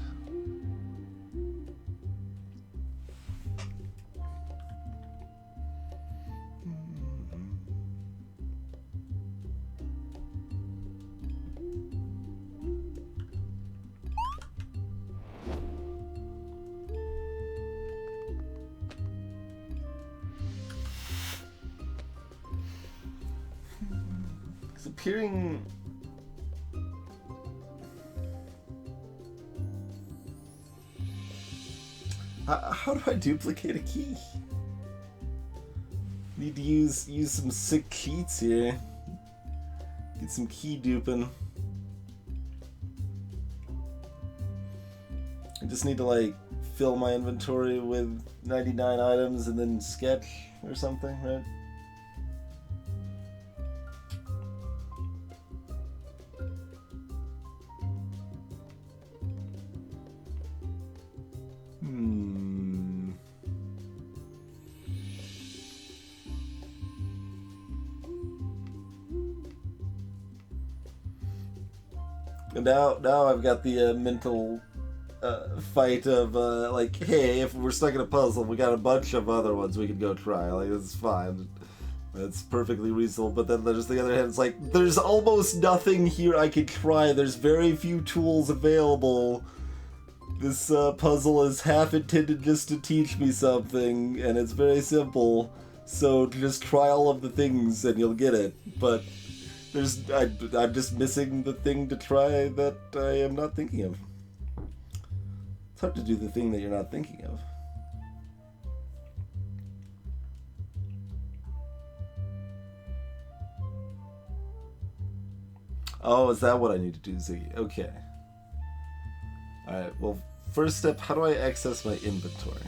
It's appearing. How do I duplicate a key? Need to use some sick cheats here. Get some key duping. I just need to like fill my inventory with 99 items and then sketch or something, right? And now I've got the mental fight of like, hey, if we're stuck in a puzzle, we got a bunch of other ones we could go try. Like, it's fine. That's perfectly reasonable. But then there's the other hand, it's like, there's almost nothing here I could try. There's very few tools available. This puzzle is half intended just to teach me something, and it's very simple. So just try all of the things and you'll get it. But I'm just missing the thing to try that I am not thinking of. It's hard to do the thing that you're not thinking of. Oh, is that what I need to do, Ziggy? Okay. Alright, well, first step, how do I access my inventory?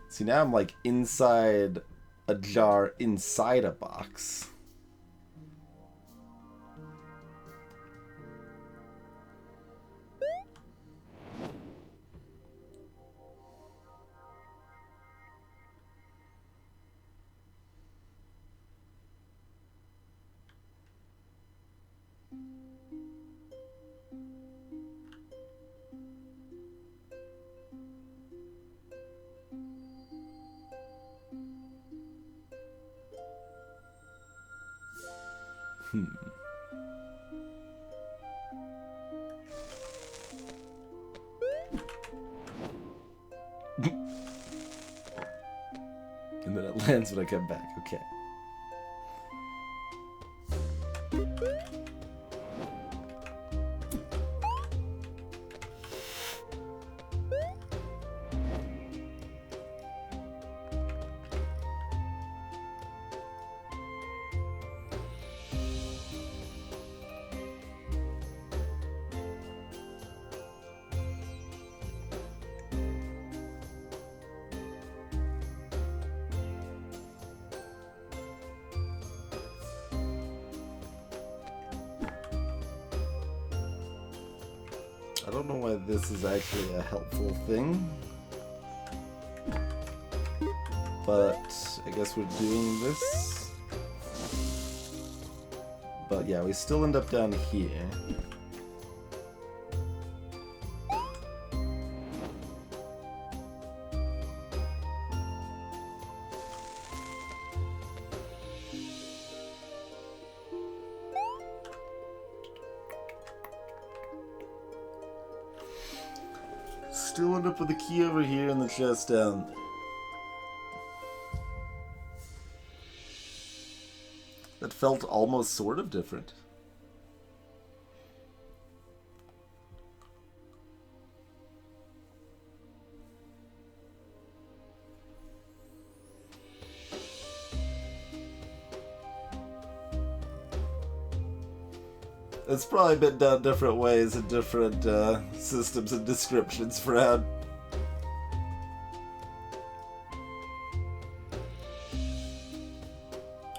See, now I'm like inside a jar inside a box. And then it lands when I come back. Okay. I don't know why this is actually a helpful thing, but I guess we're doing this. But yeah, we still end up down here. Still end up with the key over here and the chest down there. That felt almost sort of different. It's probably been done different ways in different systems and descriptions, Fred.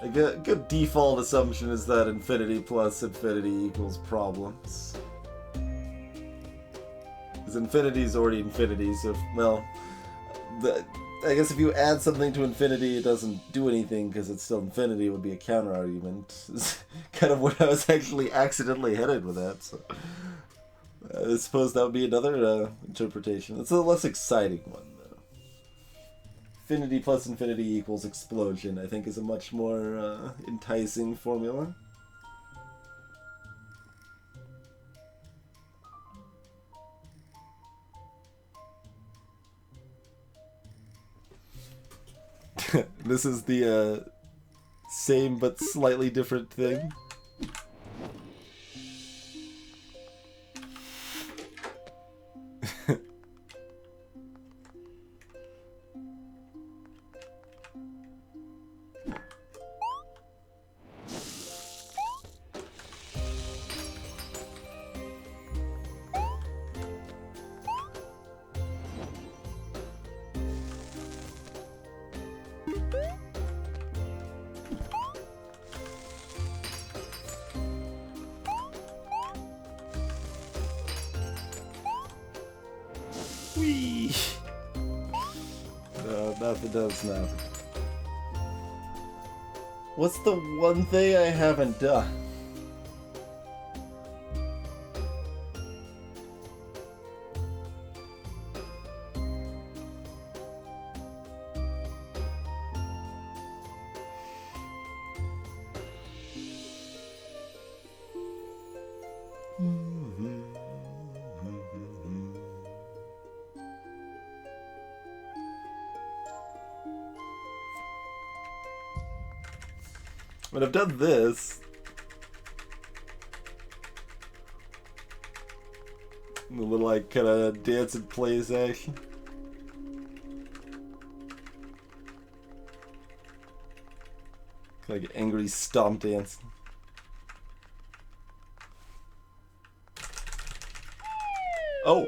A good default assumption is that infinity plus infinity equals problems. Because infinity is already infinity, so, well, I guess if you add something to infinity, it doesn't do anything because it's still infinity. It would be a counter argument. It's kind of where I was actually accidentally headed with that. So I suppose that would be another interpretation. It's a less exciting one, though. Infinity plus infinity equals explosion, I think, is a much more enticing formula. This is the same but slightly different thing. snap. It does snap. What's the one thing I haven't done? But I've done this. The little like kind of dance and plays action. Like angry stomp dance. Oh.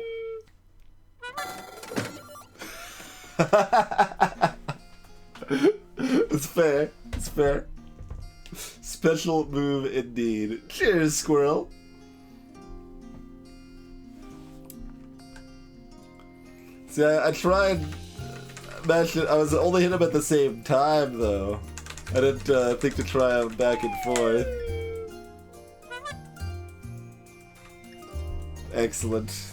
It's fair. It's fair. Special move indeed. Cheers, squirrel. See, I tried mashing. I was only hit him at the same time, though. I didn't think to try them back and forth. Excellent.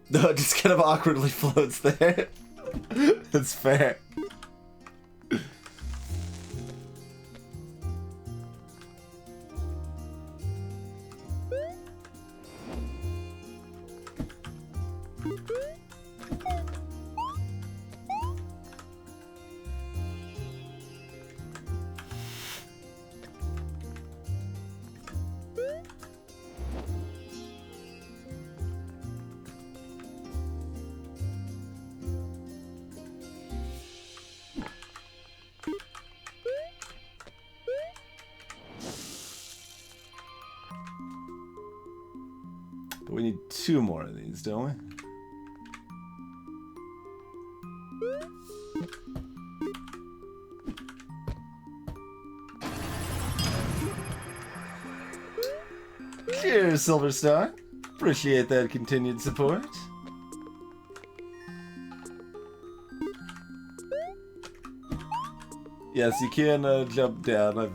No, it just kind of awkwardly floats there. It's fair. But we need 2 more of these, don't we? Cheers, Silverstar. Appreciate that continued support. Yes, you can jump down. I've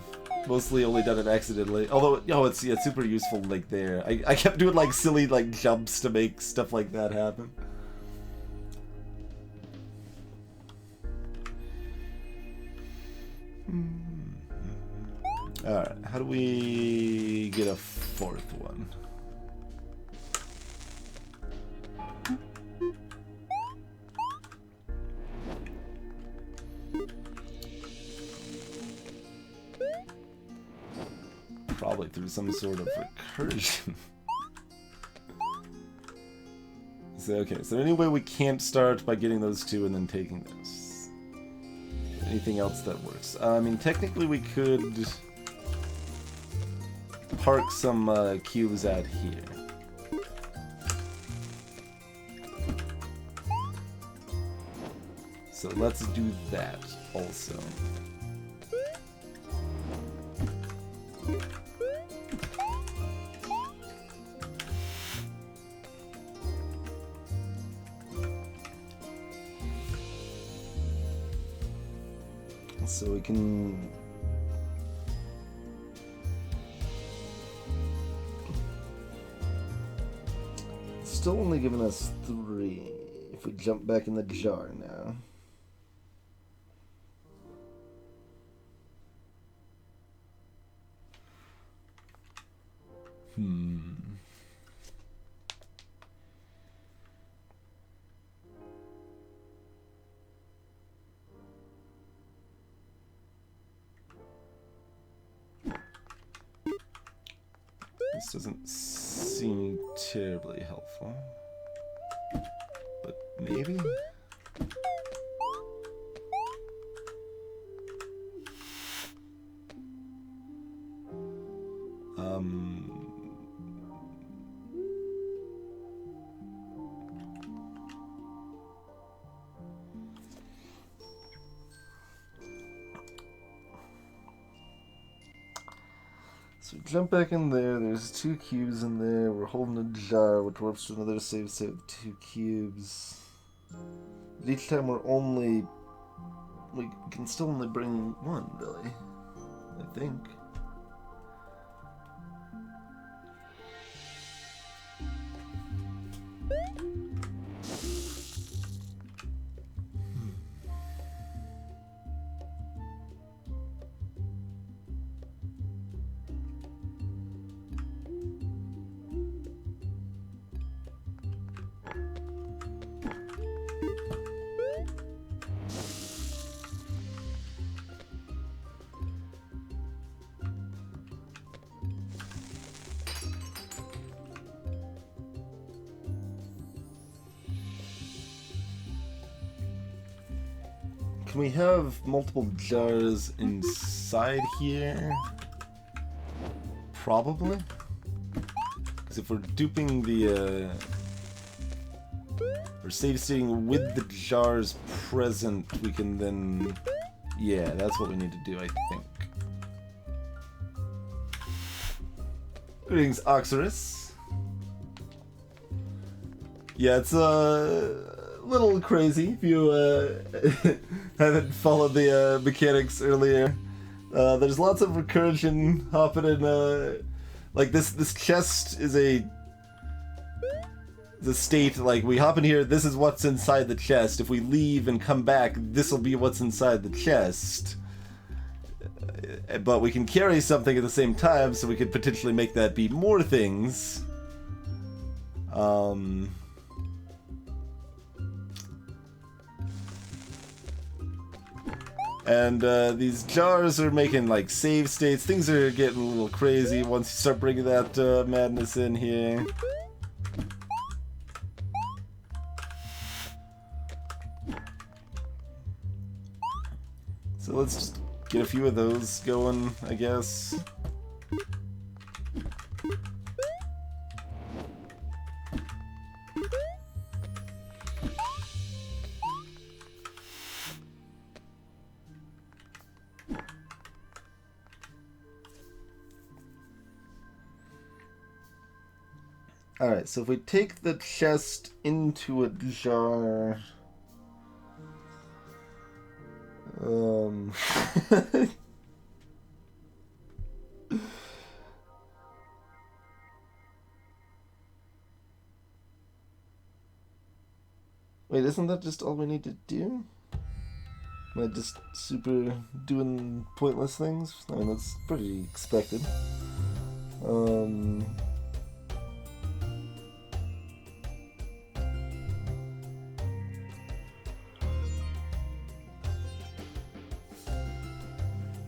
mostly only done it accidentally. Although, oh, it's super useful like there. I kept doing like silly like jumps to make stuff like that happen. Alright, how do we get a 4th one? Probably through some sort of recursion. So, okay, so anyway, we can't start by getting those 2 and then taking those. Anything else that works? I mean, technically we could park some cubes out here. So let's do that also. So we can still only giving us 3 if we jump back in the jar now. This doesn't seem terribly helpful. But maybe? So jump back in there, there's 2 cubes in there, we're holding a jar which warps to another save state with 2 cubes. But each time we can still only bring 1, really. I think. Can we have multiple jars inside here? Probably. Because if we're duping the, or save stating with the jars present, we can then, yeah, that's what we need to do, I think. Greetings, Oxyrus. Yeah, it's little crazy if you haven't followed the mechanics earlier. There's lots of recursion hopping in. Like this chest is the state. Like we hop in here, this is what's inside the chest. If we leave and come back, this will be what's inside the chest. But we can carry something at the same time, so we could potentially make that be more things. And these jars are making like save states. Things are getting a little crazy once you start bringing that madness in here. So let's just get a few of those going, I guess. Alright, so if we take the chest into a jar... Wait, isn't that just all we need to do? Am I just super doing pointless things? I mean, that's pretty expected.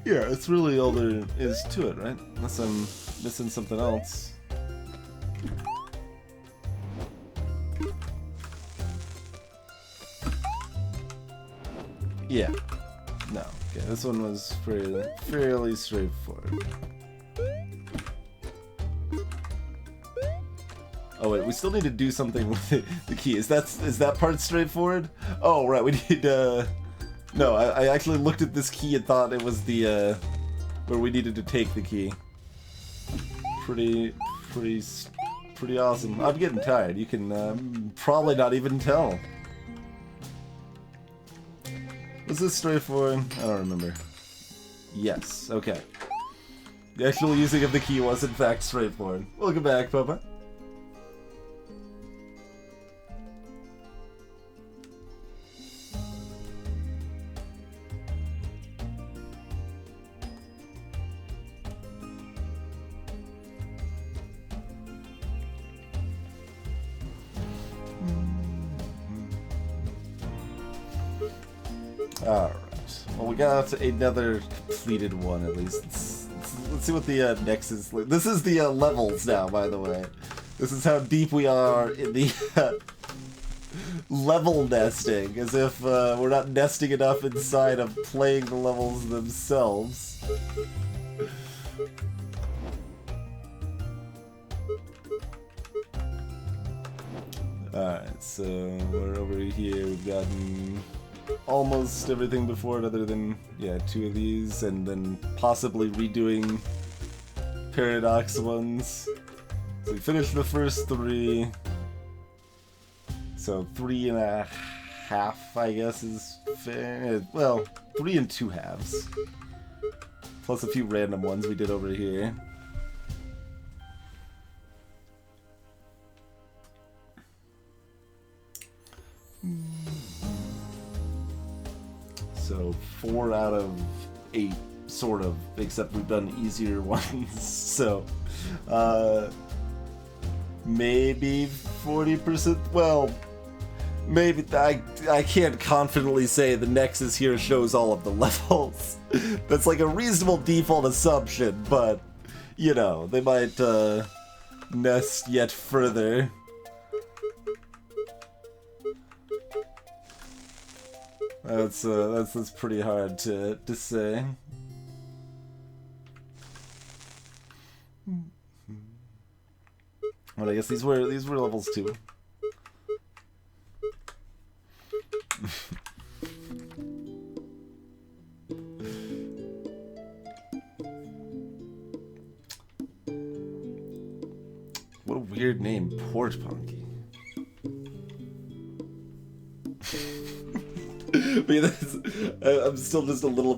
Yeah, it's really all there is to it, right? Unless I'm missing something else. Yeah. No. Okay, this one was fairly straightforward. Oh wait, we still need to do something with the key. Is that part straightforward? Oh right, we need no, I actually looked at this key and thought it was the where we needed to take the key. Pretty awesome. I'm getting tired. You can probably not even tell. Was this straightforward? I don't remember. Yes, okay. The actual using of the key was in fact straightforward. Welcome back, Papa. Alright. Well, we got another completed one, at least. It's let's see what the next is. This is the levels now, by the way. This is how deep we are in the level nesting, as if we're not nesting enough inside of playing the levels themselves. Alright, so we're over here. We've gotten almost everything before it, other than, yeah, 2 of these, and then possibly redoing Paradox ones. So we finished the first 3. So 3.5, I guess, is fair. Well, 3 2/2. Plus a few random ones we did over here. So 4 out of 8, sort of, except we've done easier ones. So, maybe 40%. Well, maybe I can't confidently say the Nexus here shows all of the levels. That's like a reasonable default assumption, but you know, they might nest yet further. That's pretty hard to say. Well, I guess these were levels too. What a weird name, Port Punky. But yeah, I'm still just a little